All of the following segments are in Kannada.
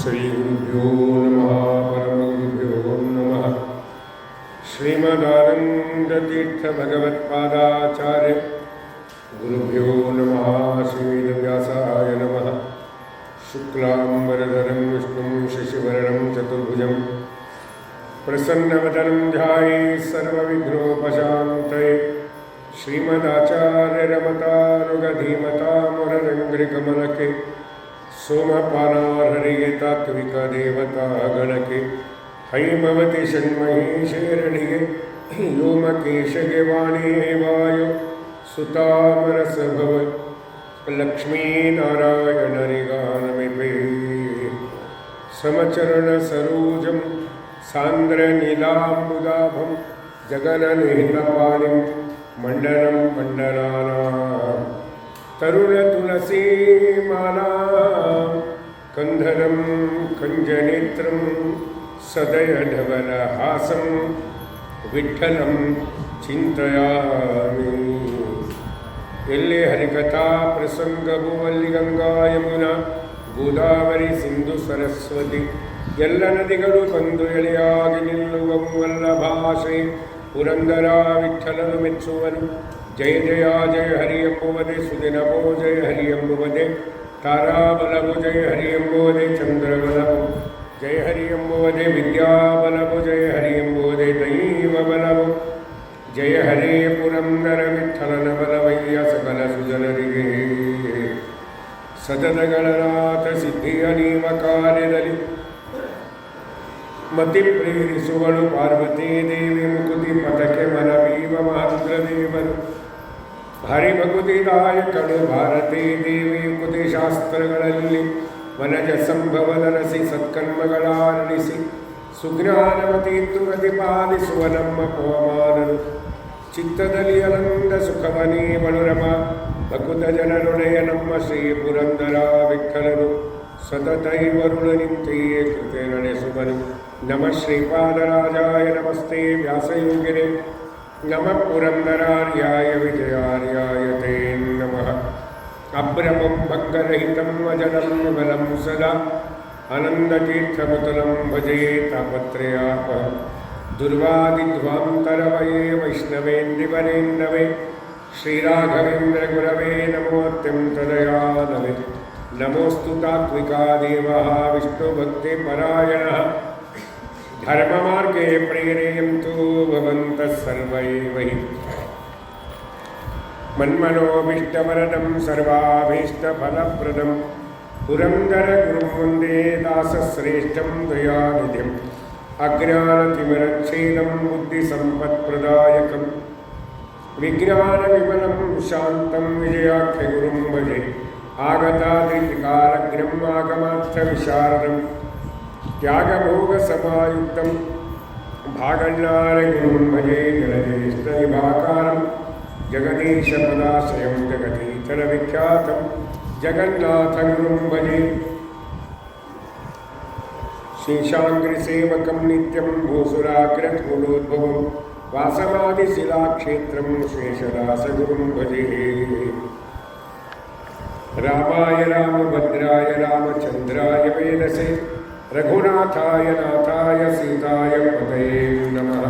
श्रीगुरुभ्यो नमः परमगुरुभ्यो नमः। श्रीमदानन्दतीर्थभगवत्पादाचार्य गुरुभ्यो नमः। श्रीवेदव्यासाय नमः। शुक्लाम्बरधरं विष्णुं शशिवर्णं चतुर्भुजं प्रसन्नवदनं ध्यायेत् सर्वविघ्नोपशान्तये। श्रीमदाचार्यरमतानुगधीमतामुररङ्घ्रिकमलके सोमपानार्हरिये तात्विकदेवता गणके हैमवति षण्महीशेरडिगे व्योमकेशगे वाणी वायु सुतामरसभव लक्ष्मीनारायणरिगानमिपे समचरणसरोजं सान्द्रनीलाम्बुदाभं जगन्निहितपाणिं मण्डनं मण्डलानां तरुणतुलसीमाला कंधरं कंजनेत्रं सदयढवलहासं विठ्ठलं चिन्तयामि। एल्ले हरिकथा प्रसंगवु ಅಲ್ಲಿ ಗಂಗಾ ಯಮುನಾ ಗೋದಾವರಿ ಸಿಂಧು ಸರಸ್ವತಿ ಎಲ್ಲ ನದಿಗಳು ಬಂದು ಎಳೆಯಾಗಿ ನಿಲ್ಲುವವು ವಲ್ಲಭಾಷೆ ಪುರಂದರ ವಿಠ್ಠಲನು ಮೆಚ್ಚುವನು। ಜಯ ಜಯ ಜಯ ಹರಿ ಎಂಬುವುದೇ ಸುದಿನವೋ ಜಯ ಹರಿ ಎಂಬುವುದೇ ತಾರಾಬಲವು ಜಯ ಹರಿ ಎಂಬುವುದೇ ಚಂದ್ರಬಲವು ಜಯ ಹರಿ ಎಂಬುವುದೇ ವಿದ್ಯಾಬಲವು ಜಯ ಹರಿ ಎಂಬುವುದೇ ದೈವ ಬಲವು ಜಯ ಹರೇ ಪುರಂದರ ವಿಠ್ಠಲನ ಬಲವಯ್ಯ ಸಕಲ ಸುಜನರಿಗೆ ಸತತಗಳನಾಥ ಸಿದ್ಧಿಯ ನೀವ ಕಾರ್ಯದಲ್ಲಿ ಮತಿ ಪ್ರೇರಿಸುವಳು ಪಾರ್ವತೀ ದೇವಿ ಮುಕುತಿ ಪಥಕ್ಕೆ ಮನವೀವ ಮಹೇಂದ್ರ ದೇವರು ಹರಿಭಕುತಿದಾಯಕಳು ಭಾರತೀ ದೇವಿ ಮುಕುತಿ ಶಾಸ್ತ್ರಗಳಲ್ಲಿ ವನಜ ಸಂಭವನರಸಿ ಸತ್ಕರ್ಮಗಳಾರಣಿಸಿ ಸುಜ್ಞಾನವತಿ ಪ್ರತಿಪಾದಿಸುವ ನಮ್ಮ ಪವಮಾನರು ಚಿತ್ತದಲ್ಲಿ ಆನಂದ ಸುಖವನೀವಳು ರಮ ಭಕುತ ಜನರೊಡೆಯ ನಮ್ಮ ಶ್ರೀ ಪುರಂದರ ವಿಠ್ಠಲರು ಸತತೈವರುಳ ನಿಂತೆಯೇ ಕೃತೆ ನಡೆಸುವರು। ನಮಃ ಶ್ರೀಪಾದರಾಜಾಯ ನಮಸ್ತೆ ವ್ಯಾಸಯೋಗಿನೇ ನಮಃ ಪುರಂದರಾರ್ಯಾಯ ವಿಜಯಾರ್ಯಾಯ ತೇ ನಮಃ। ಅಭ್ರಮಂ ಭಂಗರಹಿತಂ ಅಜಡಂ ವಿಮಲಂ ಸದಾ ಆನಂದತೀರ್ಥಮತುಲಂ ಭಜೆ ತಾಪತ್ರಯಾಪಹಂ ದುರ್ವಾದಿಧ್ವಾಂತರವಯೇ ವೈಷ್ಣವೇಂದ್ರಿವರೇಂದ್ರವೇ ಶ್ರೀರಾಘವೇಂದ್ರ ಗುರವೇ ನಮೋ ಅತ್ಯಂತದಯಾನವೇ ನಮೋಸ್ತು ತಾತ್ವಿಕಾ ದೇವಃ ವಿಷ್ಣುಭಕ್ತಿಪರಾಯಣಃ ಧರ್ಮಮಾರ್ಗೇ ಪ್ರೇರಯಂತು ಭವಂತಃ ಸರ್ವ ಏವ ಹಿ ಮನ್ಮನೋಭೀಷ್ಟವರದಂ ಸರ್ವಾಭೀಷ್ಟಫಲಪ್ರದಂ ಪುರಂದರ ಗುರುಂ ವಂದೇ ದಾಸಶ್ರೇಷ್ಠಂ ದಯಾನಿಧಿಂ ಅಜ್ಞಾನತಿಮಿರಚ್ಛೇದಂ ಬುದ್ಧಿಸಂಪತ್ಪ್ರದಾಯಕಂ ವಿಜ್ಞಾನವಿಮಲಂ ಶಾಂತಂ ವಿಜಯಾಖ್ಯಗುರುಂ ಭಜೆ ಆಗತಾದ್ರಿಕಾಲಗ್ನಂ ಆಗಮಾರ್ಥವಿಶಾರದಂ ತ್ಯಾಗಭೋಗಸಮಾಯುಕ್ತಂ ಭಾಗಣ್ಣಾರಗುರುಂ ಭಜೆ ಜಲದೇಷ್ಟವಿಭಾಕಾರಂ ಜಗದೀಶಪದಾಶ್ರಯಂ ಜಗದೀತರವಿಖ್ಯಾತಂ ಜಗನ್ನಾಥಗುರುಂ ಭಜೆ ಶೇಷಾಂಗ್ರಿಸೇವಕಂ ನಿತ್ಯಂ ಭೂಸುರಾಗ್ರಕೂಲೋದ್ಭವಂ ವಾಸಮಾದಿಶಿಲಾಕ್ಷೇತ್ರಂ ಶೇಷದಾಸಗುರುಂ ಭಜೆ ರಾಮಾಯ ರಾಮಭದ್ರಾಯ ರಾಮಚಂದ್ರಾಯ ವೇದಸೆ ರಘುನಾಥಾಯ ನಾಥಾಯ ಸೀತಾಯ ಪತಯೇ ನಮಃ।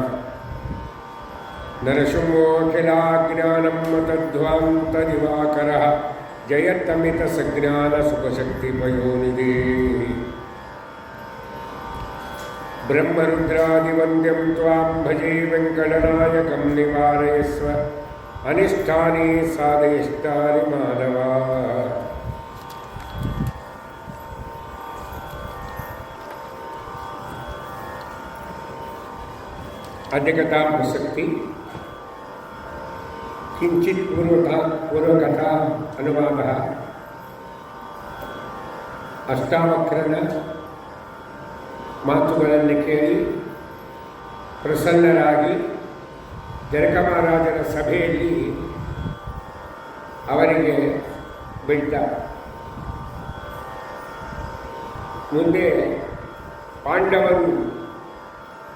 ನರಸಿಂಹೋಖಿಲಾಜ್ಞಾನಂ ಮತಧ್ವಾಂತದಿವಾಕರಃ ಜಯತ್ತಮಿತ ಸಜ್ಞಾನ ಸುಖಶಕ್ತಿಪಯೋನಿಧಿ ಬ್ರಹ್ಮರುದ್ರಾದಿವಂದ್ಯಂ ತ್ವಾಂ ಭಜೆ ವೆಂಕಟನಾಯಕಂ ನಿವಾರಯಸ್ವ ಅನಿಷ್ಟಾನಿ ಸಾಧಯಿಷ್ಟಾನಿ ಮಾಧವ। ಅದ್ಯಕಥಾ ಪ್ರಸಕ್ತಿ ಕಿಂಚಿತ್ ಪೂರ್ವಕಥಾ ಅನುವಾದ ಅಷ್ಟಾವಕ್ರನ ಮಾತುಗಳನ್ನು ಕೇಳಿ ಪ್ರಸನ್ನರಾಗಿ ಜನಕ ಮಹಾರಾಜನ ಸಭೆಯಲ್ಲಿ ಅವರಿಗೆ ಬಿಟ್ಟ ಮುಂದೆ ಪಾಂಡವರು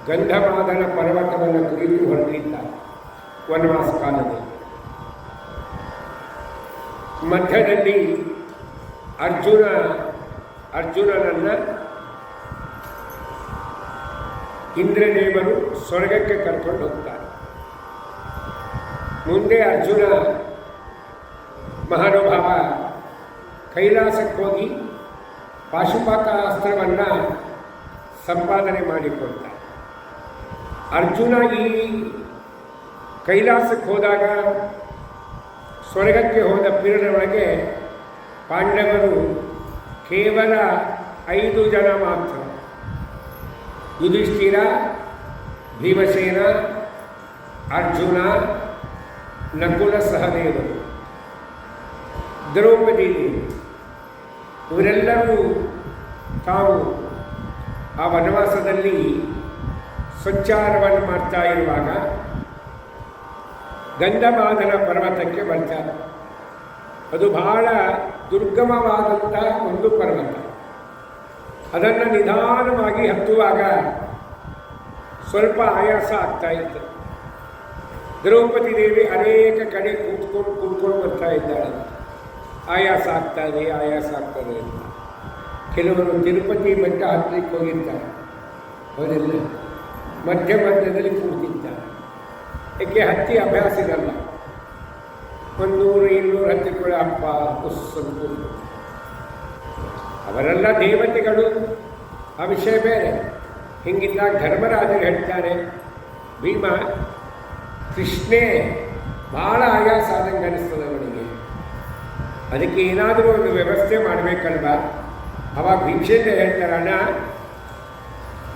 ಗಂಧಮಾದನ ಪರ್ವತವನ್ನು ಕುರಿತು ಹೊರಟಿದ್ದ ವನವಾಸ ಕಾಲದಲ್ಲಿ ಮಧ್ಯದಲ್ಲಿ ಅರ್ಜುನನನ್ನು ಇಂದ್ರದೇವರು ಸ್ವರ್ಗಕ್ಕೆ ಕರ್ಕೊಂಡು ಹೋಗ್ತಾರೆ. ಮುಂದೆ ಅರ್ಜುನ ಮಹಾನುಭಾವ ಕೈಲಾಸಕ್ಕೆ ಹೋಗಿ ಪಾಶುಪತಾಸ್ತ್ರವನ್ನು ಸಂಪಾದನೆ ಮಾಡಿಕೊಡ್ತಾರೆ. ಅರ್ಜುನ ಈ ಕೈಲಾಸಕ್ಕೆ ಹೋದಾಗ ಸ್ವರ್ಗಕ್ಕೆ ಹೋದ ಪೀರಿಯಡೊಳಗೆ ಪಾಂಡವರು ಕೇವಲ 5 ಜನ ಮಾತ್ರ. ಯುಧಿಷ್ಠಿರ, ಭೀಮಸೇನ, ಅರ್ಜುನ, ನಕುಲ ಸಹದೇವರು, ದ್ರೌಪದಿ ಇವರೆಲ್ಲರೂ ತಾವು ಆ ವನವಾಸದಲ್ಲಿ ಸಂಚಾರವನ್ನು ಮಾಡ್ತಾ ಇರುವಾಗ ಗಂಧಮಾದನ ಪರ್ವತಕ್ಕೆ ಬರ್ತಾರೆ. ಅದು ಬಹಳ ದುರ್ಗಮವಾದಂಥ ಒಂದು ಪರ್ವತ. ಅದನ್ನು ನಿಧಾನವಾಗಿ ಹತ್ತುವಾಗ ಸ್ವಲ್ಪ ಆಯಾಸ ಆಗ್ತಾ ಇತ್ತು. ದ್ರೌಪದಿ ದೇವಿ ಅನೇಕ ಕಡೆ ಕೂತ್ಕೊಂಡು ಬರ್ತಾ ಇದ್ದಾಳೆ. ಆಯಾಸ ಆಗ್ತದೆ ಅಂತ. ಕೆಲವರು ತಿರುಪತಿ ಬೆಟ್ಟ ಹತ್ತಲಿಕ್ಕೆ ಹೋಗಿರ್ತಾರೆ, ಅವರೆಲ್ಲ ಮಧ್ಯದಲ್ಲಿ ಕೂತಿದ್ದಾರೆ. ಏಕೆ ಹತ್ತಿ ಅಭ್ಯಾಸ ಇರಲ್ಲ. 100-200 ಹತ್ತಿಕೊಳ್ಳೋ ಅಪ್ಪ ಕೂತು. ಅವರೆಲ್ಲ ದೇವತೆಗಳು, ಆ ವಿಷಯ ಬೇರೆ. ಹಿಂಗಿದ್ದಾಗ ಧರ್ಮರಾಜರು ಹೇಳ್ತಾರೆ, ಭೀಮ ಕೃಷ್ಣೇ ಭಾಳ ಆಯಾಸ ಆದಂಗೆ ಅನಿಸ್ತದೆ ಅವನಿಗೆ, ಅದಕ್ಕೆ ಏನಾದರೂ ಒಂದು ವ್ಯವಸ್ಥೆ ಮಾಡಬೇಕಲ್ವ. ಅವಾಗ ಭೀಮಸೇನ ಹೇಳ್ತಾರೆ, ಅಣ್ಣ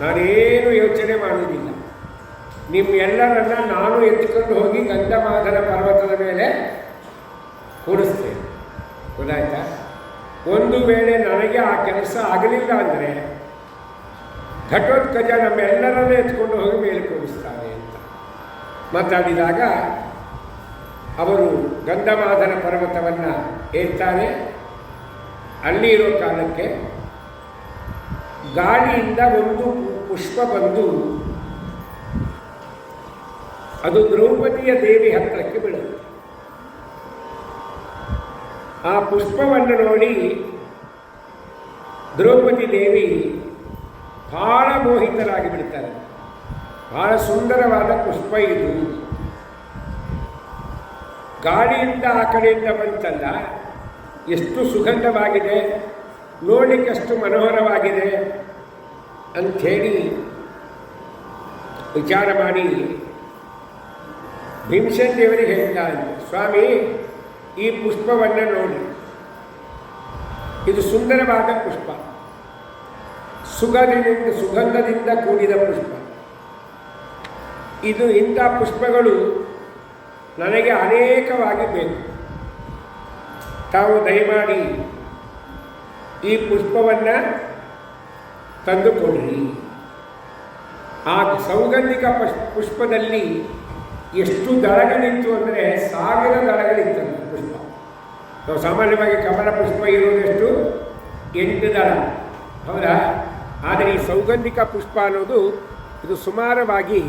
ನಾನೇನು ಯೋಚನೆ ಮಾಡುವುದಿಲ್ಲ, ನಿಮ್ಮೆಲ್ಲರನ್ನ ನಾನು ಎತ್ಕೊಂಡು ಹೋಗಿ ಗಂಧಮಾದನ ಪರ್ವತದ ಮೇಲೆ ಕೂಡಿಸ್ತೇನೆ. ಗೊತ್ತಾಯ್ತಾ? ಒಂದು ವೇಳೆ ನನಗೆ ಆ ಕೆಲಸ ಆಗಲಿಲ್ಲ ಅಂದರೆ ಘಟೋತ್ಕಚ ನಮ್ಮೆಲ್ಲರನ್ನೇ ಎತ್ಕೊಂಡು ಹೋಗಿ ಮೇಲೆ ಕೂಡಿಸ್ತಾರೆ ಅಂತ ಮಾತಾಡಿದಾಗ ಅವರು ಗಂಧಮಾದನ ಪರ್ವತವನ್ನು ಏರ್ತಾರೆ. ಅಲ್ಲಿ ಇರೋ ಕಾಲಕ್ಕೆ ಗಾಳಿಯಿಂದ ಒಂದು ಪುಷ್ಪ ಬಂದು ಅದು ದ್ರೌಪದಿಯ ದೇವಿ ಹತ್ತಿರಕ್ಕೆ ಬೀಳುತ್ತೆ. ಆ ಪುಷ್ಪವನ್ನು ನೋಡಿ ದ್ರೌಪದಿ ದೇವಿ ಬಹಳ ಮೋಹಿತರಾಗಿ ಬಿಡ್ತಾರೆ. ಬಹಳ ಸುಂದರವಾದ ಪುಷ್ಪ ಇದು, ಗಾಳಿಯಿಂದ ಆ ಕಡೆಯಿಂದ ಬಂತಲ್ಲ, ಎಷ್ಟು ಸುಗಂಧವಾಗಿದೆ, ನೋಡಲಿಕ್ಕೆ ಅಷ್ಟು ಮನೋಹರವಾಗಿದೆ ಅಂಥೇಳಿ ವಿಚಾರ ಮಾಡಿ ಭೀಮಸೇನ ದೇವರಿಗೆ ಹೇಳ್ತಾನೆ, ಸ್ವಾಮಿ ಈ ಪುಷ್ಪವನ್ನು ನೋಡಿ, ಇದು ಸುಂದರವಾದ ಪುಷ್ಪ, ಸುಗಂಧದಿಂದ ಕೂಡಿದ ಪುಷ್ಪ. ಇದು ಇಂಥ ಪುಷ್ಪಗಳು ನನಗೆ ಅನೇಕವಾಗಿ ಬೇಕು. ತಾವು ದಯಮಾಡಿ ಈ ಪುಷ್ಪವನ್ನು ತಂದುಕೊಡ್ರಿ. ಆ ಸೌಗಂಧಿಕ ಪುಷ್ಪದಲ್ಲಿ ಎಷ್ಟು ದಳಗಳಿತ್ತು ಅಂದರೆ 1000 ದಳಗಳಿತ್ತಂತೆ ಪುಷ್ಪ. ನಾವು ಸಾಮಾನ್ಯವಾಗಿ ಕಮಲ ಪುಷ್ಪ ಇರೋದೆಷ್ಟು 8 ದಳ, ಹೌದಾ? ಆದರೆ ಈ ಸೌಗಂಧಿಕ ಪುಷ್ಪ ಅನ್ನೋದು ಇದು ಸುಮಾರವಾಗಿ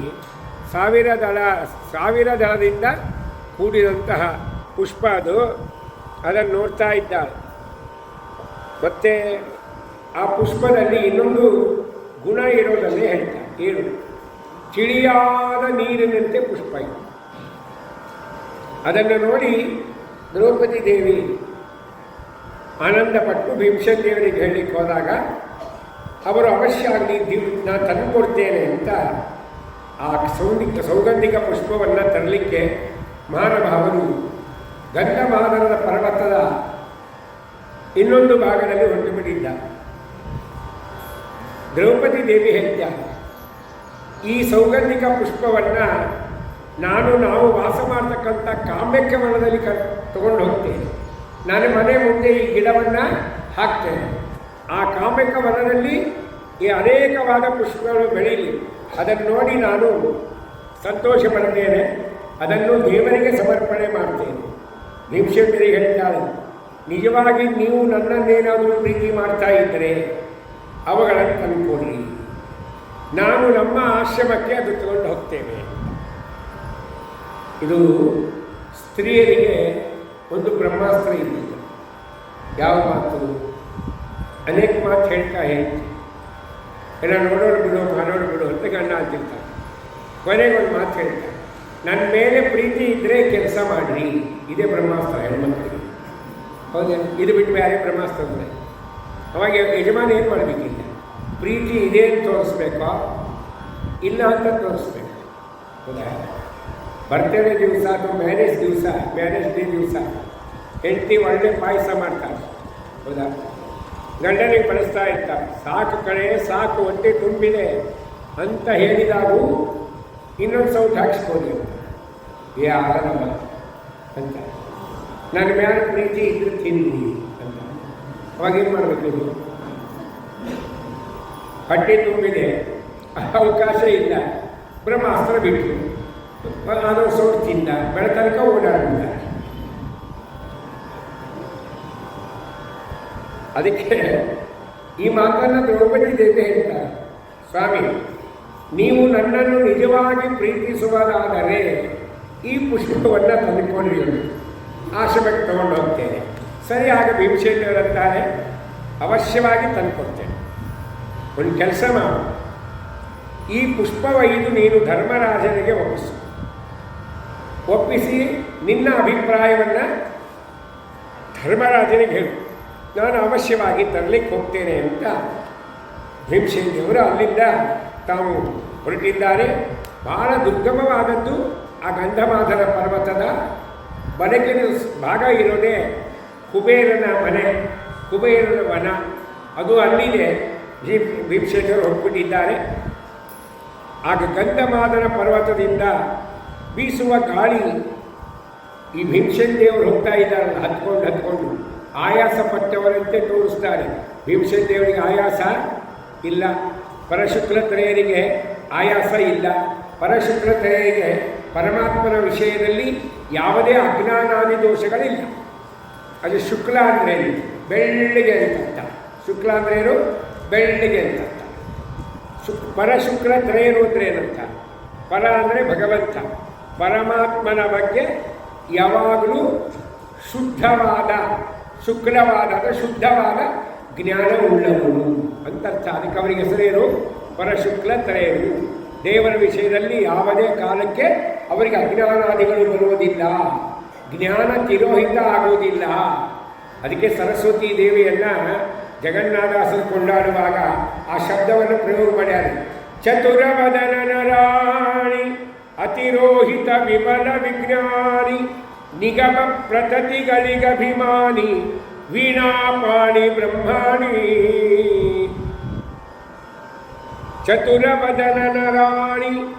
1000 ದಳದಿಂದ ಕೂಡಿದಂತಹ ಪುಷ್ಪ. ಅದನ್ನು ನೋಡ್ತಾ ಇದ್ದಾಳೆ. ಮತ್ತು ಆ ಪುಷ್ಪದಲ್ಲಿ ಇನ್ನೊಂದು ಗುಣ ಇರೋದನ್ನೇ ಹೇಳ್ತಾರೆ, ಏನು ತಿಳಿಯಾದ ನೀರಿನಂತೆ ಪುಷ್ಪ ಇದೆ. ಅದನ್ನು ನೋಡಿ ದ್ರೌಪದಿ ದೇವಿ ಆನಂದಪಟ್ಟು ಭೀಮಸೇನ ದೇವರಿಗೆ ಹೇಳಲಿಕ್ಕೆ ಹೋದಾಗ ಅವರು ಅವಶ್ಯ ಆಗಲಿ ನಾನು ತಂದುಕೊಡ್ತೇನೆ ಅಂತ ಆ ಸೌಗಂಧಿಕ ಪುಷ್ಪವನ್ನು ತರಲಿಕ್ಕೆ ಮಹಾನುಭಾವರು ಗಂಧಮಾದನದ ಪರ್ವತದ ಇನ್ನೊಂದು ಭಾಗದಲ್ಲಿ ಹೊರಟು ಬಿಟ್ಟಿದ್ದ. ದ್ರೌಪದಿ ದೇವಿ ಹೇಳ್ತಾರೆ, ಈ ಸೌಗಂಧಿಕ ಪುಷ್ಪವನ್ನು ನಾವು ವಾಸ ಮಾಡತಕ್ಕಂಥ ಕಾಮ್ಯಕ್ಕೆ ವನದಲ್ಲಿ ತಗೊಂಡು ಹೋಗ್ತೇನೆ. ನಾನು ಮನೆ ಮುಂದೆ ಈ ಗಿಡವನ್ನು ಹಾಕ್ತೇನೆ. ಆ ಕಾಮ್ಯಕ ವನದಲ್ಲಿ ಈ ಅನೇಕವಾದ ಪುಷ್ಪಗಳು ಬೆಳೀಲಿ, ಅದನ್ನು ನೋಡಿ ನಾನು ಸಂತೋಷ ಪಡ್ತೇನೆ, ಅದನ್ನು ದೇವರಿಗೆ ಸಮರ್ಪಣೆ ಮಾಡ್ತೇನೆ. ಭೀಮಸೇನರಿಗೆ ಹೇಳ್ತಾಳೆ, ನಿಜವಾಗಿ ನೀವು ನನ್ನನ್ನೇನಾದರೂ ಪ್ರೀತಿ ಮಾಡ್ತಾ ಇದ್ದರೆ ಅವುಗಳನ್ನು ತಂದುಕೊಡ್ರಿ, ನಾನು ನಮ್ಮ ಆಶ್ರಮಕ್ಕೆ ಅದು ತಗೊಂಡು ಹೋಗ್ತೇವೆ. ಇದು ಸ್ತ್ರೀಯರಿಗೆ ಒಂದು ಬ್ರಹ್ಮಾಸ್ತ್ರ ಇದ್ದಿಲ್ಲ. ಯಾವ ಮಾತು? ಅನೇಕ ಮಾತು ಹೇಳ್ತಾ ಹೇಳ್ತೀವಿ. ಎಲ್ಲ ನೋಡೋರು ಬಿಡು ಮಾಡೋರು ಬಿಡು ಅಂತ ಗಂಡ ಅಂತಿರ್ತಾರೆ. ಕೊನೆಗೆ ಒಂದು ಮಾತು ಹೇಳ್ತಾರೆ, ನನ್ನ ಮೇಲೆ ಪ್ರೀತಿ ಇದ್ದರೆ ಕೆಲಸ ಮಾಡಿರಿ. ಇದೇ ಬ್ರಹ್ಮಾಸ್ತ್ರ ಹೆಣ್ಮಕ್ಳಿಗೆ. ಹೌದೇ? ಇದು ಬಿಟ್ಟು ಬೇರೆ ಬ್ರಹ್ಮಾಸ್ತ್ರ ಅಂದರೆ ಅವಾಗ ಯಜಮಾನ ಏನು ಮಾಡಬೇಕಿಲ್ಲ, ಪ್ರೀತಿ ಇದೆ ಅಂತ ತೋರಿಸ್ಬೇಕೋ ಇಲ್ಲ ಅಂತ ತೋರಿಸ್ಬೇಕು. ಹೌದಾ? ಬರ್ತಡೇ ದಿವಸ ಅಥವಾ ಮ್ಯಾರೇಜ್ ಡೇ ದಿವಸ ಹೆಂಡತಿ ಒಳ್ಳೆ ಪಾಯಸ ಮಾಡ್ತಾರೆ. ಹೌದಾ? ಗಂಡನಿಗೆ ಬಳಸ್ತಾ ಇರ್ತಾರೆ, ಸಾಕು ಕಡೆ ಸಾಕು ಹೊಟ್ಟೆ ತುಂಬಿದೆ ಅಂತ ಹೇಳಿದಾಗೂ ಇನ್ನೊಂದು ಸೌಟ್ ಹಾಕ್ಸ್ಬೋದು ಅಂತ. ಆಗಲ್ಲಮ್ಮ ಅಂತ, ನನ್ನ ಮೇಲೆ ಪ್ರೀತಿ ಇದ್ರೆ ತಿನ್ನಿ ಅಂತ. ಅವಾಗೇನು ಮಾಡಬೇಕು? ಹೊಟ್ಟೆ ತುಂಬಿದೆ, ಅವಕಾಶ ಇಲ್ಲ, ಬ್ರಹ್ಮಾಸ್ತ್ರ ಬಿಟ್ಟು ಅದನ್ನು ಸೌಟ್ ತಿಂದ, ಬೆಳತನಕ ಓಡಾಡಿದ. ಅದಕ್ಕೆ ಈ ಮಾತನ್ನು ದ್ರೌಪದಿ ದೇವಿ ಹೇಳ್ತಾರೆ, ಸ್ವಾಮಿ ನೀವು ನನ್ನನ್ನು ನಿಜವಾಗಿ ಪ್ರೀತಿಸುವುದಾದರೆ ಈ ಪುಷ್ಪವನ್ನು ತಂದುಕೊಳ್ಳಿ, ಆಶ್ರಮಕ್ಕೆ ತಗೊಂಡು ಹೋಗ್ತೇನೆ. ಸರಿ, ಆಗ ಭೀಮಸೇನವರಂತಾರೆ, ಅವಶ್ಯವಾಗಿ ತಂದುಕೊಡ್ತೇನೆ. ಒಂದು ಕೆಲಸ ಮಾಡು, ಈ ಪುಷ್ಪ ಒಯ್ದು ನೀನು ಧರ್ಮರಾಜನಿಗೆ ಒಪ್ಪಿಸಿ ನಿನ್ನ ಅಭಿಪ್ರಾಯವನ್ನು ಧರ್ಮರಾಜನಿಗೆ ಹೇಳು, ನಾನು ಅವಶ್ಯವಾಗಿ ತರಲಿಕ್ಕೆ ಹೋಗ್ತೇನೆ ಅಂತ ಭೀಮಸೇನ ದೇವರು ಅಲ್ಲಿಂದ ತಾವು ಹೊರಟಿದ್ದಾರೆ. ಬಹಳ ದುರ್ಗಮವಾದದ್ದು ಆ ಗಂಧಮಾದನ ಪರ್ವತದ ಬಲಗಿನ ಭಾಗ ಇರೋದೇ ಕುಬೇರನ ಮನೆ, ಕುಬೇರನ ವನ, ಅದು ಅಲ್ಲಿದೆ. ಭೀಮಸೇನರು ಹೋಗ್ಬಿಟ್ಟಿದ್ದಾರೆ. ಆಗ ಗಂಧಮಾದನ ಪರ್ವತದಿಂದ ಬೀಸುವ ಗಾಳಿ ಈ ಭೀಮಸೇನ ದೇವರು ಹೋಗ್ತಾ ಇದ್ದಾರಲ್ಲ, ಹತ್ಕೊಂಡು ಆಯಾಸ ಪಟ್ಟವರಂತೆ ತೋರಿಸ್ತಾರೆ. ಭೀಮಸೇನ ದೇವರಿಗೆ ಆಯಾಸ ಇಲ್ಲ, ಪರಶುಕ್ಲತ್ರಯರಿಗೆ ಆಯಾಸ ಇಲ್ಲ. ಪರಶುಕ್ಲತ್ರಯರಿಗೆ ಪರಮಾತ್ಮನ ವಿಷಯದಲ್ಲಿ ಯಾವುದೇ ಅಜ್ಞಾನಾದಿ ದೋಷಗಳಿಲ್ಲ. ಅದು ಶುಕ್ಲ ಅಂದರೆ ಬೆಳ್ಳಿಗೆ ಅಂತ, ಶುಕ್ಲ ಅಂದ್ರೇನು? ಬೆಳ್ಳಿಗೆ ಅಂತ. ಪರಶುಕ್ಲತ್ರಯರು ಅಂದರೆ ಏನಂತ? ಪರ ಅಂದರೆ ಭಗವಂತ, ಪರಮಾತ್ಮನ ಬಗ್ಗೆ ಯಾವಾಗಲೂ ಶುದ್ಧವಾದ, ಶುಕ್ಲವಾದ ಶುದ್ಧವಾದ ಜ್ಞಾನ ಉಳ್ಳವರು ಅಂತರ್ಥ. ಅದಕ್ಕೆ ಅವರಿಗೆ ಹೆಸರೇನು? ಪರಶುಕ್ಲತ್ರಯರು. ದೇವರ ವಿಷಯದಲ್ಲಿ ಯಾವುದೇ ಕಾಲಕ್ಕೆ ಅವರಿಗೆ ಅಜ್ಞಾನಾದಿಗಳು ಬರುವುದಿಲ್ಲ, ಜ್ಞಾನ ತಿರೋಹಿತ ಆಗುವುದಿಲ್ಲ. ಅದಕ್ಕೆ ಸರಸ್ವತಿ ದೇವಿಯನ್ನು ಜಗನ್ನಾಥದಾಸರು ಕೊಂಡಾಡುವಾಗ ಆ ಶಬ್ದವನ್ನು ಪ್ರಯೋಗ ಮಾಡ್ಯಾರ. ಚತುರವದನ ನರಾಣಿ ಅತಿರೋಹಿತ ವಿಮಲ ವಿಜ್ಞಾನಿ ನಿಗಮ ಪ್ರತತಿಗಳಿಗಭಿಮಾನಿ ವೀಣಾಪಾಣಿ ಬ್ರಹ್ಮಾಣಿ. ಚತುರವದನ ನರಾಣಿ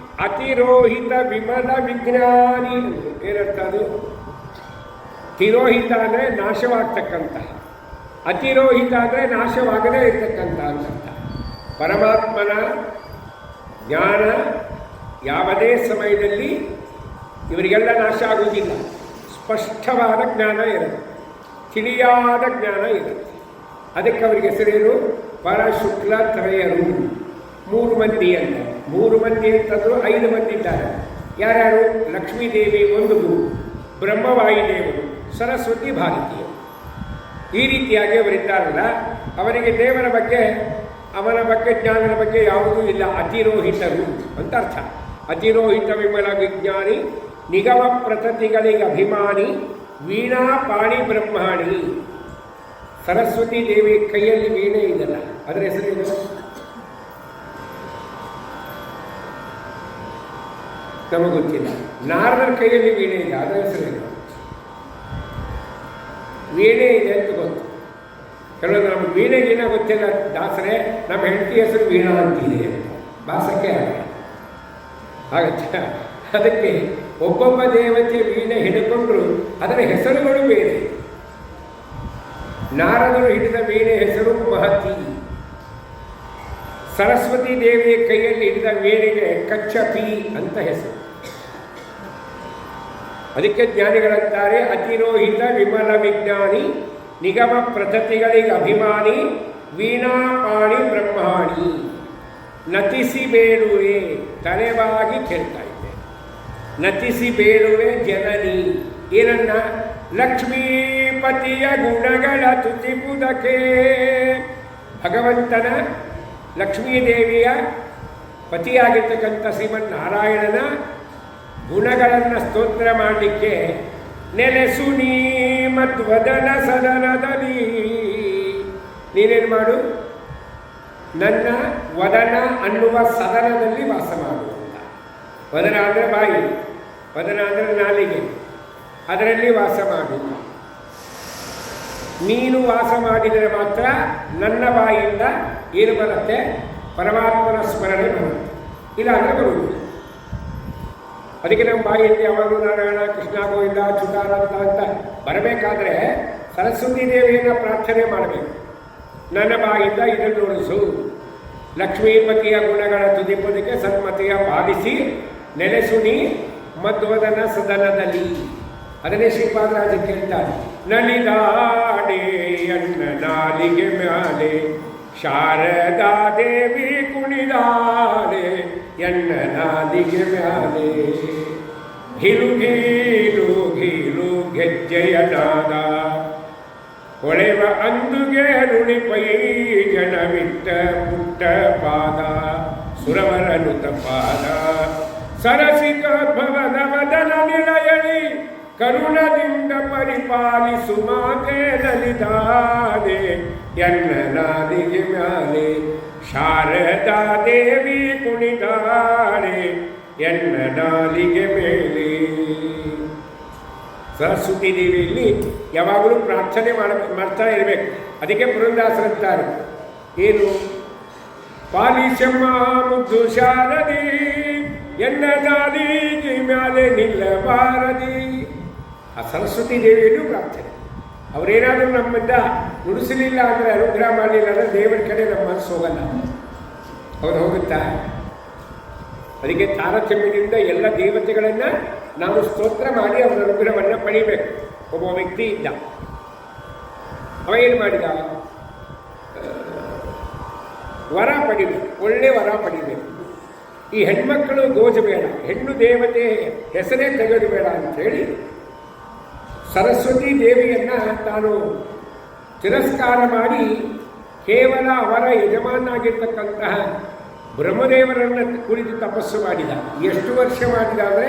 ಅತಿರೋಹಿತ ವಿಮಲ ವಿಜ್ಞಾನಿ. ಏನರ್ಥ ಅದು? ತಿರೋಹಿತ ಅಂದರೆ ನಾಶವಾಗ್ತಕ್ಕಂತಹ, ಅತಿರೋಹಿತ ಅಂದರೆ ನಾಶವಾಗದೇ ಇರ್ತಕ್ಕಂಥ ಅಂತ. ಪರಮಾತ್ಮನ ಜ್ಞಾನ ಯಾವುದೇ ಸಮಯದಲ್ಲಿ ಇವರಿಗೆಲ್ಲ ನಾಶ ಆಗುವುದಿಲ್ಲ. ಸ್ಪಷ್ಟವಾದ ಜ್ಞಾನ ಇರುತ್ತೆ, ತಿಳಿಯಾದ ಜ್ಞಾನ ಇರುತ್ತೆ. ಅದಕ್ಕೆ ಅವರಿಗೆ ಹೆಸರೇನು? ಪರಶುಕ್ಲತ್ರಯರು. 3 ಮಂದಿ ಅಂತ. 3 ಮಂದಿ ಅಂತಂದರೂ 5 ಮಂದಿ ಇದ್ದಾರೆ. ಯಾರ್ಯಾರು? ಲಕ್ಷ್ಮೀದೇವಿ ಒಂದು ಗುರು, ಬ್ರಹ್ಮವಾಯುದೇವರು, ಸರಸ್ವತಿ ಭಾರತೀಯರು. ಈ ರೀತಿಯಾಗಿ ಅವರಿದ್ದಾರಲ್ಲ, ಅವರಿಗೆ ದೇವರ ಬಗ್ಗೆ, ಅವನ ಬಗ್ಗೆ, ಜ್ಞಾನದ ಬಗ್ಗೆ ಯಾವುದೂ ಇಲ್ಲ. ಅತಿರೋಹಿತರು ಅಂತ ಅರ್ಥ. ಅತಿರೋಹಿತ ವಿಮಲ ವಿಜ್ಞಾನಿ ನಿಗಮ ಪ್ರತತಿಗಳಿಗೆ ಅಭಿಮಾನಿ ವೀಣಾ ಪಾಣಿ ಬ್ರಹ್ಮಾಣಿ. ಸರಸ್ವತಿ ದೇವಿ ಕೈಯಲ್ಲಿ ವೀಣೆ ಇದಲ್ಲ, ಅದರ ಹೆಸರೇನು? ನಮಗೆ ಗೊತ್ತಿಲ್ಲ. ನಾರದರ ಕೈಯಲ್ಲಿ ವೀಣೆ ಇದೆ, ಅದರ ಹೆಸರೇನು? ವೀಣೆ ಇದೆ ಅಂತ ಗೊತ್ತು. ಕೆಲವೊಂದು ನಮ್ಗೆ ವೀಣೆಗೇನ ಗೊತ್ತಿಲ್ಲ. ದಾಸರೇ, ನಮ್ಮ ಹೆಂಡತಿ ಹೆಸರು ವೀಣಾ ಅಂತಿದೆ, ಭಾಷಕ್ಕೆ ಆಗತ್ತೆ. ಅದಕ್ಕೆ ಒಬ್ಬೊಬ್ಬ ದೇವತೆ ವೀಣೆ ಹಿಡಿಕೊಂಡ್ರು ಅದರ ಹೆಸರುಗಳು ಬೇರೆ. ನಾರದರು ಹಿಡಿದ ವೀಣೆ ಹೆಸರು ಮಹತಿ. ಸರಸ್ವತಿ ದೇವಿಯ ಕೈಯಲ್ಲಿ ಹಿಡಿದ ವೀಣೆಗೆ ಕಚ್ಚಪಿ ಅಂತ ಹೆಸರು. ಅದಕ್ಕೆ ಜ್ಞಾನಿಗಳಂತಾರೆ, ಅತಿರೋಹಿತ ವಿಮಲ ವಿಜ್ಞಾನಿ ನಿಗಮ ಪ್ರತತಿಗಳಿಗೆ ಅಭಿಮಾನಿ ವೀಣಾಪಾಣಿ ಬ್ರಹ್ಮಾಣಿ. ನತಿಸಿ ಬೇಡುವೆ, ತಲೆವಾಗಿ ಕೇಳ್ತಾ ಇದ್ದೆ. ನತಿಸಿ ಬೇಡುವೆ ಜನನಿ. ಏನನ್ನ? ಲಕ್ಷ್ಮೀಪತಿಯ ಗುಣಗಳ ತುತಿಪುದಕ್ಕೆ. ಭಗವಂತನ ಲಕ್ಷ್ಮೀದೇವಿಯ ಪತಿಯಾಗಿರ್ತಕ್ಕಂಥ ಶ್ರೀಮನ್ನಾರಾಯಣನ ಗುಣಗಳನ್ನು ಸ್ತೋತ್ರ ಮಾಡಲಿಕ್ಕೆ ನೆಲೆಸು ನೀ ಮಧ್ವದನ ಸದನದಲ್ಲಿ, ನೀನೇನು ಮಾಡು, ನನ್ನ ವದನ ಅನ್ನುವ ಸದನದಲ್ಲಿ ವಾಸ ಮಾಡು ಅಂತ. ವದನ ಅಂದರೆ ಬಾಯಿ, ವದನ ಅಂದರೆ ನಾಲಿಗೆ, ಅದರಲ್ಲಿ ವಾಸ ಮಾಡು. ನೀನು ವಾಸ ಮಾಡಿದರೆ ಮಾತ್ರ ನನ್ನ ಬಾಯಿಯಿಂದ ಏನು ಬರುತ್ತೆ, ಪರಮಾತ್ಮನ ಸ್ಮರಣೆ ಬರುತ್ತೆ, ಇಲ್ಲ ಅಂದರೆ ಬರುವುದಿಲ್ಲ. ಅದಕ್ಕೆ ನಮ್ಮ ಬಾಯಿಯಲ್ಲಿ ಯಾವಾಗಲೂ ನಾರಾಯಣ ಕೃಷ್ಣ ಗೋವಿಂದ ಅಚ್ಯುತಾನಂದ ಅಂತ ಬರಬೇಕಾದ್ರೆ ಸರಸ್ವತಿ ದೇವಿಯನ್ನು ಪ್ರಾರ್ಥನೆ ಮಾಡಬೇಕು. ನನ್ನ ಬಾಯಿಂದ ಇದನ್ನು ಉಳಿಸು, ಲಕ್ಷ್ಮೀಪತಿಯ ಗುಣಗಳ ತುದಿಪದಿಗೆ ಸನ್ಮತಿಯ ಭಾವಿಸಿ ನೆಲೆಸು ನೀ ಮಧ್ವದನ ಸದನದಲ್ಲಿ. ಅದನ್ನೇ ಶ್ರೀಪಾದರಾಜ ಕೇಳ್ತಾರೆ, ನಲಿದಾಡೆ ಅಣ್ಣ ನಾಲಿಗೆ ಮ್ಯಾಲೆ ಶಾರದಾ ದೇವಿ ಕುಣಿದಾಡೆ ಎಣ್ಣ ನಾಲಿಗೆ ಮ್ಯಾಲೆ. ಘಿಲು ಘೀಲು ಘೀಲು ಗೆಜ್ಜೆಯ ನಾದ ಹೊಳೆವ ಅಂದುಗೆ ನುಡಿಪೈ ಜನವಿಟ್ಟ ಪುಟ್ಟ ಪಾದ ಸುರವರನುತ ಪಾದ ಸರಸಿಕ ಭವನ ವದನ ನಿಲಯಳಿ ಕರುಣದಿಂದ ಪರಿಪಾಲಿಸು ಮಾತೆ ನಲಿದಾದೆ ಎನ್ನ ನಾಲಿಗೆ ಮ್ಯಾಲೆ ಶಾರದಾ ದೇವಿ ಕುಣಿದಾಳೆ ಎನ್ನ ನಾಲಿಗೆ ಮೇಲೆ. ಸರಸ್ವತಿ ದೇವಿಯಲ್ಲಿ ಯಾವಾಗಲೂ ಪ್ರಾರ್ಥನೆ ಮಾಡ್ತಾ ಇರಬೇಕು. ಅದಕ್ಕೆ ಪುರಂದಾಸರಂತಾರೆ ಏನು, ಪಾಲಿಸಮ್ಮ ಮುದ್ದು ಶಾರದಿ ಎನ್ನ ನಾಲಿಗೆ ಮ್ಯಾಲೆ ನಿಲ್ಲಬಾರದಿ. ಆ ಸರಸ್ವತಿ ದೇವಿಯಲ್ಲೂ ಪ್ರಾರ್ಥನೆ. ಅವರೇನಾದರೂ ನಮ್ಮಿಂದ ನುಡಿಸಲಿಲ್ಲ ಅಂದರೆ, ಅನುಗ್ರಹ ಮಾಡಲಿಲ್ಲ ಅಂದರೆ ದೇವರ ಕಡೆ ನಮ್ಮ ಮನಸ್ಸು ಹೋಗಲ್ಲ, ಅವ್ರು ಹೋಗುತ್ತಾ. ಅದಕ್ಕೆ ತಾರತಮ್ಯದಿಂದ ಎಲ್ಲ ದೇವತೆಗಳನ್ನು ನಾವು ಸ್ತೋತ್ರ ಮಾಡಿ ಅವರ ಅನುಗ್ರಹವನ್ನು ಪಡಿಬೇಕು. ಒಬ್ಬ ವ್ಯಕ್ತಿ ಇದ್ದ, ಅವ ಏನು ಮಾಡಿದ, ವರ ಪಡಿಬೇಕು, ಒಳ್ಳೆ ವರ ಪಡಿಬೇಕು. ಈ ಹೆಣ್ಮಕ್ಕಳು ಗೋಜಬೇಡ, ಹೆಣ್ಣು ದೇವತೆ ಹೆಸರೇ ತೆಗೆದು ಬೇಡ ಅಂಥೇಳಿ ಸರಸ್ವತಿ ದೇವಿಯನ್ನು ತಾನು ತಿರಸ್ಕಾರ ಮಾಡಿ ಕೇವಲ ಅವರ ಯಜಮಾನಾಗಿರ್ತಕ್ಕಂತಹ ಬ್ರಹ್ಮದೇವರನ್ನು ಕುರಿತು ತಪಸ್ಸು ಮಾಡಿದ. ಎಷ್ಟು ವರ್ಷ ಮಾಡಿದ ಅಂದರೆ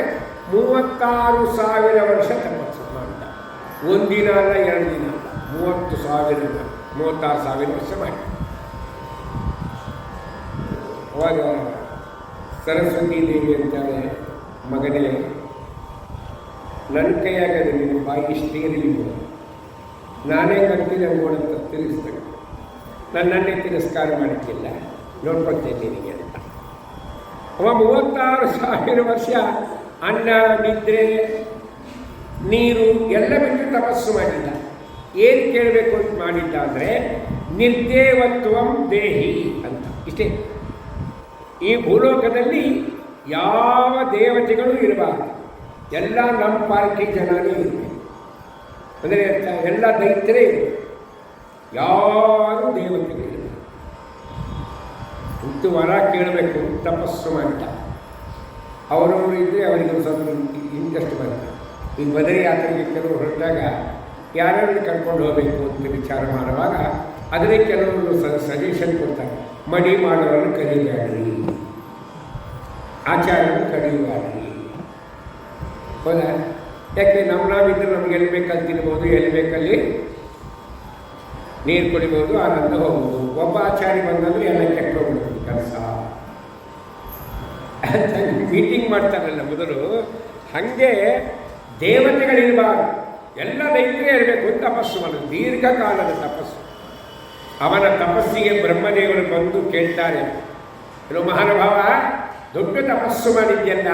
36,000 ವರ್ಷ ತಪಸ್ಸು ಮಾಡಿದ. ಒಂದಿನ ಅಲ್ಲ, 2 ದಿನ ಅಲ್ಲ, 36,000 ವರ್ಷ ಮಾಡಿದ. ಅವಾಗ ಸರಸ್ವತಿ ದೇವಿ ಅಂತಾಳೆ, ಮಗನೇ ನನ್ನ ಕೈಯಾಗದೆ ನಿನ್ನ ಬಾಯಿ ಇಷ್ಟೇ ಇರಲಿ, ನಾನೇ ಕರ್ತೀನಿ ನೋಡಂತ ತಿರುಗಿಸ್ತೇನೆ, ನನ್ನನ್ನೇ ತಿರಸ್ಕಾರ ಮಾಡಿದ್ದಿಲ್ಲ, ನೋಡ್ಕೊಳ್ತೇನೆ ನಿನಗೆ ಅಂತ. ಅವ 36,000 ವರ್ಷ ಅನ್ನ ನಿದ್ರೆ ನೀರು ಎಲ್ಲ ಬಿಟ್ಟು ತಪಸ್ಸು ಮಾಡಿದ್ದ. ಏನು ಕೇಳಬೇಕು ಅಂತ ಮಾಡಿದ್ದ ಅಂದರೆ ನಿರ್ದೇವತ್ವಂ ದೇಹಿ ಅಂತ. ಇಷ್ಟೇ, ಈ ಭೂಲೋಕದಲ್ಲಿ ಯಾವ ದೇವತೆಗಳು ಇರಬಾರದು, ಎಲ್ಲ ನಮ್ಮ ಪಾರ್ಟಿ ಜನನೇ ಇರಬೇಕು. ಅಂದರೆ ಎಲ್ಲ ದೈತ್ಯರೇ ಇರಬೇಕು, ಯಾರು ದೇವತೆಗಳಿಲ್ಲ. ಇಂತು ವರ ಕೇಳಬೇಕು ತಪಸ್ಸು ಮಾಡಿದ. ಅವರವರು ಇದ್ದರೆ ಅವರಿಗೆ ಸ್ವಲ್ಪ ಇಂಟ್ರೆಸ್ಟ್ ಬರುತ್ತೆ. ಈಗ ಬದರಿ ಯಾತ್ರೆಗೆ ಕೆಲವರು ಹೊರಟಾಗ ಯಾರ್ಯಾರು ಕರ್ಕೊಂಡು ಹೋಗಬೇಕು ಅಂತ ವಿಚಾರ ಮಾಡುವಾಗ ಅದರಲ್ಲಿ ಕೆಲವರು ಸಜೆಷನ್ ಕೊಡ್ತಾರೆ. ಮಡಿ ಮಾಡೋರನ್ನು ಕರೀಬೇಡ್ರಿ, ಆಚಾರ್ಯರು ಕರೀಬೇಡ್ರಿ. ಹೌದಾ? ಯಾಕೆ ನಾವಿದ್ರೆ ನಮ್ಗೆ ಎಲ್ಲಿ ಬೇಕಲ್ಲಿ ತಿನ್ಬೋದು, ಎಲ್ಲಿ ಬೇಕಲ್ಲಿ ನೀರು ಕುಡಿಬೋದು, ಆನಂದ ಹೋಗ್ಬೋದು. ಒಬ್ಬ ಆಚಾರ್ಯ ಬಂದಂದ್ರೆ ಎಲ್ಲ ಕೆಟ್ಟೋಗ್ಬಿಡ್ಬೋದು ಕೆಲಸ ಅಂತ ಮೀಟಿಂಗ್ ಮಾಡ್ತಾರಲ್ಲ ಮೊದಲು. ಹಾಗೆ ದೇವತೆಗಳಿರಬಾರ್ದು, ಎಲ್ಲ ದೈತ್ಯ ಇರಬೇಕು ಅಂತ ತಪಸ್ಸು ಮಾಡೋದು, ದೀರ್ಘಕಾಲದ ತಪಸ್ಸು. ಅವನ ತಪಸ್ಸಿಗೆ ಬ್ರಹ್ಮದೇವರು ಬಂದು ಕೇಳ್ತಾರೆ, ಕೆಲವು ಮಹಾನುಭಾವ ದೊಡ್ಡ ತಪಸ್ಸು ಮಾಡಿದ್ಯಲ್ಲ,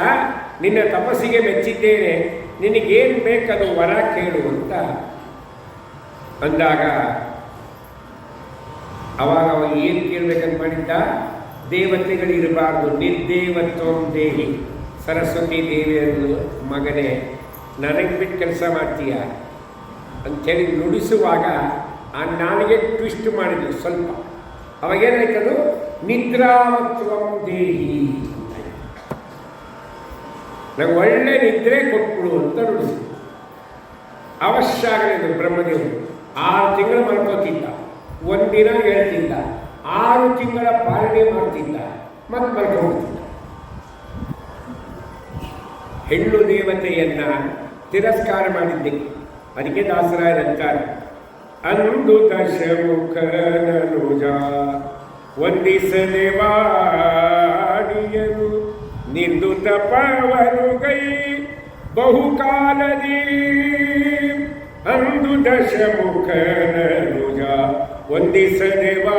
ನಿನ್ನ ತಪಸ್ಸಿಗೆ ಮೆಚ್ಚಿದ್ದೇನೆ, ನಿನಗೇನು ಬೇಕದು ವರ ಕೇಳು ಅಂತ ಅಂದಾಗ ಅವಾಗ ಅವ ಏನು ಕೇಳಬೇಕಂತ ಮಾಡಿದ್ದ, ದೇವತೆಗಳಿರಬಾರ್ದು, ನಿರ್ದೇವತ್ವಂ ದೇಹಿ. ಸರಸ್ವತಿ ದೇವಿಯನ್ನು ಮಗನೇ ನನಗೆ ಬಿಟ್ಟು ಕೆಲಸ ಮಾಡ್ತೀಯ ಅಂಥೇಳಿ ನುಡಿಸುವಾಗ ಆ ನಾಲಿಗೆ ಟ್ವಿಸ್ಟ್ ಮಾಡಿದ್ಲು ಸ್ವಲ್ಪ. ಅವಾಗೇನಾಯ್ತದು, ನಿದ್ರಾವತ್ವಂ ದೇಹಿ ಅಂತ. ನಾವು ಒಳ್ಳೆ ನಿದ್ರೆ ಕೊಟ್ಬಿಡು ಅಂತ ನುಡಿಸಿ. ಅವಶ್ಯ ಆಗಲಿದ್ದು ಬ್ರಹ್ಮದೇವರು 6 ತಿಂಗಳು ಮಲ್ಕೋತಿದ್ದ, ಒಂದಿನ ಹೇಳ್ತಿದ್ದ. 6 ತಿಂಗಳ ಪಾಲನೆ ಮಾಡ್ತಿದ್ದ, ಮತ್ತೆ ಮಲ್ಕೊಂಡು ಹೋಗ್ತಿದ್ದ. ಹೆಣ್ಣು ದೇವತೆಯನ್ನ ತಿರಸ್ಕಾರ ಮಾಡಿದ್ದಕ್ಕೆ ಅದಕ್ಕೆ ದಾಸರಾಯರಂತಾರೆ, ಅಂದು ದಶಮುಖನನುಜ ವಂದಿಸದೇವಾಡಿಯನು ನಿಂದು ತಪವನು ಗೈ ಬಹುಕಾಲದಿ. ಅಂದು ದಶಮುಖನನುಜ ವಂದಿಸದೇವಾಡಿಯನು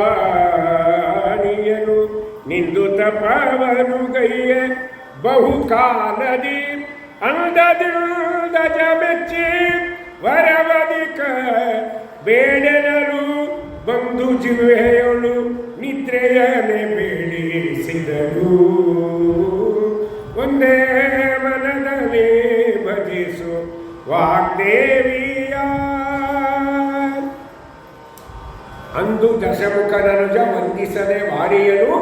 ನಿಂದು ತಪವನು ಗೈಯ ಬಹುಕಾಲದಿ. ಅಂದದಿಂದ ಮೆಚ್ಚಿ ವರವದಿಕ ಬೇಡನಲು ಬಂದು ಜಿವೆಯೊಳು ನಿದ್ರೆಯನೆ ಬೇಡಿಸಿದಳು. ಒಂದೇ ಮನದಲ್ಲಿ ಭಜಿಸು ವಾಗ್ದೇವಿಯ. ಅಂದು ದಶಮುಖನನುಜ ವಂದಿಸದೆ ವಾರಿಯನು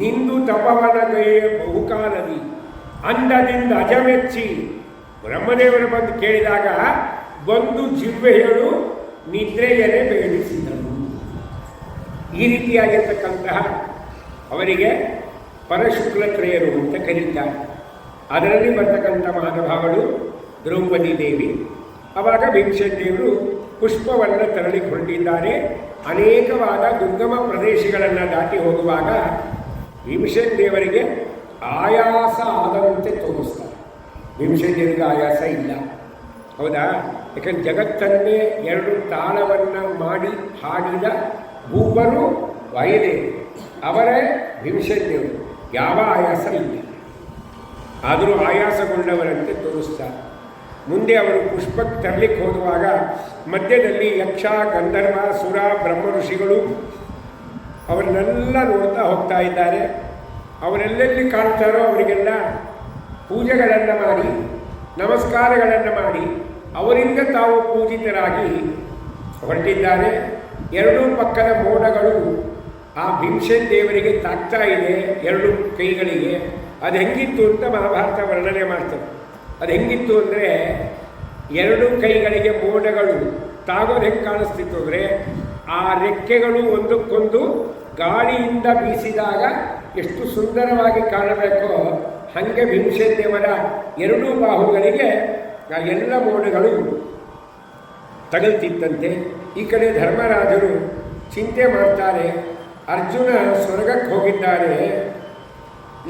ನಿಂದು ತಪವನ ಗೈಯ ಬಹುಕಾಲದಿ. ಅಂದದಿಂದ ಅಜಮೆಚ್ಚಿ ಬ್ರಹ್ಮದೇವರು ಬಂದು ಕೇಳಿದಾಗ ಬಂದು ಜಿಹ್ವೆಯಳು ನಿದ್ರೆಯನ್ನೇ ಬೇಡಿಸಿದನು. ಈ ರೀತಿಯಾಗಿರ್ತಕ್ಕಂತಹ ಅವರಿಗೆ ಪರಶುಕ್ಲತ್ರಯರು ಅಂತ ಕರೀತಾರೆ. ಅದರಲ್ಲಿ ಬರ್ತಕ್ಕಂಥ ಮಹಾನುಭಾವಳು ದ್ರೌಪದಿ ದೇವಿ. ಆವಾಗ ಭೀಮಸೇನ ದೇವರು ಪುಷ್ಪವನ್ನು ತರಳಿಕೊಂಡಿದ್ದಾರೆ. ಅನೇಕವಾದ ದುರ್ಗಮ ಪ್ರದೇಶಗಳನ್ನು ದಾಟಿ ಹೋಗುವಾಗ ಭೀಮಸೇನ ದೇವರಿಗೆ ಆಯಾಸ ಆದಂತೆ ತೋರಿಸ್ತಾರೆ. ಭೀಮಸೇನ ದೇವರಿಗೆ ಆಯಾಸ ಇಲ್ಲ, ಹೌದಾ? ಯಾಕಂದ್ರೆ ಜಗತ್ತನ್ನೇ 2 ತಾಳವನ್ನು ಮಾಡಿ ಹಾಡಿದ ಭೂಪರು ವಾಯುದೇವರು, ಅವರೇ ಭೀಮಸೇನ ದೇವರು. ಯಾವ ಆಯಾಸ ಇಲ್ಲ, ಆದರೂ ಆಯಾಸಗೊಂಡವರಂತೆ ತೋರಿಸ್ತಾರೆ. ಮುಂದೆ ಅವರು ಪುಷ್ಪಕ್ಕೆ ತರಲಿಕ್ಕೆ ಹೋಗುವಾಗ ಮಧ್ಯದಲ್ಲಿ ಯಕ್ಷ, ಗಂಧರ್ವ, ಸುರ, ಬ್ರಹ್ಮ ಋಷಿಗಳು ಅವರನ್ನೆಲ್ಲ ನೋಡ್ತಾ ಹೋಗ್ತಾ ಇದ್ದಾರೆ. ಅವರೆಲ್ಲೆಲ್ಲಿ ಕಾಣ್ತಾರೋ ಅವರಿಗೆಲ್ಲ ಪೂಜೆಗಳನ್ನು ಮಾಡಿ ನಮಸ್ಕಾರಗಳನ್ನು ಮಾಡಿ ಅವರಿಂದ ತಾವು ಪೂಜಿತರಾಗಿ ಹೊರಟಿದ್ದಾರೆ. 2 ಪಕ್ಕದ ಮೋಡಗಳು ಆ ಭೀಮಸೇನ ದೇವರಿಗೆ ತಾಕ್ತಾ ಇದೆ 2 ಕೈಗಳಿಗೆ. ಅದು ಹೆಂಗಿತ್ತು ಅಂತ ಮಹಾಭಾರತ ವರ್ಣನೆ ಮಾಡ್ತಾರೆ. ಅದು ಹೆಂಗಿತ್ತು ಅಂದರೆ 2 ಕೈಗಳಿಗೆ ಮೋಡಗಳು ತಾಗೋದು ಹೆಂಗೆ ಕಾಣಿಸ್ತಿತ್ತು ಅಂದರೆ ಆ ರೆಕ್ಕೆಗಳು ಒಂದಕ್ಕೊಂದು ಗಾಳಿಯಿಂದ ಬೀಸಿದಾಗ ಎಷ್ಟು ಸುಂದರವಾಗಿ ಕಾಣಬೇಕೋ ಹಾಗೆ ಭೀಮಸೇನ ದೇವರ 2 ಬಾಹುಗಳಿಗೆ ಆ ಎಲ್ಲ ಮೋಡಗಳು ತಗಲ್ತಿತ್ತಂತೆ. ಈ ಕಡೆ ಧರ್ಮರಾಜರು ಚಿಂತೆ ಮಾಡ್ತಾರೆ, ಅರ್ಜುನ ಸ್ವರ್ಗಕ್ಕೆ ಹೋಗಿದ್ದಾರೆ,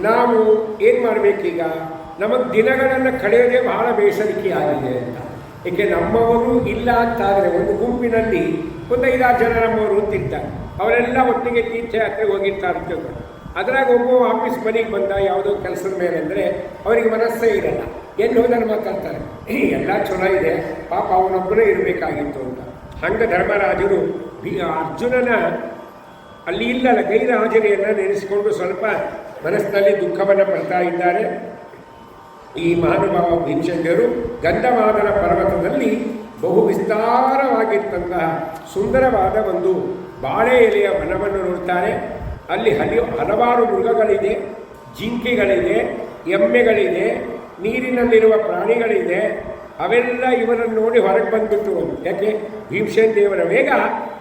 ನಾವು ಏನು ಮಾಡಬೇಕೀಗ? ನಮಗೆ ದಿನಗಳನ್ನು ಕಳೆಯೋದೇ ಬಹಳ ಬೇಸರಿಕೆ ಆಗಿದೆ ಅಂತ. ಏಕೆ ನಮ್ಮವರು ಇಲ್ಲ ಅಂತಾದರೆ ಒಂದು ಗುಂಪಿನಲ್ಲಿ ಒಂದು 5-6 ಜನ ನಮ್ಮವರು ಅಂತಿರ್ತಾರೆ, ಅವರೆಲ್ಲ ಒಟ್ಟಿಗೆ ತೀರ್ಥಯಾತ್ರೆಗೆ ಹೋಗಿರ್ತಾರೆ ಅಂತ. ಅದ್ರಾಗ ಒಬ್ಬ ವಾಪಸ್ ಮನೆಗೆ ಬಂದ ಯಾವುದೋ ಕೆಲಸದ ಮೇಲೆ ಅಂದರೆ ಅವರಿಗೆ ಮನಸ್ಸೇ ಇರಲ್ಲ, ಎಲ್ಲಿ ಹೋದರೆ ಮಾತಾಡ್ತಾರೆ, ಎಲ್ಲ ಚಲೋ ಇದೆ, ಪಾಪ ಅವನೊಬ್ಬನೇ ಇರಬೇಕಾಗಿತ್ತು ಅಂತ. ಹಂಗೆ ಧರ್ಮರಾಜರು ಅರ್ಜುನನ ಅಲ್ಲಿ ಇಲ್ಲಲ್ಲ ಗೈರಾಜರಿಯನ್ನು ನೆನೆಸಿಕೊಂಡು ಸ್ವಲ್ಪ ಮನಸ್ಸಿನಲ್ಲಿ ದುಃಖವನ್ನು ಪಡ್ತಾ ಇದ್ದಾರೆ. ಈ ಮಹಾನುಭಾವ ಭೀಮಸೇನರು ಗಂಧಮಾದನ ಪರ್ವತದಲ್ಲಿ ಬಹು ವಿಸ್ತಾರವಾಗಿರ್ತಂತಹ ಸುಂದರವಾದ ಒಂದು ಬಾಳೆ ಎಲೆಯ ವನವನ್ನು ನೋಡ್ತಾರೆ. ಅಲ್ಲಿ ಹಲವಾರು ಮೃಗಗಳಿದೆ, ಜಿಂಕೆಗಳಿದೆ, ಎಮ್ಮೆಗಳಿದೆ, ನೀರಿನಲ್ಲಿರುವ ಪ್ರಾಣಿಗಳಿದೆ. ಅವೆಲ್ಲ ಇವರನ್ನು ನೋಡಿ ಹೊರಗೆ ಬಂದ್ಬಿಟ್ಟು, ಯಾಕೆ ಭೀಮಸೇನ ದೇವರ ವೇಗ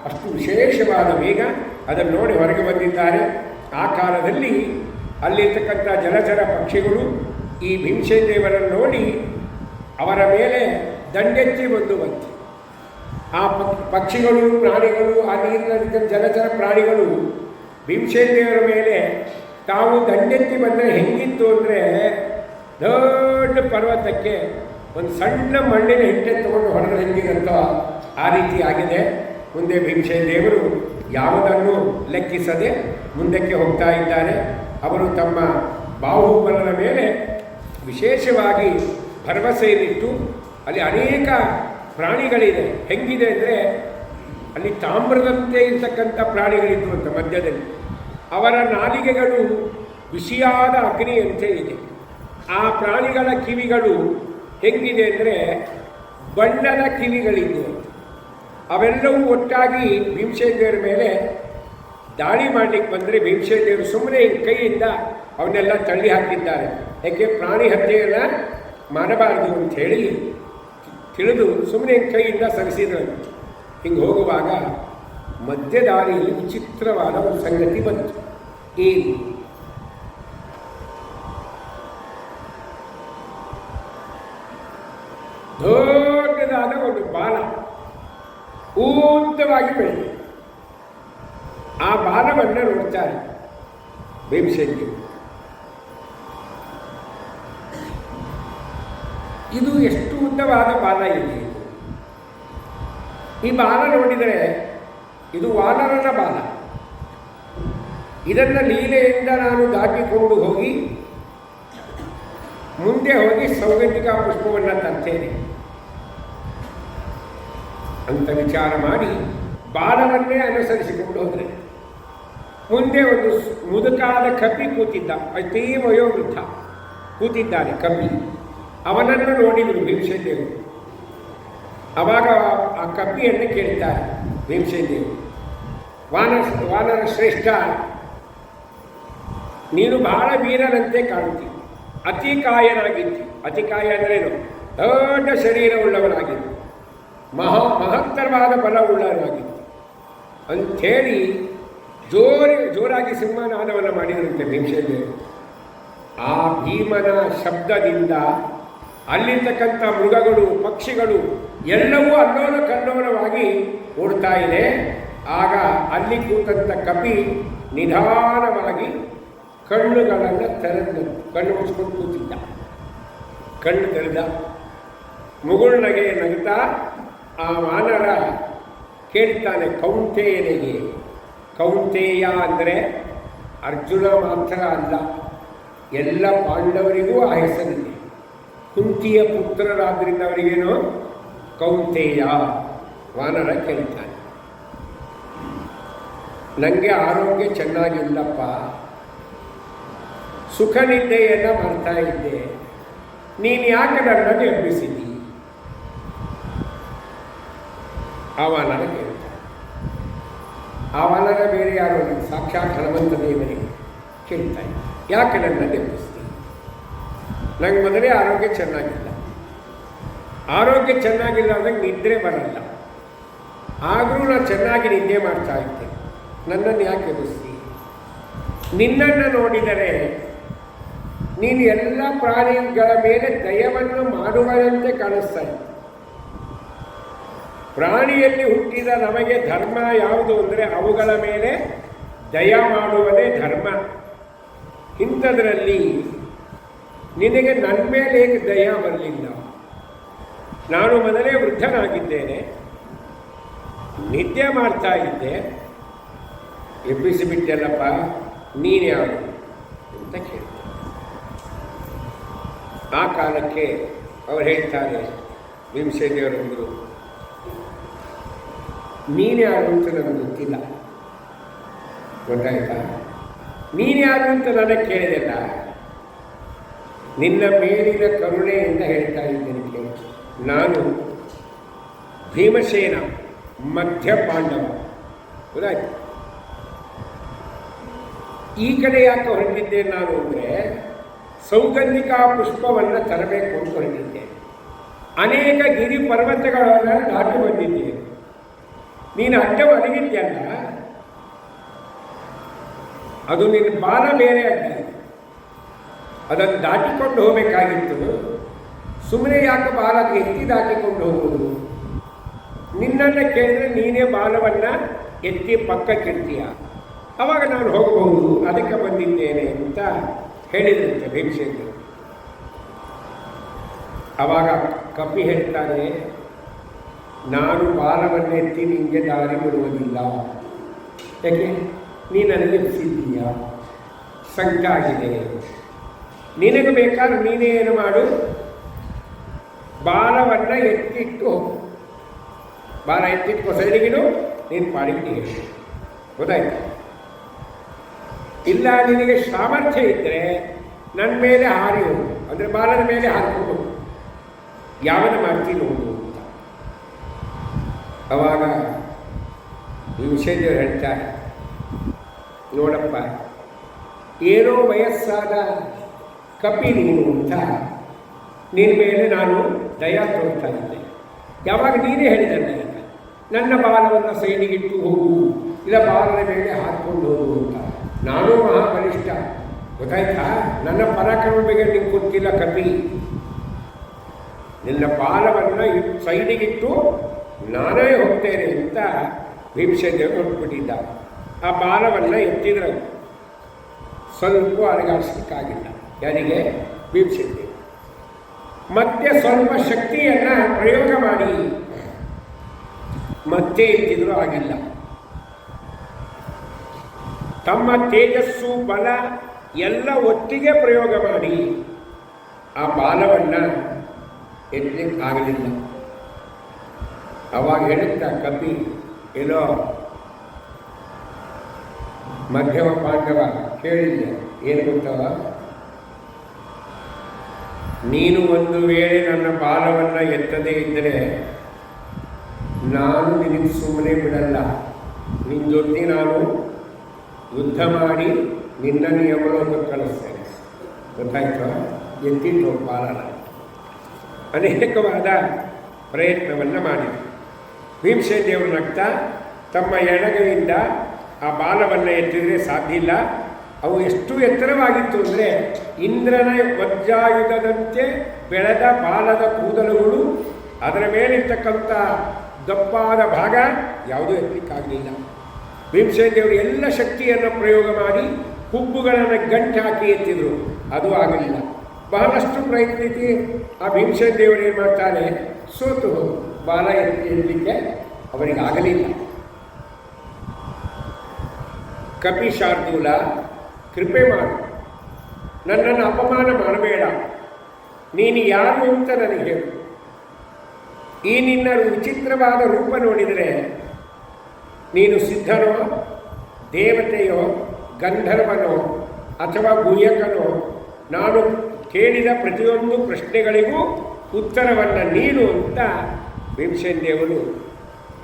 ಅಷ್ಟು ವಿಶೇಷವಾದ ವೇಗ, ಅದನ್ನು ನೋಡಿ ಹೊರಗೆ ಬಂದಿದ್ದಾರೆ. ಆ ಕಾಲದಲ್ಲಿ ಅಲ್ಲಿರ್ತಕ್ಕಂಥ ಜಲಚರ ಪಕ್ಷಿಗಳು ಈ ಭೀಮಸೇನ ದೇವರನ್ನು ನೋಡಿ ಅವರ ಮೇಲೆ ದಂಡೆತ್ತಿ ಬಂದು ಬಂತು. ಆ ಪಕ್ಷಿಗಳು, ಪ್ರಾಣಿಗಳು, ಆ ನೀರಿನ ಜಲಚರ ಪ್ರಾಣಿಗಳು ಭೀಮಸೇನ ದೇವರ ಮೇಲೆ ತಾವು ದಂಡೆತ್ತಿ ಬಂದರೆ ಹೆಂಗಿತ್ತು ಅಂದರೆ ದೊಡ್ಡ ಪರ್ವತಕ್ಕೆ ಒಂದು ಸಣ್ಣ ಮಣ್ಣಿನ ಹಿಟ್ಟೆ ತಗೊಂಡು ಹೊಡೆದ್ರೆ ಹೆಂಗಿರುತ್ತೋ ಆ ರೀತಿ ಆಗಿದೆ. ಮುಂದೆ ಭೀಮಸೇನ ದೇವರು ಯಾವುದನ್ನು ಲೆಕ್ಕಿಸದೆ ಮುಂದಕ್ಕೆ ಹೋಗ್ತಾ ಇದ್ದಾರೆ. ಅವರು ತಮ್ಮ ಬಾಹುಬಲದ ಮೇಲೆ ವಿಶೇಷವಾಗಿ ಭರವಸೆಯನ್ನಿಟ್ಟು ಅಲ್ಲಿ ಅನೇಕ ಪ್ರಾಣಿಗಳಿದೆ. ಹೆಂಗಿದೆ ಅಂದರೆ ಅಲ್ಲಿ ತಾಮ್ರದಂತೆ ಇರ್ತಕ್ಕಂಥ ಪ್ರಾಣಿಗಳಿದ್ದು ಅಂತ ಮಧ್ಯದಲ್ಲಿ. ಅವರ ನಾಲಿಗೆಗಳು ಬಿಸಿಯಾದ ಅಗ್ನಿಯಂತೆ ಇದೆ. ಆ ಪ್ರಾಣಿಗಳ ಕಿವಿಗಳು ಹೆಂಗಿದೆ ಅಂದರೆ ಬಣ್ಣದ ಕಿವಿಗಳಿದ್ದು. ಅವೆಲ್ಲವೂ ಒಟ್ಟಾಗಿ ಭೀಮಸೇನ ದೇವರ ಮೇಲೆ ದಾಳಿ ಮಾಡಲಿಕ್ಕೆ ಬಂದರೆ ಭೀಮಸೇನ ದೇವರು ಸುಮ್ಮನೆ ಕೈಯಿಂದ ಅವನ್ನೆಲ್ಲ ತಳ್ಳಿ ಹಾಕಿದ್ದಾರೆ. ಯಾಕೆ ಪ್ರಾಣಿ ಹತ್ಯೆಯನ್ನು ಮಾಡಬಾರದು ಅಂಥೇಳಿ ತಿಳಿದು ಸುಮ್ಮನೆ ಕೈಯಿಂದ ಸರಿಸಿದ್ರು. ಹಿಂಗೆ ಹೋಗುವಾಗ ಮಧ್ಯದಾರಿಯಲ್ಲಿ ವಿಚಿತ್ರವಾದ ಒಂದು ಸಂಗತಿ ಬಂತು. ಏನು? ದೊಡ್ಡದಾದ ಒಂದು ಬಾಲ ಉದ್ದವಾಗಿ ಬೆಳೆದಿದೆ. ಆ ಬಾಲವನ್ನು ನೋಡ್ತಾರೆ ಭೀಮಸೇನಿಗೆ. ಇದು ಎಷ್ಟು ಉದ್ದವಾದ ಬಾಲ ಇದೆ. ಈ ಬಾಲ ನೋಡಿದರೆ ಇದು ವಾನರನ ಬಾಲ. ಇದನ್ನು ಲೀಲೆಯಿಂದ ನಾನು ದಾಟಿಕೊಂಡು ಹೋಗಿ ಮುಂದೆ ಹೋಗಿ ಸೌಗಂಧಿಕಾ ಪುಷ್ಪವನ್ನು ತರ್ತೇನೆ ಅಂತ ವಿಚಾರ ಮಾಡಿ ಬಾಲವನ್ನೇ ಅನುಸರಿಸಿಕೊಂಡು ಹೋದರೆ ಮುಂದೆ ಒಂದು ಮುದುಕಾದ ಕಪಿ ಕೂತಿದ್ದ, ಅತೀ ವಯೋವೃದ್ಧ ಕೂತಿದ್ದಾನೆ ಕಪಿ. ಅವನನ್ನು ನೋಡಿದರು ಭೀಮಸೇನದೇವರು. ಆವಾಗ ಆ ಕಪಿಯನ್ನು ಕೇಳಿದ್ದಾರೆ ಭೀಮಸೇನದೇವರು, ವಾನರ ಶ್ರೇಷ್ಠ, ನೀನು ಬಹಳ ವೀರನಂತೆ ಕಾಣುತ್ತಿ, ಅತಿಕಾಯನಾಗಿದ್ದಿ. ಅತಿಕಾಯ ಅಂದ್ರೇನು? ದೊಡ್ಡ ಶರೀರವುಳ್ಳವನಾಗಿದ್ದು, ಮಹತ್ತರವಾದ ಬಲವುಳ್ಳವನಾಗಿದ್ದು ಅಂಥೇಳಿ ಜೋರಾಗಿ ಸಿಂಹನಾದವನ್ನು ಮಾಡಿದಂತೆ ಭೀಮಸೇನದೇವರು. ಆ ಭೀಮನ ಶಬ್ದದಿಂದ ಅಲ್ಲಿರ್ತಕ್ಕಂಥ ಮೃಗಗಳು, ಪಕ್ಷಿಗಳು ಎಲ್ಲವೂ ಅಲ್ಲೋಲ ಕಲ್ಲೋಲವಾಗಿ ಓಡ್ತಾ ಇದೆ. ಆಗ ಅಲ್ಲಿ ಕೂತಂಥ ಕಪಿ ನಿಧಾನವಾಗಿ ಕಣ್ಣುಗಳನ್ನು ತೆರೆದು, ಕಣ್ಣು ಮುಚ್ಕೊಂಡು ಕೂತಿದ್ದ. ಕಣ್ಣು ತೆರೆದ, ಮುಗುಳ್ನಗೆ ನಗುತ್ತಾ ಆ ವಾನರ ಕೇಳ್ತಾನೆ, ಕೌಂತೆಯನಿಗೆ. ಕೌಂತೆಯ ಅಂದರೆ ಅರ್ಜುನ ಮಾತ್ರ ಅಲ್ಲ, ಎಲ್ಲ ಪಾಂಡವರಿಗೂ ಆ ಹೆಸರಿದೆ. ಕುಂತಿಯ ಪುತ್ರರಾದ್ರಿಂದ ಅವರಿಗೇನು ಕೌಂತೆಯ. ವಾನರ ಕೇಳ್ತಾನೆ, ನನಗೆ ಆರೋಗ್ಯ ಚೆನ್ನಾಗಿಲ್ಲಪ್ಪ, ಸುಖ ನಿದ್ದೆಯನ್ನು ಮಾಡ್ತಾ ಇದ್ದೆ, ನೀನು ಯಾಕೆ ನನ್ನನ್ನು ಎಬ್ಬಿಸಿದಿ? ಆ ವಾನರ ಕೇಳ್ತಾನೆ. ಆ ವಾನರ ಬೇರೆ ಯಾರು, ಸಾಕ್ಷಾತ್ ಹನುಮಂತ ದೇವರಿಗೆ ಕೇಳ್ತಾನೆ, ಯಾಕೆ ನನ್ನನ್ನು ಎಬ್ಬಿಸ್ತೀನಿ? ನಂಗೆ ಮೊದಲೇ ಆರೋಗ್ಯ ಚೆನ್ನಾಗಿಲ್ಲ. ಆರೋಗ್ಯ ಚೆನ್ನಾಗಿಲ್ಲ ಅಂದರೆ ನಿದ್ರೆ ಬರಲ್ಲ. ಆದರೂ ನಾನು ಚೆನ್ನಾಗಿ ನಿದ್ದೆ ಮಾಡ್ತಾ ಇದ್ದೆ, ನನ್ನನ್ನು ಯಾಕೆ ಎಬ್ಬಿಸ್ತೀನಿ? ನಿನ್ನನ್ನು ನೋಡಿದರೆ ನೀನು ಎಲ್ಲ ಪ್ರಾಣಿಗಳ ಮೇಲೆ ದಯವನ್ನು ಮಾಡುವಂತೆ ಕಾಣಿಸ್ತಾ ಇದ್ದೆ. ಪ್ರಾಣಿಯಲ್ಲಿ ಹುಟ್ಟಿದ ನಮಗೆ ಧರ್ಮ ಯಾವುದು ಅಂದರೆ ಅವುಗಳ ಮೇಲೆ ದಯ ಮಾಡುವುದೇ ಧರ್ಮ. ಇಂಥದ್ರಲ್ಲಿ ನಿನಗೆ ನನ್ನ ಮೇಲೆ ಏಕೆ ದಯ ಬರಲಿಲ್ಲ? ನಾನು ಮೊದಲೇ ವೃದ್ಧನಾಗಿದ್ದೇನೆ, ನಿದ್ದೆ ಮಾಡ್ತಾ ಇದ್ದೆ, ಎಬ್ಬಿಸಿಬಿಟ್ಟೆಲ್ಲಪ್ಪ, ನೀನ್ಯಾರು ಅಂತ ಕೇಳ್ತಾರೆ. ಆ ಕಾಲಕ್ಕೆ ಅವ್ರು ಹೇಳ್ತಾರೆ ಭೀಮಸೇನದೇವರಂದರು, ನೀನ್ಯಾರು ಅಂತ ನನಗೆ ಗೊತ್ತಿಲ್ಲ, ಗೊತ್ತಾಯ್ತಾ? ನೀನ್ಯಾರು ಅಂತ ನನಗೆ ಕೇಳಿದೆಲ್ಲ, ನಿನ್ನ ಮೇಲಿನ ಕರುಣೆಯಿಂದ ಹೇಳ್ತಾ ಇದ್ದೇನೆ ಕೇಳಿ. ನಾನು ಭೀಮಸೇನ, ಮಧ್ಯ ಪಾಂಡವ. ಗೊತ್ತಾಯ್ತು? ಈ ಕಡೆ ಯಾಕೆ ಹೊರಟಿದ್ದೇನೆ ನಾನು ಅಂದರೆ ಸೌಗಂಧಿಕಾ ಪುಷ್ಪವನ್ನು ತರಬೇಕು ಅಂತ ಹೊರಟಿದ್ದೆ. ಅನೇಕ ಗಿರಿ ಪರ್ವತಗಳನ್ನು ದಾಟಿ ಬಂದಿದ್ದೇನೆ. ನೀನು ಅಡ್ಡ ಮಲಗಿದ್ಯಲ್ಲ, ಅದು ನಿನ್ನ ಬಾಲ ಬೇರೆ ಆಗಿದೆ, ಅದನ್ನು ದಾಟಿಕೊಂಡು ಹೋಗಬೇಕಾಗಿತ್ತು. ಸುಮ್ಮನೆ ಯಾಕೆ ಬಾಲ ಎತ್ತಿ ದಾಟಿಕೊಂಡು ಹೋಗುವುದು? ನಿನ್ನನ್ನು ಕೇಳಿದ್ರೆ ನೀನೇ ಬಾಲವನ್ನು ಎತ್ತಿ ಪಕ್ಕಕ್ಕಿಡ್ತೀಯ, ಅವಾಗ ನಾನು ಹೋಗಬಹುದು, ಅದಕ್ಕೆ ಬಂದಿದ್ದೇನೆ ಅಂತ ಹೇಳಿದಂತೆ ಭೀಮಸೇನರು. ಆವಾಗ ಕಪಿ ಹೇಳ್ತಾನೆ, ನಾನು ಬಾಲವನ್ನೆತ್ತಿ ನಿಮಗೆ ದಾರಿ ಬಿಡುವುದಿಲ್ಲ. ಯಾಕೆ? ನೀ ನನಗೆ ಎಬ್ಬಿಸಿದ್ದೀಯ, ಸಂಕಟ ಆಗಿದೆ. ನಿನಗೆ ಬೇಕಾದ್ರೆ ನೀನೇ ಏನು ಮಾಡು, ಬಾಲವನ್ನು ಎತ್ತಿಟ್ಟು ಬಾಲ ಎತ್ತಿಟ್ಟು ಸೈಡಿಗಿಡು, ನೀನು ಪಾಡಿಗೆ. ಗೊತ್ತಾಯ್ತು? ಇಲ್ಲ ನಿನಗೆ ಸಾಮರ್ಥ್ಯ ಇದ್ದರೆ ನನ್ನ ಮೇಲೆ ಹಾರಿ ಹೋಗು, ಅಂದರೆ ಬಾಲದ ಮೇಲೆ ಹಾರಿಕೊಂಡು ಯಾವನ ಮಾಡ್ತೀನಿ ನೋಡು ಅಂತ. ಅವಾಗ ಭೀಮಸೇನದೇವರು ಹೇಳ್ತಾರೆ, ನೋಡಪ್ಪ, ಏನೋ ವಯಸ್ಸಾದ ಕಪಿ ನೀನು ಅಂತ ನಿನ್ನ ಮೇಲೆ ನಾನು ದಯ ತೋರ್ತಾ ಇದ್ದೆ. ಯಾವಾಗ ನೀನೇ ಹೇಳಿದಲ್ಲ, ಈಗ ನನ್ನ ಬಾಲವನ್ನು ಸೈಡಿಗಿಟ್ಟು ಹೋಗು, ಇಲ್ಲ ಬಾಲದ ಮೇಲೆ ಹಾಕ್ಕೊಂಡು ಹೋಗು ಅಂತ. ನಾನೂ ಮಹಾಬಲಿಷ್ಠ, ಗೊತ್ತಾಯ್ತಾ? ನನ್ನ ಪರಾಕ್ರಮ ಬಗ್ಗೆ ನಿಂಗೆ ಗೊತ್ತಿಲ್ಲ ಕಪಿ. ನಿನ್ನ ಬಾಲವನ್ನು ಸೈಡಿಗಿಟ್ಟು ನಾನೇ ಹೋಗ್ತೇನೆ ಅಂತ ಭೀಮಸೇನದೇವರು ಹೊರಟ್ಬಿಟ್ಟಿದ್ದ. ಆ ಬಾಲವನ್ನು ಎತ್ತಿದ್ರೆ ಸ್ವಲ್ಪ ಅಲಗಾಡಿಸ್ಲಿಕ್ಕಾಗಿಲ್ಲ. ಯಾರಿಗೆ? ಭೀಮಸೇನದೇವರು. ಮತ್ತೆ ಸ್ವಲ್ಪ ಶಕ್ತಿಯನ್ನು ಪ್ರಯೋಗ ಮಾಡಿ ಮತ್ತೆ ಎತ್ತಿದ್ರೂ ಆಗಿಲ್ಲ. ತಮ್ಮ ತೇಜಸ್ಸು ಬಲ ಎಲ್ಲ ಒಟ್ಟಿಗೆ ಪ್ರಯೋಗ ಮಾಡಿ ಆ ಬಾಲವನ್ನು ಎತ್ತಲಿಕ್ಕಾಗಲಿಲ್ಲ. ಅವಾಗ ಹೇಳಿದ್ದ ಕಪಿ, ಏನೋ ಮಧ್ಯಮ ಪಾಂಡವ ಕೇಳಿದ್ದೆ, ಏನು ಗೊತ್ತವ, ನೀನು ಒಂದು ವೇಳೆ ನನ್ನ ಬಾಲವನ್ನು ಎತ್ತದೇ ಇದ್ದರೆ ನಾನು ನಿನಗೆ ಸುಮ್ಮನೆ ಬಿಡಲ್ಲ. ನಿನ್ನ ಜೊತೆ ನಾನು ಯುದ್ಧ ಮಾಡಿ ನಿನ್ನನ್ನು ಯಮಲೋಕಕ್ಕೆ ಕಳಿಸ್ತೇನೆ. ಗೊತ್ತಾಯ್ತು? ಎತ್ತಿಟ್ಟು ಬಾಲನ ಅನೇಕವಾದ ಪ್ರಯತ್ನವನ್ನು ಮಾಡಿದರು. ಭೀಮಸೇನದೇವರು ನಗ್ತಾ ತಮ್ಮ ಎಡಗೈಯಿಂದ ಆ ಬಾಲವನ್ನು ಎತ್ತಿದರೆ ಸಾಧ್ಯ ಇಲ್ಲ. ಅವು ಎಷ್ಟು ಎತ್ತರವಾಗಿತ್ತು ಅಂದರೆ ಇಂದ್ರನ ವಜ್ರಾಯುಧದಂತೆ ಬೆಳೆದ ಬಾಲದ ಕೂದಲುಗಳು, ಅದರ ಮೇಲಿರ್ತಕ್ಕಂಥ ದಪ್ಪಾದ ಭಾಗ ಯಾವುದೂ ಎತ್ತಲಿಕ್ಕಾಗಲಿಲ್ಲ. ಭೀಮಸೇನದೇವರು ಎಲ್ಲ ಶಕ್ತಿಯನ್ನು ಪ್ರಯೋಗ ಮಾಡಿ ಹುಬ್ಬುಗಳನ್ನು ಗಂಟು ಹಾಕಿ ಎತ್ತಿದರು, ಅದು ಆಗಲಿಲ್ಲ. ಬಹಳಷ್ಟು ಪ್ರಯತ್ನಿಸಿ ಆ ಭೀಮಸೇನದೇವರು ಏನು ಮಾಡ್ತಾರೆ, ಸೋತು ಬಾಲ ಎತ್ತಲಿಕ್ಕೆ ಅವರಿಗಾಗಲಿಲ್ಲ. ಕಪಿ ಶಾರ್ದೂಲ, ಕೃಪೆ ಮಾಡು, ನನ್ನನ್ನು ಅಪಮಾನ ಮಾಡಬೇಡ, ನೀನು ಯಾರು ಅಂತ ನನಗೆ ಹೇಳು. ಈ ನಿನ್ನ ವಿಚಿತ್ರವಾದ ರೂಪ ನೋಡಿದರೆ ನೀನು ಸಿದ್ಧನೋ, ದೇವತೆಯೋ, ಗಂಧರ್ವನೋ ಅಥವಾ ಗುಹ್ಯಕನೋ? ನಾನು ಕೇಳಿದ ಪ್ರತಿಯೊಂದು ಪ್ರಶ್ನೆಗಳಿಗೂ ಉತ್ತರವನ್ನು ನೀನು ಅಂತ ಭೀಮಸೇನದೇವರು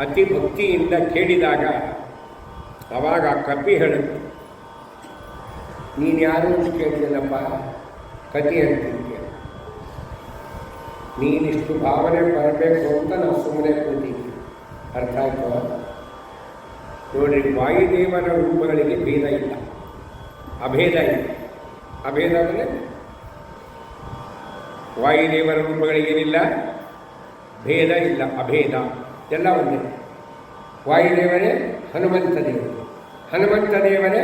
ಅತಿ ಭಕ್ತಿಯಿಂದ ಕೇಳಿದಾಗ ಅವಾಗ ಕಪಿ ಹೇಳಿದ್ರು, ನೀನು ಯಾರು ಅಂತ ಕೇಳಿದೆನಪ್ಪ, ಕತಿ ಅಂತಿದ್ದೆ. ನೀನಿಷ್ಟು ಭಾವನೆ ಬರಬೇಕು ಅಂತ ನಾವು ಸುಮ್ಮನೆ ಕೂತಿದ್ವಿ. ಅರ್ಥ ಆಯ್ತು? ನೋಡ್ರಿ, ವಾಯುದೇವನ ರೂಪಗಳಿಗೆ ಭೇದ ಇಲ್ಲ, ಅಭೇದ ಇಲ್ಲ. ಅಭೇದ ಅಂದರೆ ವಾಯುದೇವರ ರೂಪಗಳಿಗೇನಿಲ್ಲ, ಭೇದ ಇಲ್ಲ, ಅಭೇದ ಎಲ್ಲ ಒಂದೇ. ವಾಯುದೇವರೇ ಹನುಮಂತ ದೇವರು, ಹನುಮಂತ ದೇವರೇ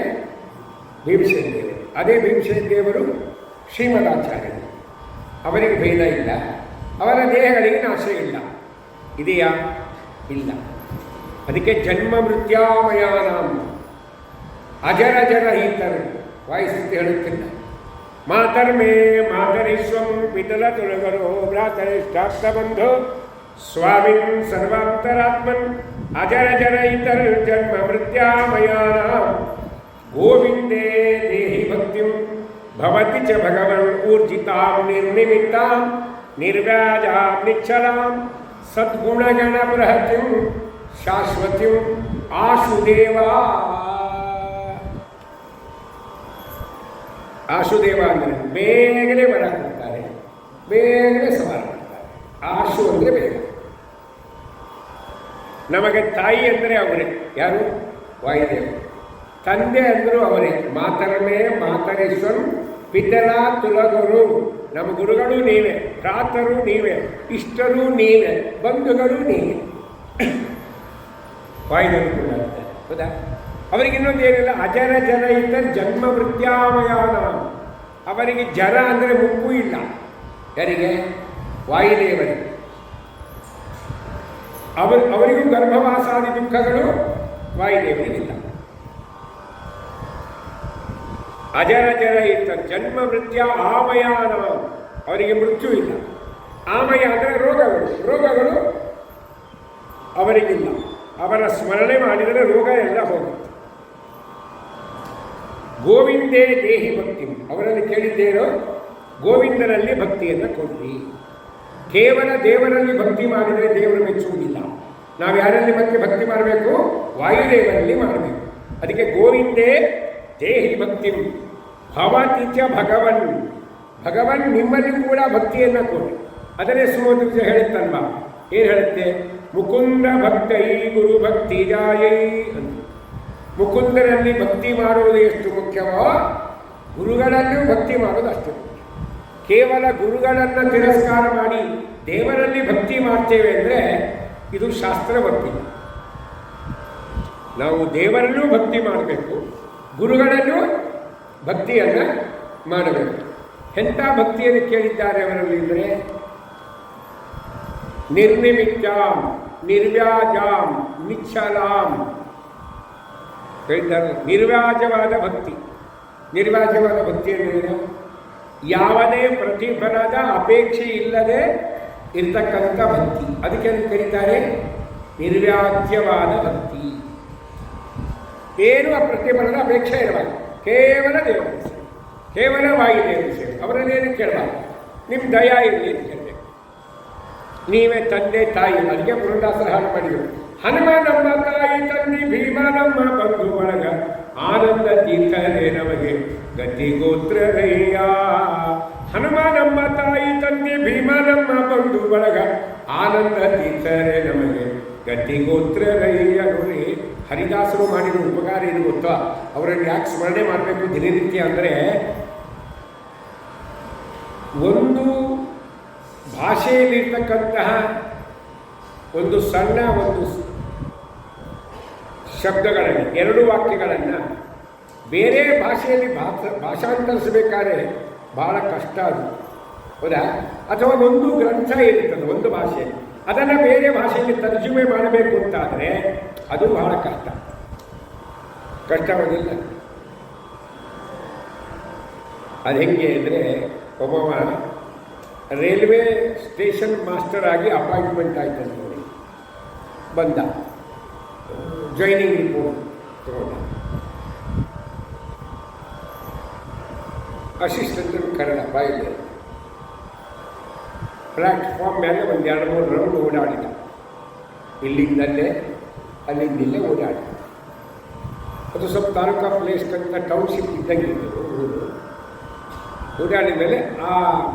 ಭೀಮಸೇನದೇವರು, ಅದೇ ಭೀಮಸೇನದೇವರು ಶ್ರೀಮದಾಚಾರ್ಯರು. ಅವರಿಗೆ ಭೇದ ಇಲ್ಲ, ಅವರ ದೇಹಗಳಿಗೆ ನಾಶ ಇಲ್ಲ. ಇದೆಯಾ? ಇಲ್ಲ. ಅದಕ್ಕೆ ಜನ್ಮ ಮೃತ್ಯಾಮಯಾನಾಂ ಅಜರ ಜರ ಈತರು ವಾಯುಸ್ಥಿತಿ ಹೇಳುತ್ತಿಲ್ಲ. ಮಾತರ್ಮೇ ಮಾತರಿಶ್ವಂ ಪಿತಲ ತುಳಗರೋ ಭ್ರಾತರಿಷ್ಟಾಪ್ತ ಬಂಧು ಸ್ವಾಮಿನ್ ಸರ್ವಾಂತರಾತ್ಮನ್ ಅಜರ ಜರ ಈತರ್ ಜನ್ಮ ಮೃತ್ಯಾಮಯಾನಾಂ ಗೋವಿಂದೇ ದೇಹಿ ಭಕ್ತಿಂ ಭವತಿ ಚ ಭಗವನ್ ಊರ್ಜಿತಾಂ ನಿರ್ನಿಮಿತ್ತಾಂ ನಿರ್ವ್ಯಾಜಾಂ ನಿಚ್ಚಲಾಂ ಸದ್ಗುಣಗಣ ಬೃಹತಿಂ ಶಾಶ್ವತಿಂ ಆಶುದೇವ. ಆಶುದೇವ ಅಂದರೆ ಬೇಗನೆ ಬರ ಕೊಡ್ತಾರೆ, ಬೇಗನೆ ಸವಾರ ಮಾಡ್ತಾರೆ. ಆಶು ಅಂದರೆ ಬೇಗ. ನಮಗೆ ತಾಯಿ ಅಂದರೆ ಅವರೇ. ಯಾರು? ವಾಯುದೇವರು. ತಂದೆ ಅಂದರೂ ಅವರೇ. ಮಾತರಮೇ ಮಾತರೇಶ್ವರ ಪಿತಲ ತುಲಗುರು, ನಮ್ಮ ಗುರುಗಳು ನೀವೇ, ಭ್ರಾತರು ನೀವೇ, ಇಷ್ಟರು ನೀವೇ, ಬಂಧುಗಳು ನೀವೇ. ವಾಯುದೇವರು ಕೂಡ ಅಂತಾರೆ. ಹೌದಾ? ಅವರಿಗೆ ಇನ್ನೊಂದು ಏನಿಲ್ಲ, ಅಜರ ಜನ ಇದ್ದ ಜನ್ಮ ಮೃತ್ಯಾಮಯಾನ. ಅವರಿಗೆ ಜರ ಅಂದರೆ ಮುಪ್ಪು ಇಲ್ಲ. ಯಾರಿಗೆ? ವಾಯುದೇವರಿಗೆ. ಅವರಿಗೂ ಗರ್ಭವಾಸಾದಿ ದುಃಖಗಳು ವಾಯುದೇವರಿಗಿಲ್ಲ. ಅಜರ ಜರ ಇದ್ದ ಜನ್ಮ ಮೃತ್ಯ ಆಮಯಾನ, ಅವರಿಗೆ ಮೃತ್ಯು ಇಲ್ಲ. ಆಮಯ ಅಂದರೆ ರೋಗಗಳು ಅವರಿಗಿಲ್ಲ. ಅವರ ಸ್ಮರಣೆ ಮಾಡಿದರೆ ರೋಗ ಎಲ್ಲ ಹೋಗುತ್ತೆ. ಗೋವಿಂದೇ ದೇಹಿ ಭಕ್ತಿ, ಅವರಲ್ಲಿ ಕೇಳಿದ್ದೇನೋ ಗೋವಿಂದನಲ್ಲಿ ಭಕ್ತಿಯನ್ನು ಕೊಡ್ರಿ. ಕೇವಲ ದೇವರಲ್ಲಿ ಭಕ್ತಿ ಮಾಡಿದರೆ ದೇವರು ಮೆಚ್ಚುವುದಿಲ್ಲ. ನಾವು ಯಾರಲ್ಲಿ ಭಕ್ತಿ ಮಾಡಬೇಕು? ವಾಯುದೇವರಲ್ಲಿ ಮಾಡಬೇಕು. ಅದಕ್ಕೆ ಗೋವಿಂದೇ ದೇಹಿ ಭಕ್ತಿ ಭವತಿ ಚ ಭಗವನ್, ಭಗವನ್ ನಿಮ್ಮಲ್ಲಿ ಕೂಡ ಭಕ್ತಿಯನ್ನು ಕೊಡಿ. ಅದನ್ನೇ ಸುಮಧುರ ಹೇಳುತ್ತಲ್ವ, ಏನು ಹೇಳುತ್ತೆ? ಮುಕುಂದ ಭಕ್ತೈ ಗುರು ಭಕ್ತಿ ಜಾಯೈ ಅಂತ. ಮುಕುಂದರಲ್ಲಿ ಭಕ್ತಿ ಮಾಡುವುದು ಎಷ್ಟು ಮುಖ್ಯವೋ ಗುರುಗಳಲ್ಲೂ ಭಕ್ತಿ ಮಾಡೋದು ಅಷ್ಟು ಮುಖ್ಯ. ಕೇವಲ ಗುರುಗಳನ್ನು ತಿರಸ್ಕಾರ ಮಾಡಿ ದೇವರಲ್ಲಿ ಭಕ್ತಿ ಮಾಡ್ತೇವೆ ಅಂದರೆ ಇದು ಶಾಸ್ತ್ರ ಭಕ್ತಿ. ನಾವು ದೇವರಲ್ಲೂ ಭಕ್ತಿ ಮಾಡಬೇಕು, ಗುರುಗಳಲ್ಲೂ ಭಕ್ತಿಯನ್ನು ಮಾಡಬೇಕು. ಎಂಥ ಭಕ್ತಿಯನ್ನು ಕೇಳಿದ್ದಾರೆ ಅವರಲ್ಲಿ ಅಂದರೆ ನಿರ್ನಿಮಿತ್ತಾಂ ನಿರ್ವ್ಯಾಜಾಂ ನಿಶ್ಚಲಾಂ ಹೇಳಿದ್ದಾರೆ. ನಿರ್ವ್ಯಾಜವಾದ ಭಕ್ತಿ. ನಿರ್ವ್ಯಾಜವಾದ ಭಕ್ತಿ ಅಂದರೆ ಯಾವುದೇ ಪ್ರತಿಫಲದ ಅಪೇಕ್ಷೆ ಇಲ್ಲದೆ ಇರ್ತಕ್ಕಂಥ ಭಕ್ತಿ. ಅದಕ್ಕೆ ಕರೀತಾರೆ ನಿರ್ವ್ಯಾಜ್ಯವಾದ ಭಕ್ತಿ. ಏನು ಆ ಪ್ರತಿಫಲದ ಅಪೇಕ್ಷೆ ಇರಬಾರ್ದು. ಕೇವಲ ದೇವರ ಸೇವೆ, ಕೇವಲ ವಾಯುದೇವರ ಸೇವೆ. ಅವರನ್ನೇನು ಕೇಳಬಾರ್ದು. ನಿಮ್ಮ ದಯಾ ಇರಲಿ ಅಂತ ಕೇಳಬೇಕು. ನೀವೇ ತಂದೆ ತಾಯಿ. ಅದಕ್ಕೆ ಪುರಂದಾಸರ ಹಾಡು ಮಾಡಿದರು. ಹನುಮ ನಮ್ಮ ತಾಯಿ ತಂದೆ, ಭೀಮ ನಮ್ಮ ಬಂಧು ಬಳಗ, ಆನಂದ ತೀರ್ಥರೇ ನಮಗೆ ಗತಿ ಗೋತ್ರರಯ್ಯ. ಹನುಮ ನಮ್ಮ ತಾಯಿ ತಂದೆ, ಭೀಮ ನಮ್ಮ ಬಂಧು ಬಳಗ, ಆನಂದ ತೀರ್ಥರೇ ನಮಗೆ ಗತಿ ಗೋತ್ರರಯ್ಯ. ನೋಡಿ, ಹರಿದಾಸರು ಮಾಡಿದ ಉಪಕಾರ ಏನು ಗೊತ್ತಾ? ಅವರನ್ನು ಯಾಕೆ ಸ್ಮರಣೆ ಮಾಡಬೇಕು ದಿನನಿತ್ಯ ಅಂದರೆ, ಒಂದು ಭಾಷೆಯಲ್ಲಿರ್ತಕ್ಕಂತಹ ಒಂದು ಸಣ್ಣ ಒಂದು ಶಬ್ದಗಳನ್ನು, ಎರಡು ವಾಕ್ಯಗಳನ್ನು ಬೇರೆ ಭಾಷೆಯಲ್ಲಿ ಭಾಷಾಂತರಿಸಬೇಕಾದ್ರೆ ಬಹಳ ಕಷ್ಟ ಅದು, ಹೌದಾ? ಅಥವಾ ಒಂದು ಗ್ರಂಥ ಇರುತ್ತದೆ ಒಂದು ಭಾಷೆಯಲ್ಲಿ, ಅದನ್ನು ಬೇರೆ ಭಾಷೆಯಲ್ಲಿ ತರ್ಜುಮೆ ಮಾಡಬೇಕು ಅಂತಾದರೆ ಅದು ಬಹಳ ಕಷ್ಟವಾದಿಲ್ಲ. ಅದು ಹೆಂಗೆ ಅಂದರೆ, ಒಬ್ಬವ ರೈಲ್ವೆ ಸ್ಟೇಷನ್ ಮಾಸ್ಟರ್ ಆಗಿ ಅಪಾಯಿಂಟ್ಮೆಂಟ್ ಆಯ್ತು ನೋಡಿ, ಬಂದ, ಜಾಯ್ನಿಂಗ್ ರಿಪೋರ್ಟ್ ತಗೊಂಡ. ಅಸಿಸ್ಟೆಂಟ್ ಕನ್ನಡ ಬಾಯಿಲೆ ಪ್ಲ್ಯಾಟ್ಫಾರ್ಮ್ ಮೇಲೆ ಒಂದು 2-3 ರೌಂಡ್ ಓಡಾಡಿದ. ಇಲ್ಲಿಂದಲ್ಲೇ ಅಲ್ಲಿಂದಿಲ್ಲೇ ಓಡಾಡಿದ. ಅದು ಸ್ವಲ್ಪ ತಾಲೂಕಾ ಪ್ಲೇಸ್ ಅಂತ ಟೌನ್ಶಿಪ್ ಇದ್ದಂಗೆ ಊರು. ಓಡಾಡಿದ ಮೇಲೆ ಆ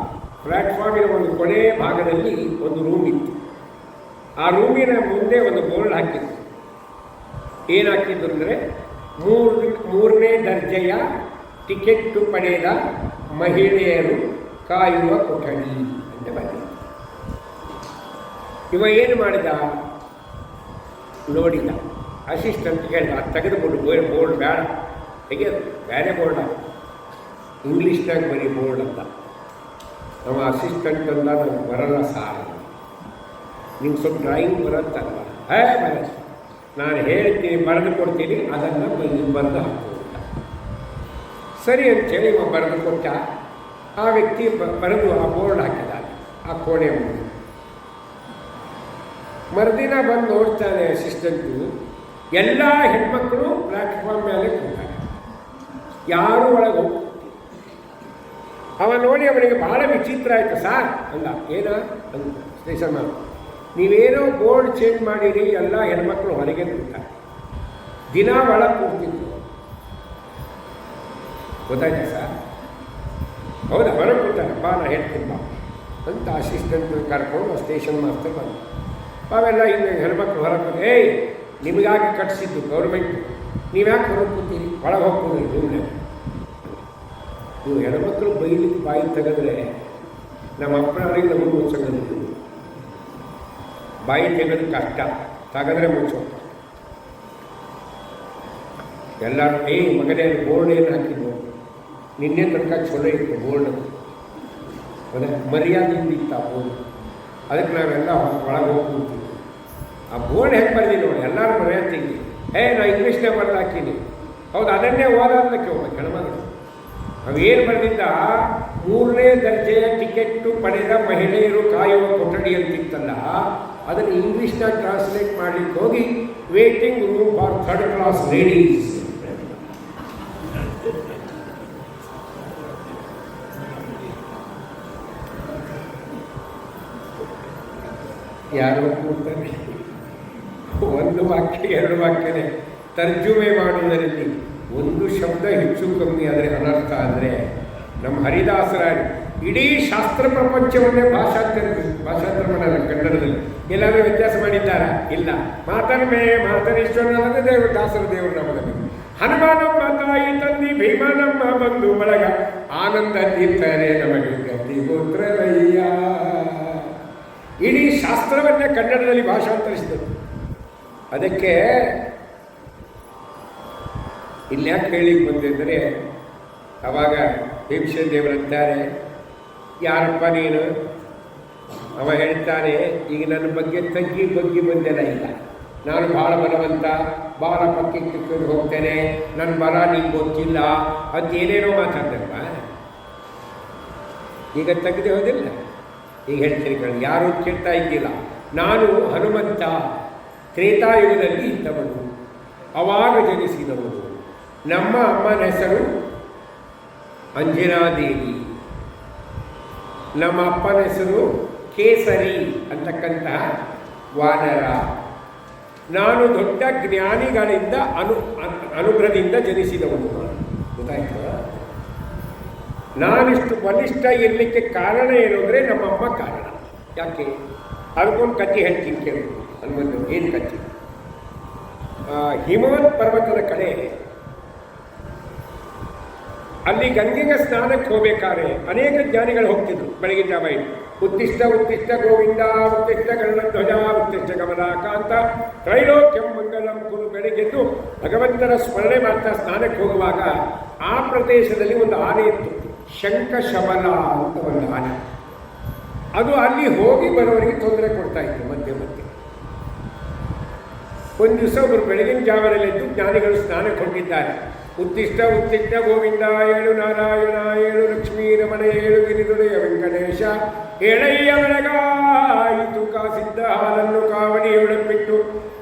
ಪ್ಲ್ಯಾಟ್ಫಾರ್ಮಿನ ಒಂದು ಕೊನೆಯ ಭಾಗದಲ್ಲಿ ಒಂದು ರೂಮ್ ಇತ್ತು. ಆ ರೂಮಿನ ಮುಂದೆ ಒಂದು ಬೋರ್ಡ್ ಹಾಕಿತ್ತು. ಏನು ಹಾಕಿದ್ರು ಅಂದರೆ, 3ನೇ ದರ್ಜೆಯ ಟಿಕೆಟ್ ಪಡೆದ ಮಹಿಳೆಯರು ಕಾಯುವ ಕೊಠಡಿ ಅಂತ ಬಂದಿದೆ. ಇವ ಏನು ಮಾಡಿದ, ನೋಡಿದ. ಅಸಿಸ್ಟೆಂಟ್ ಹೇಳಿದ, ಅದು ತೆಗೆದುಕೊಂಡು ಬೋರ್ಡ್ ಬೇಡ, ತೆಗೆದು ಬೇರೆ ಬೋರ್ಡ್ ಇಂಗ್ಲೀಷ್ನಾಗ ಬರೀ ಬೋರ್ಡ್ ಅಂತ. ನಮ್ಮ ಅಸಿಸ್ಟೆಂಟ್ ಅಂದ, ನನಗೆ ಬರಲ್ಲ ಸಾರ್, ನಿಮ್ಗೆ ಸ್ವಲ್ಪ ಡ್ರಾಯಿಂಗ್ ಬರುತ್ತಲ್ವ? ಬರಲ್ಲ, ನಾನು ಹೇಳ್ತೀನಿ, ಬರೆದು ಕೊಡ್ತೀನಿ, ಅದನ್ನು ಬರೆದು ಹಾಕೋಲ್ಲ. ಸರಿ ಅಂತೇಳಿ ಇವ ಬರೆದು ಕೊಟ್ಟ. ಆ ವ್ಯಕ್ತಿ ಬರೆದು ಆ ಬೋರ್ಡ್ ಹಾಕಿದ ಆ ಕೋಣೆ ಮುಂದೆ. ಮರುದಿನ ಬಂದು ನೋಡ್ತಾನೆ ಅಸಿಸ್ಟೆಂಟು, ಎಲ್ಲ ಹೆಣ್ಮಕ್ಳು ಪ್ಲ್ಯಾಟ್ಫಾರ್ಮ್ ಮೇಲೆ ಕೂತಾರೆ, ಯಾರೂ ಒಳಗೆ ಹೋಗ್ತಾರೆ. ಅವ ನೋಡಿ ಅವನಿಗೆ ಬಹಳ ವಿಚಿತ್ರ ಆಯಿತು. ಸಾರ್ ಅಲ್ಲ, ಏನ ಅಂತ ಸ್ಟೇಷನ್ ಮಾಡಿ, ನೀವೇನೋ ಬೋರ್ಡ್ ಚೇಂಜ್ ಮಾಡಿರಿ, ಎಲ್ಲ ಹೆಣ್ಮಕ್ಳು ಹೊರಗೆ ಕೂತಾರೆ, ದಿನ ಒಳಗೆ ಕೂರ್ತಿದ್ರು, ಗೊತ್ತಾಯ್ತಾ ಸರ್? ಹೌದಾ, ಹೊರಗೆ ಕೂತಾರೆ, ಬಾ ನಾ ಹೇಳ್ತೀನಿ ಬಾ ಅಂತ ಅಸಿಸ್ಟೆಂಟ್ ಕರ್ಕೊಂಡು ಸ್ಟೇಷನ್ ಮಾಸ್ಟರ್ ಬಂದು. ಅವೆಲ್ಲ ಹಿಂಗೆ ಹೆಣ್ಮಕ್ಳು ಹೊರಗೆ ಕೂತು, ಏಯ್ ನಿಮಗಾಗಿ ಕಟ್ಟಿಸಿದ್ದು ಗೌರ್ಮೆಂಟ್, ನೀವ್ಯಾಕೆ ಹೊರಗೆ ಕೂತೀರಿ, ಒಳಗೆ ಹೋಗ್ತೀವಿ ರೂಮ್ನಾಗ. ನೀವು ಹೆಣ್ಮಕ್ಳು ಬೈಲಿಕ್ಕೆ ಬಾಯಿ ತೆಗೆದ್ರೆ ನಮ್ಮ ಅಪ್ಪನವರಿಗೆ ನಮಗೆ ಮುಚ್ಚೋದು. ಬಾಯಿ ತೆಗೆದು ಕಷ್ಟ, ತೆಗೆದ್ರೆ ಮುಚ್ಚೋದು. ಎಲ್ಲರೂ ಮಗನೇ ಬೋರ್ಡ್ ಏನು ಹಾಕಿದ್ದು, ನಿನ್ನೆ ತನಕ ಚಲೋ ಇತ್ತು ಬೋರ್ಡ್, ಅದೇ ಮರ್ಯಾದೆಯಿಂದ ಇತ್ತು ಆ ಬೋರ್ಡ್. ಅದಕ್ಕೆ ನಾವೆಲ್ಲ ಒಳಗೆ ಹೋಗ್ತೀವಿ. ಆ ಬೋರ್ಡ್ ಹೆಂಗೆ ಬರ್ದೀನಿ ನೋಡಿ, ಎಲ್ಲರೂ ಮರ್ಯಾದೆ ತೆಗಿ. ನಾ ಇಂಗ್ಲೀಷ್ನೇ ಬರೆದು ಹಾಕೀನಿ. ಹೌದು, ಅದನ್ನೇ ಓದಾದಕ್ಕೆ ಹೋಗ್ಬೇಕು ಹೆಣ್ಮಗಳು. ಅವೇನು ಬರೆದಿದ್ದ, 3ನೇ ದರ್ಜೆಯ ಟಿಕೆಟ್ಟು ಪಡೆದ ಮಹಿಳೆಯರು ಕಾಯುವ ಕೊಠಡಿ ಅಂತಿತ್ತಲ್ಲ, ಅದನ್ನು ಇಂಗ್ಲೀಷ್ನ ಟ್ರಾನ್ಸ್ಲೇಟ್ ಮಾಡಲಿಕ್ಕೆ ಹೋಗಿ waiting room for 3rd class ladies. ಯಾರು ಕೂಡ್ತಾರೆ? ಒಂದು ವಾಕ್ಯ 2 ವಾಕ್ಯನೇ ತರ್ಜುಮೆ ಮಾಡುವುದರಲ್ಲಿ ಒಂದು ಶಬ್ದ ಹೆಚ್ಚು ಕಮ್ಮಿ ಆದರೆ ಅನರ್ಥ. ಅಂದರೆ ನಮ್ಮ ಹರಿದಾಸರ ಇಡೀ ಶಾಸ್ತ್ರ ಪ್ರಪಂಚವನ್ನೇ ಭಾಷಾಂತರ ಮಾಡಲ್ಲ ಕನ್ನಡದಲ್ಲಿ. ಎಲ್ಲಾದರೂ ವ್ಯತ್ಯಾಸ ಮಾಡಿದ್ದಾರಾ? ಇಲ್ಲ. ಮಾತನ್ಮೇ ಮಾತರೀಶ್ವರನಾದ ದೇವರು ದಾಸರ ದೇವರು ನಮ್ಮದಲ್ಲಿ. ಹನುಮಾನಮ್ಮ ತಾಯಿ ತಂದಿ ಭೀಮನಮ್ಮ ಬಂಧು ಬಳಗ ಆನಂದ ತೀರ್ಥರೇ ನಮಗೆ ಗತಿ ಪುತ್ರರಯ್ಯ. ಇಡೀ ಶಾಸ್ತ್ರವನ್ನೇ ಕನ್ನಡದಲ್ಲಿ ಭಾಷಾಂತರಿಸಿದರು. ಅದಕ್ಕೆ ಇಲ್ಲಿ ಯಾಕೆ ಹೇಳಿಕ್ಕೆ ಬಂದಿದ್ದರೆ, ಅವಾಗ ಭೀಮಸೇನ ದೇವರಂತಾರೆ, ಯಾರಪ್ಪ ನೀನು? ಅವ ಹೇಳ್ತಾನೆ, ಈಗ ನನ್ನ ಬಗ್ಗೆ ತಗ್ಗಿ ಬಗ್ಗಿ ಬಂದೆಲ್ಲ ಇಲ್ಲ, ನಾನು ಭಾಳ ಬಲವಂತ, ಭಾಳ ಪಕ್ಕಕ್ಕೆ ಕಿತ್ಕೊಂಡು ಹೋಗ್ತೇನೆ, ನನ್ನ ಬಲ ನಿಂಗೆ ಗೊತ್ತಿಲ್ಲ ಅಂತ ಏನೇನೋ ಮಾತಾಡ್ದಲ್ವ. ಈಗ ತೆಗೆದು ಹೋದಿಲ್ಲ. ಈಗ ಹೇಳ್ತೀನಿ ಕಣ, ಯಾರೂ ಕೇಳ್ತಾ ಇದ್ದಿಲ್ಲ. ನಾನು ಹನುಮಂತ ತ್ರೇತಾಯುಗದಲ್ಲಿ ಇದ್ದವನು, ಅವಾಗ ಜನಿಸಿದವನು. ನಮ್ಮ ಅಮ್ಮನ ಹೆಸರು ಅಂಜನಾದೇವಿ, ನಮ್ಮ ಅಪ್ಪನ ಹೆಸರು ಕೇಸರಿ ಅಂತಕ್ಕಂತಹ ವಾನರ. ನಾನು ದೊಡ್ಡ ಜ್ಞಾನಿಗಳಿಂದ ಅನುಗ್ರಹದಿಂದ ಜನಿಸಿದವನು. ಗೊತ್ತಾಯ್ತು? ನಾನಿಷ್ಟು ಬಲಿಷ್ಠ ಇರಲಿಕ್ಕೆ ಕಾರಣ ಏನು ಅಂದರೆ ನಮ್ಮಮ್ಮ ಕಾರಣ. ಯಾಕೆ? ಅದಕ್ಕೊಂದು ಕಥೆ ಹೇಳ್ತೀನಿ ಕೇಳಿ. ಅನ್ಬಂದು ಏನು ಕಥೆ? ಹಿಮವತ್ ಪರ್ವತದ ಕಡೆ ಅಲ್ಲಿ ಗಂಗೆಗೆ ಸ್ನಾನಕ್ಕೆ ಹೋಗ್ಬೇಕಾದ್ರೆ ಅನೇಕ ಜ್ಞಾನಿಗಳು ಹೋಗ್ತಿದ್ರು ಬೆಳಗಿನ ಜಾವ. ಉತ್ತಿಷ್ಟ ಉತ್ತಿಷ್ಟ ಗೋವಿಂದ, ಉತ್ತಿಷ್ಟ ಗರುಡಧ್ವಜ, ಉತ್ತಿಷ್ಟ ಕಮಲಾಕಾಂತ, ತ್ರೈಲೋಕ್ಯಂ ಮಂಗಲಂ ಕುರು. ಬೆಳಗ್ಗೆದ್ದು ಭಗವಂತನ ಸ್ಮರಣೆ ಮಾಡ್ತಾ ಸ್ನಾನಕ್ಕೆ ಹೋಗುವಾಗ ಆ ಪ್ರದೇಶದಲ್ಲಿ ಒಂದು ಆನೆ ಇತ್ತು, ಶಂಖಶಬಲ ಅಂತ ಒಂದು ಆನೆ. ಅದು ಅಲ್ಲಿ ಹೋಗಿ ಬರೋರಿಗೆ ತೊಂದರೆ ಕೊಡ್ತಾ ಇತ್ತು ಮಧ್ಯೆ ಮಧ್ಯೆ. ಒಂದು ದಿವಸ ಒಬ್ಬರು ಬೆಳಗಿನ ಜಾವದಲ್ಲಿದ್ದು ಜ್ಞಾನಿಗಳು ಸ್ನಾನಕ್ಕೆ ಹೊಂದಿದ್ದಾರೆ. ಉತ್ತಿಷ್ಟ ಉತ್ತಿಷ್ಟ ಗೋವಿಂದ, ಏಳು ನಾರಾಯಣ, ಏಳು ಲಕ್ಷ್ಮೀ ರಮಣ, ಏಳು ಗಿರಿದುಡೆಯ ವೆಂಕಟೇಶ, ಏಳಯ್ಯ ಬೆಳಗಾಯಿತು ಕಾಸಿದ್ದ ಹಾಲನ್ನು ಕಾವಡಿಯೊಳಪಿಟ್ಟು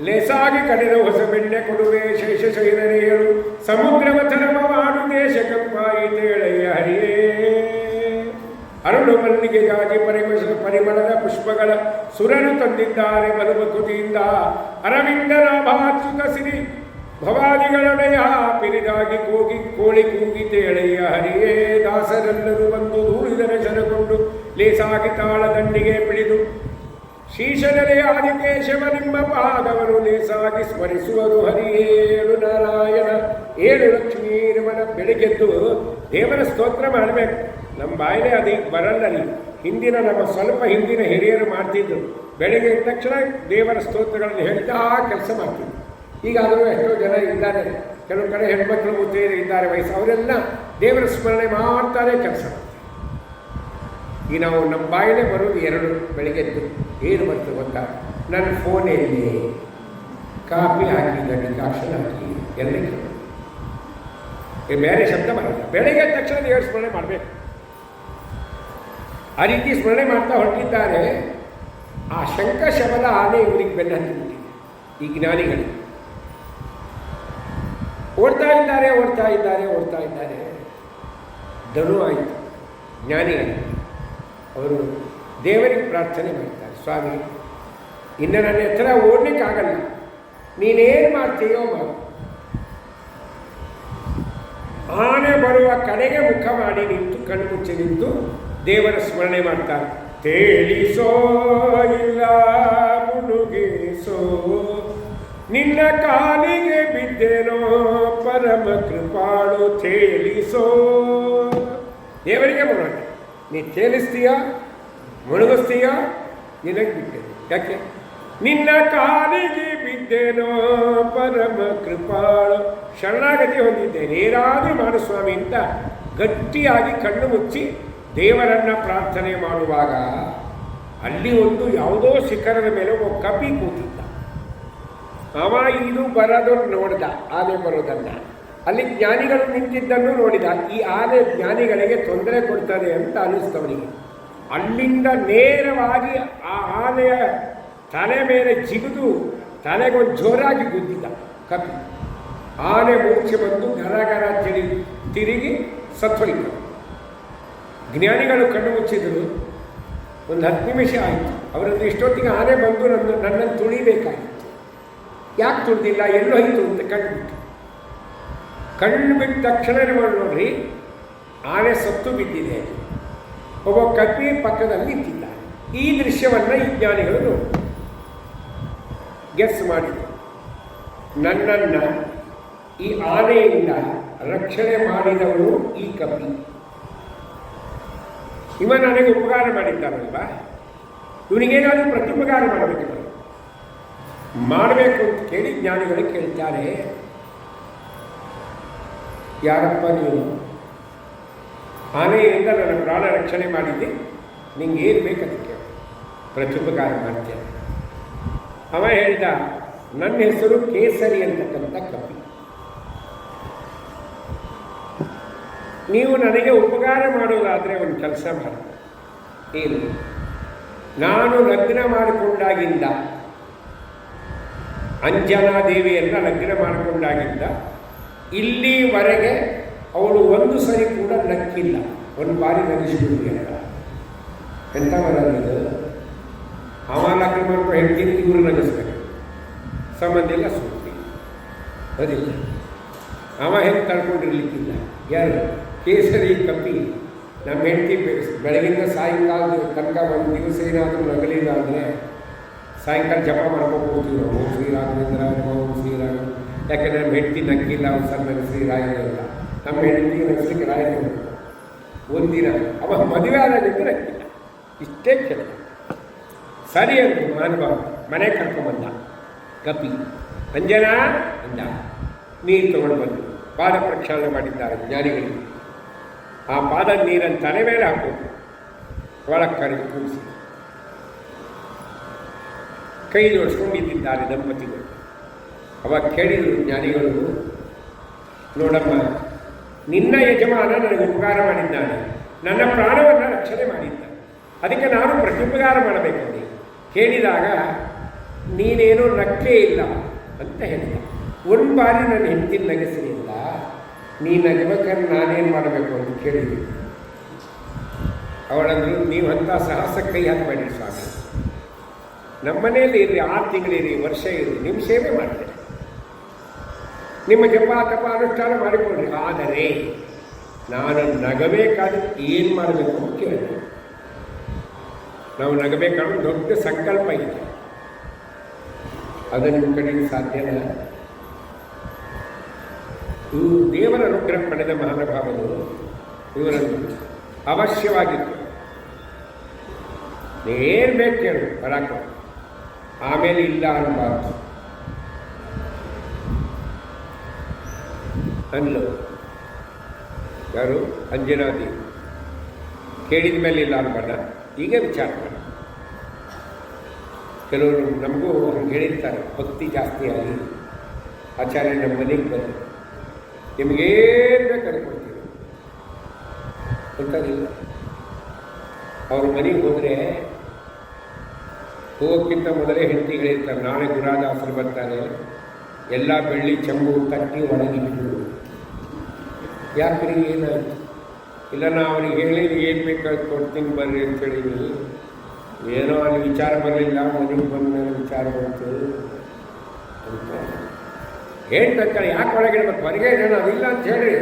ಲೇಸಾಗಿ ಕಡೆದ ಹೊಸ ಬೆಣ್ಣೆ ಕೊಡುವೆ ಶೇಷ ಶೈಲರೇಳು ಸಮುದ್ರ ಮಥನಮ ಮಾಡು ದೇಶ ಕಂಪಾಯಿತು ಎಳೆಯ ಹರಿಯೇ. ಅರುಳು ಮಲ್ಲಿಗೆ ಜಾಗಿ ಪರಿಮಳದ ಪುಷ್ಪಗಳ ಸುರನು ತಂದಿದ್ದಾರೆ ಬಲುಬಕುತಿಯಿಂದ. ಅರವಿಂದ ನಾಭಾಚ್ಯುತ ಸಿರಿ ಭವಾದಿಗಳೊಡೆಯ ಪಿರಿದಾಗಿ ಕೂಗಿ ಕೋಳಿ ಕೂಗಿತೇಳೆಯ ಹರಿಯೇ. ದಾಸರೆಲ್ಲರೂ ಬಂದು ಧೂಳಿದರೆ ಸರಕೊಂಡು ಲೇಸಾಗಿ ತಾಳ ದಂಡಿಗೆ ಪಿಡಿದು ಶೀಶನೆಲೆಯ ಆದಿಕೇಶವ ನಿಮ್ಮ ಪಾದವರು ಲೇಸಾಗಿ ಸ್ಮರಿಸುವರು ಹರಿಯೇ. ಏಳು ನಾರಾಯಣ, ಏಳು ಲಕ್ಷ್ಮೀ ರಮಣ. ಬೆಳಿಗ್ಗೆದ್ದು ದೇವರ ಸ್ತೋತ್ರ ಮಾಡಬೇಕು. ನಮ್ಮ ಬಾಯಿಲೆ ಅದು ಬರಲ್ಲ. ಹಿಂದಿನ ನಮ್ಮ ಸ್ವಲ್ಪ ಹಿಂದಿನ ಹಿರಿಯರು ಮಾಡ್ತಿದ್ರು. ಬೆಳಿಗ್ಗೆ ಎದ್ದ ತಕ್ಷಣ ದೇವರ ಸ್ತೋತ್ರಗಳನ್ನು ಹೇಳ್ತಾ ಕೆಲಸ ಮಾಡ್ತಿದ್ರು. ಈಗಾದರೂ ಎಷ್ಟೋ ಜನ ಇದ್ದಾರೆ, ಕೆಲವು ಕಡೆ ಹೆಣ್ಮಕ್ಳು ಮುತ್ತೈದೆ ಇದ್ದಾರೆ ವಯಸ್ಸು, ಅವರೆಲ್ಲ ದೇವರ ಸ್ಮರಣೆ ಮಾಡ್ತಾರೆ, ಕೆಲಸ ಮಾಡ್ತಾರೆ. ಈಗ ನಾವು ನಮ್ಮ ಬಾಯಿಲೆ ಬರೋದು ಎರಡು. ಬೆಳಿಗ್ಗೆದ್ದು ಏನು ಬರ್ತದೆ ಗೊತ್ತಾ? ನನ್ನ ಫೋನಲ್ಲಿ ಕಾಫಿ ಹಾಕಿ, ಡಿಕಾಕ್ಷನ್ ಹಾಕಿ, ಎಲ್ಲ ಬೇರೆ ಶಬ್ದ ಬರಲ್ಲ. ಬೆಳಗ್ಗೆ ತಕ್ಷಣ ದೇವರ ಸ್ಮರಣೆ ಮಾಡಬೇಕು. ಆ ರೀತಿ ಸ್ಮರಣೆ ಮಾಡ್ತಾ ಹೊರಟಿದ್ದಾರೆ. ಆ ಶಂಖಶಬಲ ಆನೆ ಇವರಿಗೆ ಬೆನ್ನ ಹತ್ತಿಬಿಟ್ಟಿದೆ ಈ ಜ್ಞಾನಿಗಳಿಗೆ. ಓಡ್ತಾ ಇದ್ದಾರೆ, ಓಡ್ತಾ ಇದ್ದಾರೆ, ಓಡ್ತಾ ಇದ್ದಾರೆ. ಧನು ಆಯಿತು ಜ್ಞಾನಿಗಳು. ಅವರು ದೇವರಿಗೆ ಪ್ರಾರ್ಥನೆ ಮಾಡ್ತಾರೆ, ಸ್ವಾಮಿ ಇನ್ನು ನನ್ನ ಹತ್ರ ಓಡಲಿಕ್ಕಾಗಲ್ಲ, ನೀನೇನು ಮಾಡ್ತೀಯೋ ಮಾಡು. ಆನೆ ಬರುವ ಕಡೆಗೆ ಮುಖ ಮಾಡಿ ನಿಂತು ಕಣ್ಣು ಮುಚ್ಚಿ ನಿಂತು ದೇವರ ಸ್ಮರಣೆ ಮಾಡ್ತಾರೆ. ತೇಳಿಸೋ ಇಲ್ಲ ಮುಳುಗಿಸೋ, ನಿನ್ನ ಕಾಲಿಗೆ ಬಿದ್ದೇನೋ ಪರಮ ಕೃಪಾಳು, ತೇಲಿಸೋ. ದೇವರಿಗೆ ಮಾಡೋಣ, ನೀ ತೇಲಿಸ್ತೀಯ ಮುಳುಗಿಸ್ತೀಯ ನಿನಗೆ ಬಿಟ್ಟೇನು. ಯಾಕೆ? ನಿನ್ನ ಕಾಲಿಗೆ ಬಿದ್ದೇನೋ ಪರಮ ಕೃಪಾಳು, ಶರಣಾಗತಿ ಹೊಂದಿದ್ದೇನೆ, ಏನಾದರೂ ಮಾಡು ಸ್ವಾಮಿ ಅಂತ ಗಟ್ಟಿಯಾಗಿ ಕಣ್ಣು ಮುಚ್ಚಿ ದೇವರನ್ನು ಪ್ರಾರ್ಥನೆ ಮಾಡುವಾಗ ಅಲ್ಲಿ ಒಂದು ಯಾವುದೋ ಶಿಖರದ ಮೇಲೆ ಒಬ್ಬ ಕಪಿ ಕೂತಿದ್ದ. ಅವ ಇದು ಬರೋದನ್ನು ನೋಡಿದ, ಆನೆ ಬರೋದನ್ನು. ಅಲ್ಲಿ ಜ್ಞಾನಿಗಳು ನಿಂತಿದ್ದನ್ನು ನೋಡಿದ. ಈ ಆನೆ ಜ್ಞಾನಿಗಳಿಗೆ ತೊಂದರೆ ಕೊಡ್ತದೆ ಅಂತ ಅನ್ನಿಸ್ತವನಿಗೆ. ಅಲ್ಲಿಂದ ನೇರವಾಗಿ ಆ ಆನೆಯ ತಲೆ ಮೇಲೆ ಜಿಗಿದು ತಲೆಗೊಂದು ಜೋರಾಗಿ ಗುದ್ದಿದ್ದ ಕಪಿ. ಆನೆ ಮೂರ್ಛೆ ಬಂದು ಗರಗರ ತಿರುಗಿ ಸತ್ತೋಯ್ತು. ಜ್ಞಾನಿಗಳು ಕಣ್ಣು ಮುಚ್ಚಿದರು. ಒಂದು 10 ನಿಮಿಷ ಆಯಿತು. ಅವರದ್ದು ಇಷ್ಟೊತ್ತಿಗೆ ಆನೆ ಬಂದು ನನ್ನನ್ನು ತುಳಿಬೇಕಾಗಿತ್ತು. ಯಾಕೆ ತುಳಿದಿಲ್ಲ, ಎಲ್ಲೋಯ್ತು ಅಂತ ಕಣ್ಣು ಬಿಟ್ಟು. ಕಣ್ಣು ಬಿಟ್ಟ ತಕ್ಷಣ ನೋಡ್ರಿ ಆನೆ ಸತ್ತು ಬಿದ್ದಿದೆ. ಒಬ್ಬ ಕಪಿ ಪಕ್ಕದಲ್ಲಿ ನಿಂತಿದ್ದಾನೆ. ಈ ದೃಶ್ಯವನ್ನು ಈ ಜ್ಞಾನಿಗಳು ಗೆಸ್ ಮಾಡಿದರು. ನನ್ನನ್ನು ಈ ಆನೆಯಿಂದ ರಕ್ಷಣೆ ಮಾಡಿದವನು ಈ ಕಪಿ. ಇವ ನನಗೆ ಉಪಕಾರ ಮಾಡಿದ್ದಾನಲ್ವಾ, ಇವನಿಗೇನಾದರೂ ಪ್ರತ್ಯುಪಕಾರ ಮಾಡಬೇಕು ಅಂತ ಕೇಳಿ ಜ್ಞಾನಿಗಳು ಕೇಳ್ತಾರೆ, ಯಾರಪ್ಪ ನೀನು? ಆನೆಯಿಂದ ನನ್ನ ಪ್ರಾಣ ರಕ್ಷಣೆ ಮಾಡಿದ್ದೆ, ನಿಂಗೆ ಏನು ಬೇಕದಕ್ಕೆ ಪ್ರತ್ಯುಪಕಾರ ಮಾಡ್ತೇನೆ. ಅವ ಹೇಳಿದ, ನನ್ನ ಹೆಸರು ಕೇಸರಿ ಅಂತಕ್ಕಂಥ ಕಪಿ. ನೀವು ನನಗೆ ಉಪಕಾರ ಮಾಡೋದಾದರೆ ಒಂದು ಕೆಲಸ ಮಾಡಿ. ಏನು? ನಾನು ಲಗ್ನ ಮಾಡಿಕೊಂಡಾಗಿಂದ, ಅಂಜನಾದೇವಿಯನ್ನು ಲಗ್ನ ಮಾಡಿಕೊಂಡಾಗಿಂದ ಇಲ್ಲಿವರೆಗೆ ಅವಳು ಒಂದು ಸರಿ ಕೂಡ ನಕ್ಕಿಲ್ಲ. ಒಂದು ಬಾರಿ ನಗಿಸಿಬಿಡ್ಲಿ ಅಂತ. ಎಂಥ ಮರದಿದು? ಅವ ಲಗ್ನ ಮಾಡ್ಕೊಂಡು ಹೇಳ್ತೀನಿ, ಇವರು ನಗಿಸ್ಬೇಕು. ಸಂಬಂಧ ಇಲ್ಲ, ಸುದ್ದಿ ಅದಿಲ್ಲ. ಅವ ಹೆಂಗೆ ತಡ್ಕೊಂಡಿರ್ಲಿಕ್ಕಿಲ್ಲ. ಯಾರು? ಕೇಸರಿ ಕಪಿ. ನಮ್ಮ ಹೆಂಡತಿ ಬೆಳಗಿಂದ ಸಾಯಂಕಾಲದ ತನಕ ಒಂದು ದಿವಸ ಏನಾದರೂ ನಗಲಿಲ್ಲ ಅಂದರೆ ಸಾಯಂಕಾಲ ಜಪ ಮಾಡ್ಕೊಂಡು ಹೋಗ್ತೀವಿ ನಾವು, ಓಂ ಶ್ರೀರಾಘವೇಂದ್ರ ಓಂ ಶ್ರೀರಾಘ. ಯಾಕೆಂದರೆ ನಮ್ಮ ಹೆಂಡತಿ ನಕ್ಕಿಲ್ಲ, ಅವ್ರು ಸರ್ ನಗಿಸಿ ರಾಯನೇ ಇಲ್ಲ. ನಮ್ಮ ಹೆಂಡತಿ ನಗಿಸ್ಲಿಕ್ಕೆ ರಾಯನೇ ಒಂದಿನ ಅವ ಮದುವೆ ಆದಾಗಿಂದ ನಕ್ಕಿಲ್ಲ. ಇಷ್ಟೇ ಕೆಲ ಸರಿ ಅಂತ ಮಾನವ ಮನೆ ಕರ್ಕೊಂಬಂದ ಕಪಿ. ಅಂಜನಾ ಅಂದ. ನೀರು ತಗೊಂಡು ಬಂದು ಪಾದ ಪ್ರಕ್ಷಾಳನೆ ಮಾಡಿದ್ದಾರೆ ಜ್ಞಾನಿಗಳಿಗೆ. ಆ ಪಾದ ನೀರನ್ನು ತಲೆ ಮೇಲೆ ಹಾಕೋದು, ಒಳಗೆ ಕರೆದು ಕೂರಿಸಿ ಕೈ ಜೋಡಿಸ್ಕೊಂಡಿದ್ದಾರೆ ದಂಪತಿಗಳು. ಅವಾಗ ಕೇಳಿದರು ಜ್ಞಾನಿಗಳು, ನೋಡಮ್ಮ, ನಿನ್ನ ಯಜಮಾನ ನನಗೆ ಉಪಕಾರ ಮಾಡಿದ್ದಾನೆ, ನನ್ನ ಪ್ರಾಣವನ್ನು ರಕ್ಷಣೆ ಮಾಡಿದ್ದಾನೆ, ಅದಕ್ಕೆ ನಾನು ಪ್ರತ್ಯುಪಕಾರ ಮಾಡಬೇಕಂತೆ. ಕೇಳಿದಾಗ ನೀನೇನೋ ನಕ್ಕೇ ಇಲ್ಲ ಅಂತ ಹೇಳಿದ. ಒಂದು ಬಾರಿ ನನ್ನ ಹೆಂಡತಿ ನಗಿಸಲಿಲ್ಲ, ನೀ ನಗಬೇಕಾದ್ರೆ ನಾನೇನು ಮಾಡಬೇಕು ಅಂತ ಕೇಳಿದ್ವಿ. ಅವಳಂದ್ರು, ನೀವು ಅಂಥ ಸಾಹಸ ಕೈ ಹಾಕಬೇಡಿ ಸ್ವಾಮಿ, ನಮ್ಮನೇಲಿ ಇರ್ರಿ, 6 ತಿಂಗಳಿರಿ, ವರ್ಷ ಇರಿ, ನಿಮ್ಮ ಸೇವೆ ಮಾಡ್ತೇನೆ, ನಿಮ್ಮ ಜಪ ತಪ ಅನುಷ್ಠಾನ ಮಾಡಿಕೊಳ್ಳ್ರಿ. ಆದರೆ ನಾನು ನಗಬೇಕಾದ್ರೆ ಏನು ಮಾಡಬೇಕು ಅಂತ ಕೇಳಿದೆ. ನಾವು ನಗಬೇಕಾದ್ರೆ ದೊಡ್ಡ ಸಂಕಲ್ಪ ಇದೆ, ಅದು ನಿಮ್ಮ ಕಡೆಗೆ ಸಾಧ್ಯನ? ಇವು ದೇವರ ಅನುಗ್ರಹ ಪಡೆದ ಮಹಾನುಭಾವರು, ಇವರನ್ನು ಅವಶ್ಯವಾಗಿತ್ತು. ಏನು ಬೇಕು ಕೇಳು ಬರಾಕ, ಆಮೇಲೆ ಇಲ್ಲ ಅನ್ನಬಾರ್ದು ಅನ್ಲು. ಯಾರು? ಅಂಜನಾದೇವಿ. ಕೇಳಿದ ಮೇಲೆ ಇಲ್ಲ ಅನ್ಬೇಡ, ಈಗ ವಿಚಾರ ಮಾಡ. ಕೆಲವರು ನಮಗೂ ಹೇಳಿರ್ತಾರೆ, ಭಕ್ತಿ ಜಾಸ್ತಿ ಆಗಿ ಆಚಾರ್ಯ ನಮ್ಮ ಮನೆಗೆ ಬಂದು ನಿಮಗೇನು ಬೇಕು ಕೊಡ್ತೀವಿ ಅಂತದಿಲ್ಲ. ಅವ್ರ ಮನೆಗೆ ಹೋದರೆ ಹೋಗೋಕ್ಕಿಂತ ಮೊದಲೇ ಹೆಂಡತಿ ಹೇಳಿರ್ತಾರೆ, ನಾಳೆ ಗುರುದಾಸರು ಬರ್ತಾರೆ, ಎಲ್ಲ ಬೆಳ್ಳಿ ಚೆಂಬು ತಟ್ಟಿ ಒಣಗಿಟ್ಟು. ಯಾಕ್ರಿ ಏನಾಯ್ತು? ಇಲ್ಲ ನಾ ಅವನಿಗೆ ಹೇಳಿ ಏನು ಬೇಕಾದ್ರೆ ಕೊಡ್ತೀನಿ ಬರ್ರಿ ಅಂತ ಹೇಳಿದ್ವಿ. ಏನೋ ಅಲ್ಲಿ ವಿಚಾರ ಬರಲಿಲ್ಲ, ಮನೆಗೆ ಬಂದ ಮೇಲೆ ವಿಚಾರ ಬಂತು ಅಂತ ಹೇಳ್ತಾರೆ. ಯಾಕೆ ಒಳಗೆ ಮತ್ತು ಹೊರಗೆ ಹೇಳೋಣ, ಅದಿಲ್ಲ ಅಂತ ಹೇಳಿ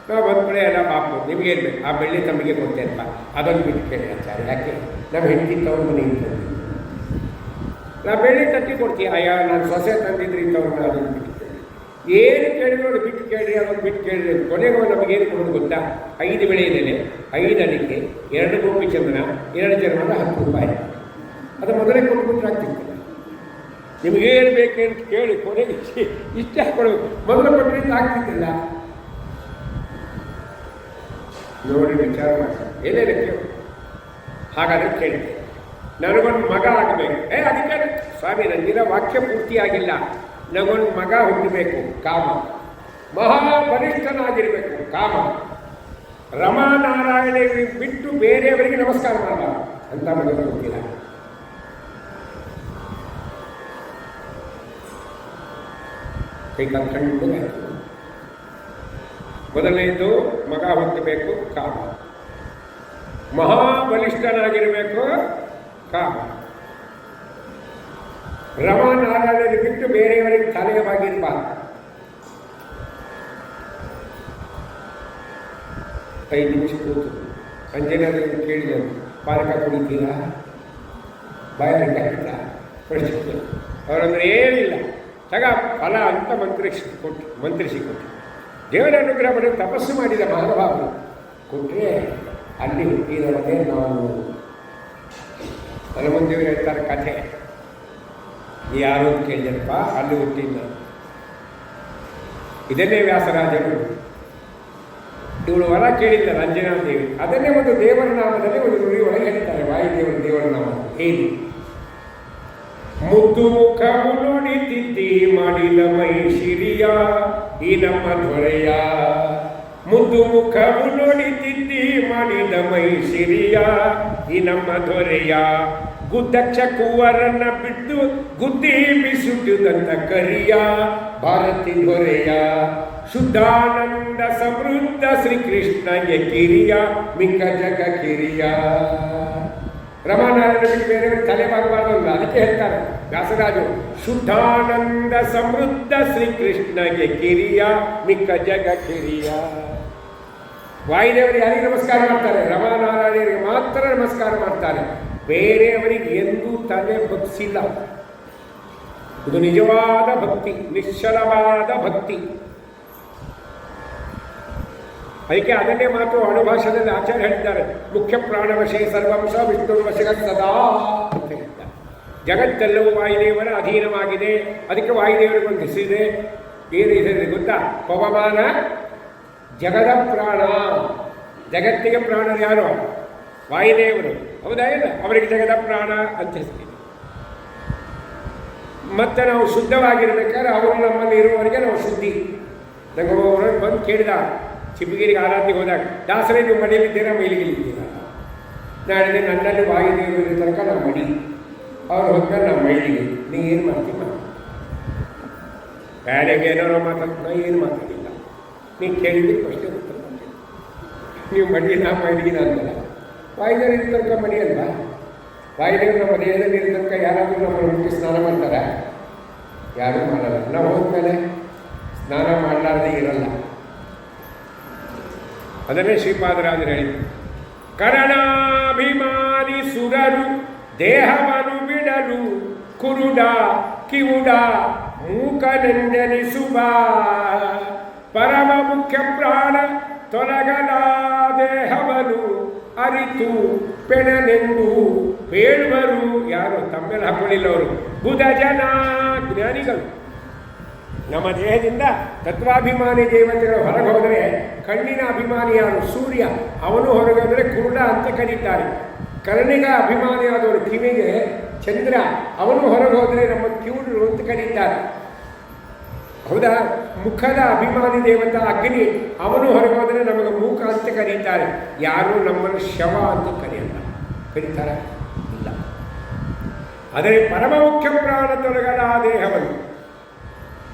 ನಾವು ಬಂದ ಕಡೆ ಎಲ್ಲ ಬಾಪು ನಿಮಗೇನು ಬೇಕು, ಆ ಬೆಳ್ಳಿ ತಮಗೆ ಕೊಡ್ತೇನಪ್ಪ, ಅದನ್ನು ಬಿಟ್ಟು ಕೇಳಿ ಆಚಾರ್ಯ. ಯಾಕೆ? ನಮ್ಮ ಹೆಂಡತಿ ತವ್ರ ಮನೆಗೆ ತಂದಿದ್ದು, ನಾ ಬೆಳ್ಳಿ ತಟ್ಟಿ ಕೊಡ್ತೀವಿ. ಅಯ್ಯ ನಾನು ಸೊಸೆ ತಂದಿದ್ರಿ ತವ್ರನ್ನ, ಅದನ್ನು ಬಿಟ್ಟು ಕೇಳಿ. ಏನು ಕೇಳಿದ್ರು ಬಿಟ್ಟು ಕೇಳಿ, ಅದನ್ನು ಬಿಟ್ಟು ಕೇಳಿದ್ರೆ ಕೊನೆಗೂ ನಮಗೇನು ಕೊಡೋದು ಗೊತ್ತಾ? 5 ಬೆಳೆಯಿದೆ, 5 ಅಡಿಕೆ, 2 ಗೋಪಿ ಚಂದನ, 2 ಜನ್ಮದ 10 ರೂಪಾಯಿ. ಅದು ಮೊದಲೇ ಕೊಟ್ಬಿಟ್ರೆ ಆಗ್ತಿತ್ತು. ನಿಮಗೇನು ಬೇಕೇನು ಕೇಳಿ ಕೊನೆಗೆ ಇಷ್ಟ ಹಾಕೊಳ್ಬೇಕು. ಮೊದಲು ಕೊಟ್ಟರಿಂದ ಆಗ್ತಿದ್ದಿಲ್ಲ. ನೋಡಿ ವಿಚಾರ ಮಾಡಿ ಏನೇನು ಕೇಳಿ. ಹಾಗಾದ್ರೆ ಕೇಳ್ತೇನೆ, ನನಗೊಂದು ಮಗ ಆಗಬೇಕು. ಅದಕ್ಕೆ ಸ್ವಾಮಿ ನನಗಿರೋ ವಾಕ್ಯ ಪೂರ್ತಿಯಾಗಿಲ್ಲ. ನನಗೊಂದು ಮಗ ಹುಟ್ಟಬೇಕು, ಕಾಮ. ಮಹಾಬಲಿಷ್ಠನಾಗಿರಬೇಕು, ಕಾಮ. ರಮಾನಾರಾಯಣ ಬಿಟ್ಟು ಬೇರೆಯವರಿಗೆ ನಮಸ್ಕಾರ ಮಾಡಲ್ಲ ಅಂತ ಮಗನ ಗೊತ್ತಿಲ್ಲ. ಕೈ ಕಲ್ಕೊಂಡು ಮೊದಲನೇದು ಮಗ ಹುಟ್ಟಬೇಕು, ಕಾಮ. ಮಹಾಬಲಿಷ್ಠನಾಗಿರಬೇಕು, ಕಾಮ. ರಮಾನಾರಾಯಣರು ಬಿಟ್ಟು ಬೇರೆಯವರಿಗೆ ತಲೆಯವಾಗಿರಬಾರ್ದು. 5 ನಿಮಿಷ ಕೂತು ಅಂಜನಾದೇವಿ ಕೇಳಿದರು, ಪಾನಕ ಕುಡಿತೀರಾ? ಬಾಯಲ್ಲಿ ಹಾಕಿಲ್ಲ ಕೊಡಿಸಿದ್ರು. ಅವರಂದ್ರೆ ಏನಿಲ್ಲ, ತಗ ಫಲ ಅಂತ ಮಂತ್ರಿಸಿಕೊಟ್ಟು ದೇವರ ಅನುಗ್ರಹ ಬರೀ ತಪಸ್ಸು ಮಾಡಿದ ಮಹಾನುಭಾವರು ಕೊಟ್ಟರೆ ಅಲ್ಲಿ ಹುಟ್ಟಿದವನೇ ನಾನು. ಹನುಮಂತೇವರು ಹೇಳ್ತಾರೆ ಕಥೆ, ಯಾರು ಅಂತ ಕೇಳಿದಪ್ಪ, ಅಲ್ಲಿ ಹುಟ್ಟಿದ್ದ. ಇದನ್ನೇ ವ್ಯಾಸರಾಜರು ಇವಳು ವರ ಕೇಳಿದ್ದಾರೆ ಅಂಜನಾದೇವಿ. ಅದನ್ನೇ ಒಂದು ದೇವರ ನಾಮದಲ್ಲಿ ಒಂದು ನುಡಿ ಒಳಗೆ ಹೇಳ್ತಾರೆ, ವಾಯುದೇವರು ದೇವರ ನಾಮ ಹೇಳಿ. ಮುದ್ದು ಮುಖವು ನುಡಿತಿದ್ದಿ ಮಾಡಿದ ಮೈ ಶಿರಿಯ ಈ ನಮ್ಮ ದೊರೆಯ. ಮುದ್ದು ಮುಖವು ನುಡಿತಿದ್ದಿ ಮಾಡಿದ ಮೈ ಶಿರಿಯ ಈ ನಮ್ಮ ದೊರೆಯ. ಗುದ್ದಕ್ಷ ಕುವರನ್ನ ಬಿಟ್ಟು ಗುದ್ದಿ ಬಿಸುಟುದಂತ ಕರಿಯ ಭಾರತಿ ದೊರೆಯ. ಶುದ್ಧಾನಂದ ಸಮೃದ್ಧ ಶ್ರೀಕೃಷ್ಣಗೆ ಕಿರಿಯ ಮಿಕ್ಕ ಜಗ ಕಿರಿಯ. ರಮಾನಾರಾಯಣ ಬಿಟ್ಟು ಬೇರೆಯವರು ತಲೆ ಬಾಗಬಾರ್ದಲ್ಲ, ಅದಕ್ಕೆ ಹೇಳ್ತಾರೆ ವ್ಯಾಸರಾಜು, ಶುದ್ಧಾನಂದ ಸಮೃದ್ಧ ಶ್ರೀಕೃಷ್ಣಗೆ ಕಿರಿಯ ಮಿಕ್ಕ ಜಗ ಕಿರಿಯ. ವಾಯುದೇವರು ಯಾರಿಗೆ ನಮಸ್ಕಾರ ಮಾಡ್ತಾರೆ? ರಮಾನಾರಾಯಣರಿಗೆ ಮಾತ್ರ ನಮಸ್ಕಾರ ಮಾಡ್ತಾರೆ, ಬೇರೆಯವರಿಗೆ ಎಂದೂ ತಲೆ ಬಗ್ಸಿಲ್ಲ. ಇದು ನಿಜವಾದ ಭಕ್ತಿ, ನಿಶ್ಚಲವಾದ ಭಕ್ತಿ. ಅದಕ್ಕೆ ಅದನ್ನೇ ಮಾತು ಅಣುಭಾಷೆಯಲ್ಲಿ ಆಚಾರ್ಯ ಹೇಳ್ತಾರೆ, ಮುಖ್ಯ ಪ್ರಾಣವಶೇ ಸರ್ವಂಶ ವಿಷ್ಣುರ್ವಶ ಸದಾ ಅಂತ ಹೇಳ್ತಾರೆ. ಜಗತ್ತೆಲ್ಲವೂ ವಾಯುದೇವರ ಅಧೀನವಾಗಿದೆ. ಅದಕ್ಕೆ ವಾಯುದೇವರಿಗೊಂದು ಹೆಸರಿದೆ. ಏನು ಹೆಸರಿದೆ ಗೊತ್ತಾ? ಪವಮಾನ ಜಗದ ಪ್ರಾಣ. ಜಗತ್ತಿಗೆ ಪ್ರಾಣರು ಯಾರು? ವಾಯುದೇವರು. ಹೌದಾ ಇಲ್ಲ? ಅವರಿಗೆ ಜಗದ ಪ್ರಾಣ ಅಂತ ಹೆಸರಿದೆ. ಮತ್ತೆ ನಾವು ಶುದ್ಧವಾಗಿರ್ಬೇಕಾದ್ರೆ ಅವರು ನಮ್ಮಲ್ಲಿ ಇರುವವರೆಗೆ ನಾವು ಶುದ್ಧಿ. ನಂಗೆ ಒಬ್ಬರು ಬಂದು ಕೇಳಿದ, ಚಿಪ್ಪಗಿರಿಗೆ ಆರಾಧನೆಗೆ ಹೋದಾಗ, ದಾಸರೇ ನೀವು ಮನೆಯಲ್ಲಿದ್ದೀರಾ ಮೈಲಿಗಿಲ್ಲಿದ್ದೀರಾ? ನಾಳೆ ನನ್ನಲ್ಲಿ ವಾಯುದೇವರು ತನಕ ನಾವು ಮಡಿ, ಅವ್ರು ಹೋದ್ಮೇಲೆ ನಾವು ಮೈಲಿಗೆ. ನೀವು ಏನು ಮಾಡ್ತೀವಿ? ಬ್ಯಾಡೆಗೆ ಏನಾರೋ ಮಾತಾಡ್ತಾ ಏನು ಮಾತಾಡಿಲ್ಲ. ನೀವು ಕೇಳಿದ್ದಕ್ಕೆ ಅಷ್ಟೇ ಉತ್ತರ ಮಾಡ್ತೀವಿ. ನೀವು ಮಡಿನ ಮೈಲಿಗಿನ ಅಂತಲ್ಲ, ವಾಯುದೇವರು ಇರೋ ತನಕ ಮಡಿ ಅಲ್ವಾ? ವಾಯುದೇವರು ನಮ್ಮ ದೇಹದಲ್ಲಿ ಇರೋ ತನಕ ಯಾರಾದರೂ ನಮ್ಮನ್ನು ಮುಟ್ಟಿ ಸ್ನಾನ ಮಾಡ್ತಾರೆ? ಯಾರೂ ಮಾಡಲ್ಲ. ನಾವು ಹೋದ್ಮೇಲೆ ಸ್ನಾನ ಮಾಡಲಾರ್ದೆ ಇರಲ್ಲ. ಅದನ್ನೇ ಶ್ರೀಪಾದರಾಜರು ಹೇಳಿದರು, ಕರಣಾಭಿಮಾನಿ ಸುರರು ದೇಹವನ್ನು ಬಿಡಲು ಕುರುಡ ಕಿವುಡ ಮೂಕನೆಂದೆನಿಸುವ. ಪರಮ ಮುಖ್ಯ ಪ್ರಾಣ ತೊಲಗಲ ದೇಹವನ್ನು ಅರಿತು ಪೆಣನೆಂದು ಹೇಳುವರು. ಯಾರು ತಮ್ಮೆಲ್ಲ ಹಾಕೊಳ್ಳಿಲ್ಲ ಅವರು, ಬುಧ ಜನ ಜ್ಞಾನಿಗಳು. ನಮ್ಮ ದೇಹದಿಂದ ತತ್ವಾಭಿಮಾನಿ ದೇವತೆಗಳು ಹೊರಗೆ ಹೋದರೆ, ಕಣ್ಣಿನ ಅಭಿಮಾನಿ ಯಾರು? ಸೂರ್ಯ. ಅವನು ಹೊರಗೆ ಹೋದರೆ ಕುರುಡ ಅಂತ ಕರೀತಾರೆ. ಕರ್ಣಿಗ ಅಭಿಮಾನಿಯಾದವರು ಕಿವಿಗೆ ಚಂದ್ರ. ಅವನು ಹೊರಗೆ ಹೋದರೆ ನಮ್ಮ ಕಿವುಡರು ಅಂತ ಕರೀತಾರೆ. ಹೌದಾ? ಮುಖದ ಅಭಿಮಾನಿ ದೇವತ ಅಗ್ನಿ. ಅವನು ಹೊರಗೆ ಹೋದರೆ ನಮಗೆ ಮೂಕ ಅಂತ ಕರೀತಾರೆ. ಯಾರು ನಮ್ಮನ್ನು ಶವ ಅಂತ ಕರೀತಾರೆ? ಇಲ್ಲ. ಆದರೆ ಪರಮ ಮುಖ್ಯ ಪ್ರಾಣ ತೊಲಗಲ ದೇಹವನ್ನು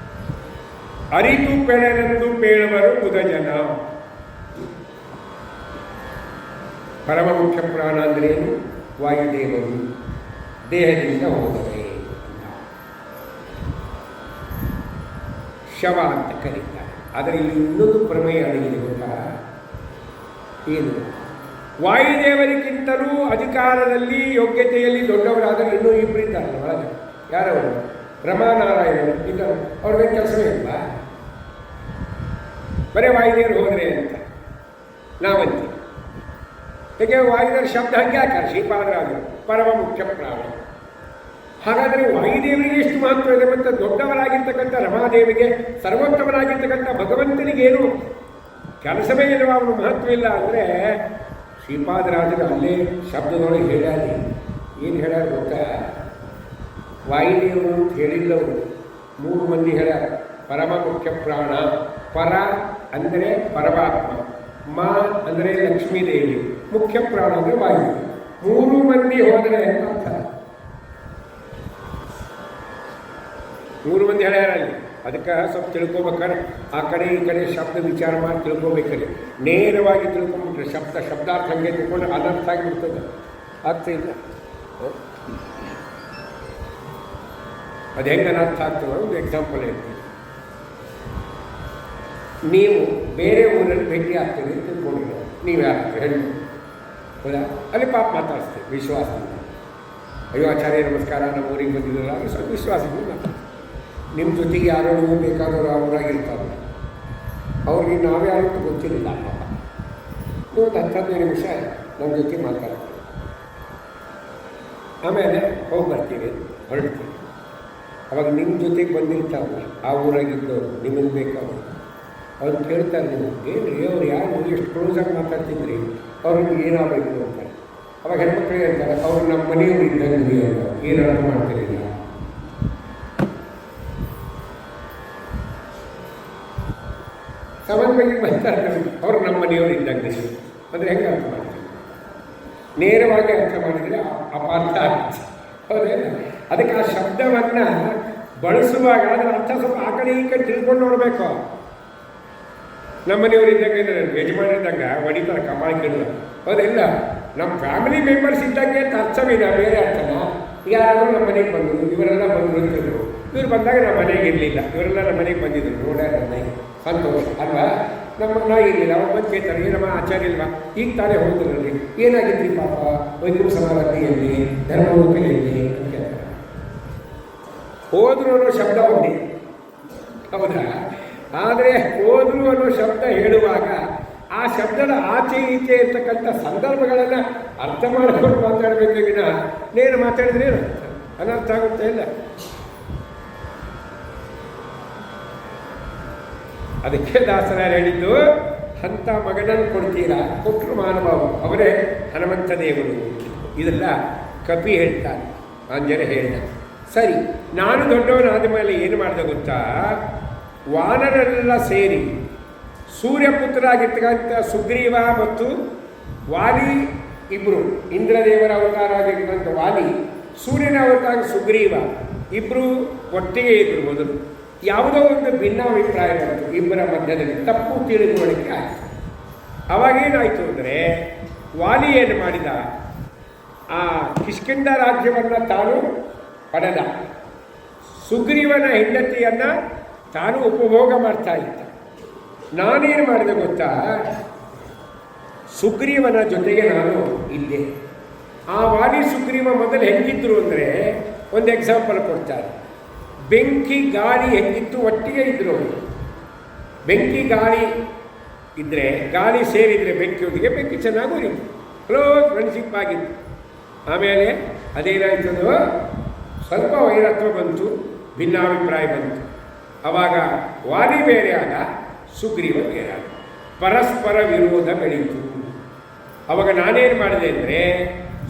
ಅರಿತು ಪೆಣನೆಂದು ಪೇಳುವರು ಬುಧ ಜನ. ಪರಮ ಮುಖ್ಯ ಪ್ರಾಣ ಅಂದ್ರೇನು? ವಾಯುದೇವರು ದೇಹದಿಂದ ಹೋದರೆ ಶವ ಅಂತ ಕರೀತಾರೆ. ಆದರೆ ಇಲ್ಲಿ ಇನ್ನೊಂದು ಪ್ರಮೇಯ ಅಡಗಿದೆ ಗೊತ್ತಾ? ಏನು? ವಾಯುದೇವರಿಗಿಂತಲೂ ಅಧಿಕಾರದಲ್ಲಿ ಯೋಗ್ಯತೆಯಲ್ಲಿ ದೊಡ್ಡವರಾದರೆ ಇನ್ನೂ ಇಬ್ಬರಿದ್ದಾರಲ್ಲ ಒಳಗೆ. ಯಾರವರು? ರಮಾನಾರಾಯಣರು ಇದ್ದರು. ಅವ್ರಿಗೇನು ಕೆಲಸವೇ ಇಲ್ವಾ? ಬರೀ ವಾಯುದೇವರು ಹೋದರೆ ಅಂತ ನಾವಂತೀವಿ. ಹೇಗೆ ವಾಯುದೇವರ ಶಬ್ದ ಹಂಗೆ ಹಾಕಾರ ಶ್ರೀಪಾದರಾಜರು ಪರಮ ಮುಖ್ಯ ಪ್ರಾಣ. ಹಾಗಾದರೆ ವಾಯುದೇವರಿಗೆ ಎಷ್ಟು ಮಹತ್ವ ಇದೆ? ಮತ್ತು ದೊಡ್ಡವರಾಗಿರ್ತಕ್ಕಂಥ ರಮಾದೇವಿಗೆ, ಸರ್ವೋತ್ತಮರಾಗಿರ್ತಕ್ಕಂಥ ಭಗವಂತನಿಗೇನು ಕೆಲಸವೇ ಇಲ್ಲವ, ಅವನು ಮಹತ್ವ ಇಲ್ಲ ಅಂದರೆ ಶ್ರೀಪಾದರಾಜರು ಅಲ್ಲೇ ಶಬ್ದದೊಳಗೆ ಹೇಳ್ಯಾರಿ. ಏನು ಹೇಳ್ಯಾರ ಗೊತ್ತಾ? ವಾಯುದೇವರು ಅಂತ ಹೇಳಿಲ್ಲವರು 3 ಮಂದಿ ಹೇಳ್ಯಾರ. ಪರಮ ಮುಖ್ಯ ಪ್ರಾಣ. ಪರ ಅಂದರೆ ಪರಮಾತ್ಮ, ಮಾ ಅಂದರೆ ಲಕ್ಷ್ಮೀದೇವಿ, ಮುಖ್ಯ ಪ್ರಾಣ ಅಂದರೆ ವಾಯು. 3 ಮಂದಿ ಹೋದರೆ ಅಂತ 3 ಮಂದಿ ಹೇಳ್ಯಾರಲ್ಲಿ. ಅದಕ್ಕೆ ಸ್ವಲ್ಪ ತಿಳ್ಕೊಬೇಕಾದ್ರೆ ಆ ಕಡೆ ಈ ಕಡೆ ಶಬ್ದ ವಿಚಾರ ಮಾಡಿ ತಿಳ್ಕೊಬೇಕಾದ್ರೆ ನೇರವಾಗಿ ತಿಳ್ಕೊಂಡ್ಬಿಟ್ರೆ ಶಬ್ದಾರ್ಥ ಹಂಗೆ ತಿಳ್ಕೊಂಡ್ರೆ ಅನರ್ಥ ಆಗಿಬಿಡ್ತದೆ. ಅರ್ಥ ಇಲ್ಲ. ಅದು ಹೆಂಗೆ ಅನರ್ಥ ಆಗ್ತದೆ? ಒಂದು ಎಕ್ಸಾಂಪಲ್ ಹೇಳ್ತೀನಿ. ನೀವು ಬೇರೆ ಊರಲ್ಲಿ ಭೇಟಿ ಆಗ್ತೀರಿ ತಿಳ್ಕೊಂಡಿರೋ, ನೀವು ಯಾರು ಹೇಳಿ ಹೌದಾ? ಅಲ್ಲಿ ಪಾಪ ಮಾತಾಡಿಸ್ತೇವೆ ವಿಶ್ವಾಸದಿಂದ. ಅಯ್ಯೋ ಆಚಾರ್ಯ ನಮಸ್ಕಾರ, ನಮ್ಮ ಊರಿಗೆ ಬಂದಿದ್ರಲ್ಲ, ಅದು ಸ್ವಲ್ಪ ವಿಶ್ವಾಸದಿಂದ ಮಾತಾಡ್ತೀವಿ. ನಿಮ್ಮ ಜೊತೆಗೆ ಯಾರೋ ನೀವು ಬೇಕಾದವರು ಅವರಾಗಿರ್ತಾರೆ, ಅವ್ರಿಗೆ ನಾವ್ಯಾರು ಗೊತ್ತಿರಲಿಲ್ಲ ಪಾಪ. ನೀವು ಒಂದು 10-15 ನಿಮಿಷ ನಮ್ಮ ಜೊತೆ ಮಾತಾಡ್ತೀವಿ, ಆಮೇಲೆ ಹೋಗಿ ಬರ್ತೀವಿ, ಹೊರಡ್ತೀವಿ. ಅವಾಗ ನಿಮ್ಮ ಜೊತೆಗೆ ಬಂದಿರ್ತಾರಲ್ಲ ಆ ಊರಾಗಿದ್ದವರು, ನಿಮಗೆ ಬೇಕಾದ್ರು ಅವ್ರು ಕೇಳ್ತಾರೆ, ನೀವು ಏನ್ರಿ ಅವ್ರು ಯಾರು ಎಷ್ಟು ಕ್ಲೋಸಾಗಿ ಮಾತಾಡ್ತಿದ್ರಿ, ಅವ್ರಿಗೆ ಏನಾಗಬೇಕು ಅಂತಾರೆ. ಅವಾಗ ಹೆಣ್ಮಕ್ಳಿಗೆ ಅಂತಾರೆ, ಅವ್ರು ನಮ್ಮ ಮನೆಯವರು ಇದ್ದಂಗೆ ಏನು ಅರ್ಥ ಮಾಡ್ತಿರಲಿಲ್ಲ. ಸಾಮಾನ್ಯವಾಗಿ ಮಾತಾಡ್ತಾರೆ, ಅವ್ರು ನಮ್ಮ ಮನೆಯವರು ಇದ್ದಂಗೆ ಅಂದರೆ ಹೆಂಗೆ ಅರ್ಥ ಮಾಡ್ತೀವಿ? ನೇರವಾಗಿ ಅರ್ಥ ಮಾಡಿದರೆ ಅಪಾರ್ಥ ಆಗುತ್ತೆ, ಹೌದೇನ? ಅದಕ್ಕೆ ಆ ಶಬ್ದವನ್ನು ಬಳಸುವಾಗ ಅದರ ಅರ್ಥ ಸ್ವಲ್ಪ ಆ ಕಡೆ ಈ ಕಡೆ ತಿಳ್ಕೊಂಡು ನೋಡಬೇಕು. ನಮ್ಮ ಮನೆಯವರು ಇದ್ದಂಗೆ ಇದ್ದಾರೆ, ಯಜಮಾನಿದ್ದಂಗೆ ಹೊಡಿತಾರೆ, ಕಮಾಯಿ ಕೇಳಿದ, ಹೌದಿಲ್ಲ? ನಮ್ಮ ಫ್ಯಾಮಿಲಿ ಮೆಂಬರ್ಸ್ ಇದ್ದಂಗೆ ಅಂತ ಅರ್ಥವಿಲ್ಲ, ಬೇರೆ ಅರ್ಥನ. ಯಾರಾದರೂ ನಮ್ಮ ಮನೆಗೆ ಬಂದರು, ಇವರೆಲ್ಲ ಬಂದರು ಅಂತಿದ್ರು, ಇವ್ರು ಬಂದಾಗ ನಮ್ಮ ಮನೆಗೆ ಇರಲಿಲ್ಲ, ಇವರೆಲ್ಲ ನಮ್ಮ ಮನೆಗೆ ಬಂದಿದ್ರು, ನೋಡ್ಯಾರ ನನಗೆ ಸಂತೋಷ ಅಲ್ವಾ? ನಮ್ಮ ಇರಲಿಲ್ಲ, ಅವ್ರು ಬಂದು ಕೇಳ್ತಾರೆ, ಏನಮ್ಮ ಆಚಾರ್ಯ ಇಲ್ವಾ, ಈಗ ತಾನೇ ಹೋದ್ರಲ್ಲಿ, ಏನಾಗಿದ್ರಿ ಪಾಪ, ವೈದ್ಯರು ಸಮಾಧಿ ಧರ್ಮವೃತ್ತಿಯಲ್ಲಿ ಅಂತ ಕೇಳ್ತಾರೆ. ಹೋದ್ರು ಅನ್ನೋ ಶಬ್ದ ಒಂದೇ, ಹೌದಾ? ಆದರೆ ಹೋದ್ರು ಅನ್ನೋ ಶಬ್ದ ಹೇಳುವಾಗ ಆ ಶಬ್ದದ ಆಚೆ ಈಚೆ ಇರ್ತಕ್ಕಂಥ ಸಂದರ್ಭಗಳನ್ನು ಅರ್ಥ ಮಾಡಿಕೊಂಡು ಮಾತಾಡಬೇಕೇ ವಿನ ನೇರ ಮಾತಾಡಿದ್ರೆ ಏನು ಅನರ್ಥ ಆಗುತ್ತೆ ಇಲ್ಲ. ಅದಕ್ಕೆ ದಾಸರಾಯರು ಹೇಳಿದ್ದು, ಅಂಥ ಮಗನನ್ನು ಕೊಡ್ತೀರಾ, ಕೊಟ್ಟರು ಮಹಾನುಭಾವ, ಅವರೇ ಹನುಮಂತ ದೇವರು. ಇದೆಲ್ಲ ಕಪಿ ಹೇಳ್ತಾನೆ, ಆಂಜನೇಯ ಹೇಳಿದ. ಸರಿ, ನಾನು ದೊಡ್ಡವನಾದ ಮೇಲೆ ಏನು ಮಾಡಿದೆ ಗೊತ್ತಾ? ವಾನರೆಲ್ಲ ಸೇರಿ ಸೂರ್ಯಪುತ್ರರಾಗಿರ್ತಕ್ಕಂಥ ಸುಗ್ರೀವ ಮತ್ತು ವಾಲಿ ಇಬ್ಬರು, ಇಂದ್ರದೇವರ ಅವತಾರ ಆಗಿರ್ತಕ್ಕಂಥ ವಾಲಿ, ಸೂರ್ಯನ ಅವತಾರ ಸುಗ್ರೀವ, ಇಬ್ಬರು ಒಟ್ಟಿಗೆ ಇದ್ರು. ಮೊದಲು ಯಾವುದೋ ಒಂದು ಭಿನ್ನಾಭಿಪ್ರಾಯ ಬಂತು ಇಬ್ಬರ ಮಧ್ಯದಲ್ಲಿ, ತಪ್ಪು ತಿಳಿದುಕೊಳ್ಳಿಕ್ಕೆ ಆಯಿತು. ಅವಾಗೇನಾಯಿತು ಅಂದರೆ, ವಾಲಿ ಏನು ಮಾಡಿದ, ಆ ಕಿಷ್ಕಿಂಧ ರಾಜ್ಯವನ್ನು ತಾನು ಪಡೆದ, ಸುಗ್ರೀವನ ಹೆಂಡತಿಯನ್ನು ತಾನು ಉಪಭೋಗ ಮಾಡ್ತಾ ಇದ್ದ. ನಾನೇನು ಮಾಡಿದೆ ಗೊತ್ತಾ? ಸುಗ್ರೀವನ ಜೊತೆಗೆ ನಾನು ಇದ್ದೆ. ಆ ವಾಲಿ ಸುಗ್ರೀವ ಮೊದಲು ಹೆಂಗಿದ್ರು ಅಂದರೆ, ಒಂದು ಎಕ್ಸಾಂಪಲ್ ಕೊಡ್ತಾರೆ. ಬೆಂಕಿ ಗಾಳಿ ಹೆಂಗಿತ್ತು, ಒಟ್ಟಿಗೆ ಇದ್ರು ಅವರು. ಬೆಂಕಿ ಗಾಳಿ ಇದ್ದರೆ, ಗಾಳಿ ಸೇರಿದರೆ ಬೆಂಕಿಯೊಂದಿಗೆ ಬೆಂಕಿ ಚೆನ್ನಾಗಿ ಉರಿತು, ಕ್ಲೋಸ್ ಫ್ರೆಂಡ್ಶಿಪ್ ಆಗಿತ್ತು. ಆಮೇಲೆ ಅದೇನಾಯ್ತದೋ, ಸ್ವಲ್ಪ ವೈರತ್ವ ಬಂತು, ಭಿನ್ನಾಭಿಪ್ರಾಯ ಬಂತು. ಆವಾಗ ವಾಲಿ ಬೇರೆ ಆದ, ಸುಗ್ರೀವ ಬೇರೆ ಆದ, ಪರಸ್ಪರ ವಿರೋಧ ಬೆಳೀತು. ಆವಾಗ ನಾನೇನು ಮಾಡಿದೆ ಅಂದರೆ,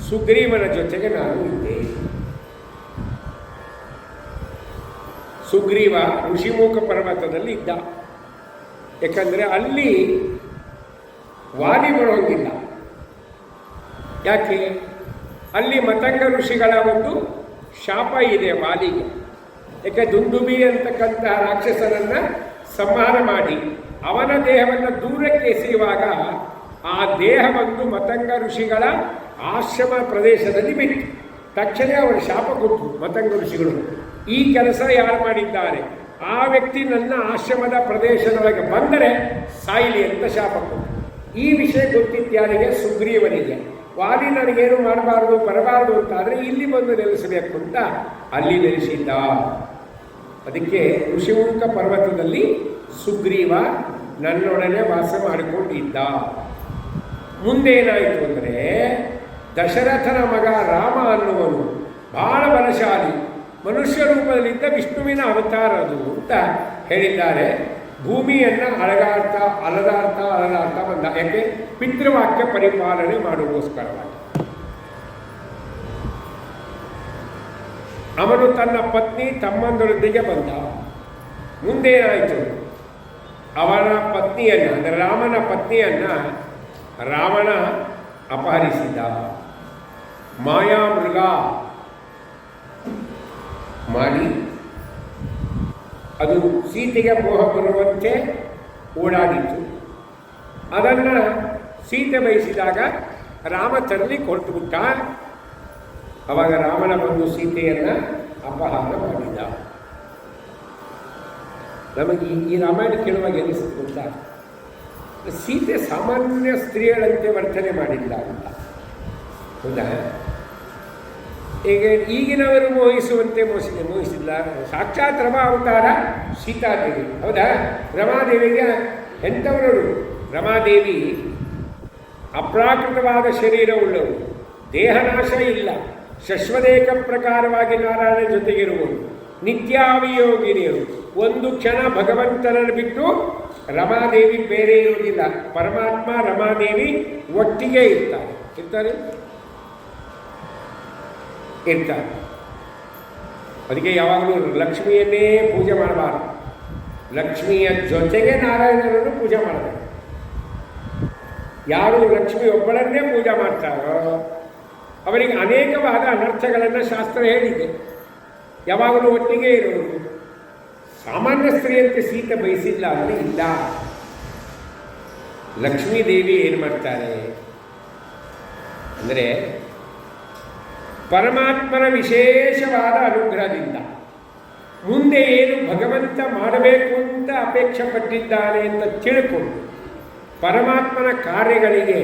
ಸುಗ್ರೀವನ ಜೊತೆಗೆ ನಾನು ಇದ್ದೆ. ಸುಗ್ರೀವ ಋಷಿಮುಖ ಪರ್ವತದಲ್ಲಿ ಇದ್ದ, ಯಾಕಂದರೆ ಅಲ್ಲಿ ವಾಲಿ ಬರೋಂಗಿಲ್ಲ. ಯಾಕೆ? ಅಲ್ಲಿ ಮತಂಗ ಋಷಿಗಳ ಒಂದು ಶಾಪ ಇದೆ ವಾಲಿಗೆ. ಯಾಕೆ? ದುಂದುಬಿ ಅಂತಕ್ಕಂತಹ ರಾಕ್ಷಸನನ್ನು ಸಂಹಾರ ಮಾಡಿ ಅವನ ದೇಹವನ್ನು ದೂರಕ್ಕೆ ಎಸೆಯುವಾಗ ಆ ದೇಹವನ್ನು ಮತಂಗ ಋಷಿಗಳ ಆಶ್ರಮ ಪ್ರದೇಶದಲ್ಲಿ ಬಿಟ್ಟು ತಕ್ಷಣ ಅವರು ಶಾಪ ಕೊಟ್ಟರು ಮತಂಗ ಋಷಿಗಳು. ಈ ಕೆಲಸ ಯಾರು ಮಾಡಿದ್ದಾರೆ, ಆ ವ್ಯಕ್ತಿ ನನ್ನ ಆಶ್ರಮದ ಪ್ರದೇಶದೊಳಗೆ ಬಂದರೆ ಸಾಯಿಲಿ ಅಂತ ಶಾಪ ಕೊಟ್ಟರು. ಈ ವಿಷಯ ಗೊತ್ತಿದ್ಯಾರಿಗೆ? ಸುಗ್ರೀವನಿಗೆ. ವಾಲಿ ನನಗೇನು ಮಾಡಬಾರ್ದು, ಬರಬಾರ್ದು ಅಂತಾದರೆ ಇಲ್ಲಿ ಬಂದು ನೆಲೆಸಬೇಕು ಅಂತ ಅಲ್ಲಿ ನೆಲೆಸಿದ್ದ. ಅದಕ್ಕೆ ಋಷಿಮುಖ ಪರ್ವತದಲ್ಲಿ ಸುಗ್ರೀವ ನನ್ನೊಡನೆ ವಾಸ ಮಾಡಿಕೊಂಡಿದ್ದ. ಮುಂದೇನಾಯಿತು ಅಂದರೆ, ದಶರಥನ ಮಗ ರಾಮ ಅನ್ನುವನು ಬಹಳ ಬಲಶಾಲಿ, ಮನುಷ್ಯ ರೂಪದಲ್ಲಿದ್ದ ವಿಷ್ಣುವಿನ ಅವತಾರ ಅದು ಅಂತ ಹೇಳಿದ್ದಾರೆ. ಭೂಮಿಯನ್ನು ಅಲದಾಡ್ತಾ ಬಂದ. ಯಾಕೆ? ಪಿತೃವಾಕ್ಯ ಪರಿಪಾಲನೆ ಮಾಡುವುದಕ್ಕೋಸ್ಕರವಾಗಿ. ಅವನು ತನ್ನ ಪತ್ನಿ ತಮ್ಮಂದರೊಂದಿಗೆ ಬಂದ. ಮುಂದೇನಾಯಿತು? ಅವನ ಪತ್ನಿಯನ್ನು, ಅಂದರೆ ರಾಮನ ಪತ್ನಿಯನ್ನು ರಾವಣ ಅಪಹರಿಸಿದ. ಮಾಯಾಮೃಗ ಮಾಡಿ ಅದು ಸೀತೆಗೆ ಮೋಹ ಬರುವಂತೆ ಓಡಾಡಿತು. ಅದನ್ನು ಸೀತೆ ಬಯಸಿದಾಗ ರಾಮ ತರಲಿ ಕೊಟ್ಟುಬಿಟ್ಟ. ಅವಾಗ ರಾಮನ ಬಂದು ಸೀತೆಯನ್ನು ಅಪಹಾರ ಮಾಡಿದ. ನಮಗೆ ಈ ರಾಮಾಯಣ ಕೇಳುವಾಗ ಎನಿಸುತ್ತೆ ಗೊತ್ತಾ, ಸೀತೆ ಸಾಮಾನ್ಯ ಸ್ತ್ರೀಯರಂತೆ ವರ್ತನೆ ಮಾಡಿಲ್ಲ ಅಂತ. ಹೌದಾ? ಈಗ ಈಗಿನವರು ಮೋಹಿಸುವಂತೆ ಮೋಹಿಸಿಲ್ಲ. ಸಾಕ್ಷಾತ್ ರಮಾ ಅವತಾರ ಸೀತಾದೇವಿ. ಹೌದಾ? ರಮಾದೇವಿಗೆ ಎಂಥವರು? ರಮಾದೇವಿ ಅಪ್ರಾಕೃತವಾದ ಶರೀರವುಳ್ಳವರು, ದೇಹನಾಶ ಇಲ್ಲ, ಶಶ್ವದೇಕ ಪ್ರಕಾರವಾಗಿ ನಾರಾಯಣ ಜೊತೆಗಿರುವರು, ನಿತ್ಯಾವಿಯೋಗಿನಿಯರು. ಒಂದು ಕ್ಷಣ ಭಗವಂತನನ್ನು ಬಿಟ್ಟು ರಮಾದೇವಿ ಬೇರೆ ಇರುವುದಿಲ್ಲ. ಪರಮಾತ್ಮ ರಮಾದೇವಿ ಒಟ್ಟಿಗೆ ಇರ್ತಾರೆ. ಅದಕ್ಕೆ ಯಾವಾಗಲೂ ಲಕ್ಷ್ಮಿಯನ್ನೇ ಪೂಜೆ ಮಾಡಬಾರದು. ಲಕ್ಷ್ಮಿಯ ಜೊತೆಗೆ ನಾರಾಯಣನನ್ನು ಪೂಜೆ ಮಾಡಬೇಕು. ಯಾರು ಲಕ್ಷ್ಮಿ ಒಬ್ಬಳನ್ನೇ ಪೂಜೆ ಮಾಡ್ತಾರೋ ಅವರಿಗೆ ಅನೇಕವಾದ ಅನರ್ಥಗಳನ್ನು ಶಾಸ್ತ್ರ ಹೇಳಿದೆ. ಯಾವಾಗಲೂ ಒಟ್ಟಿಗೆ ಇರುವುದು. ಸಾಮಾನ್ಯ ಸ್ತ್ರೀಯಂತೆ ಸೀತೆ ಬಯಸಿಲ್ಲ ಅಂದರೆ ಇಲ್ಲ. ಲಕ್ಷ್ಮೀ ದೇವಿ ಏನು ಮಾಡ್ತಾರೆ ಅಂದರೆ, ಪರಮಾತ್ಮನ ವಿಶೇಷವಾದ ಅನುಗ್ರಹದಿಂದ ಮುಂದೆ ಏನು ಭಗವಂತ ಮಾಡಬೇಕು ಅಂತ ಅಪೇಕ್ಷೆ ಪಟ್ಟಿದ್ದಾನೆ ಅಂತ ತಿಳ್ಕೊಂಡು ಪರಮಾತ್ಮನ ಕಾರ್ಯಗಳಿಗೆ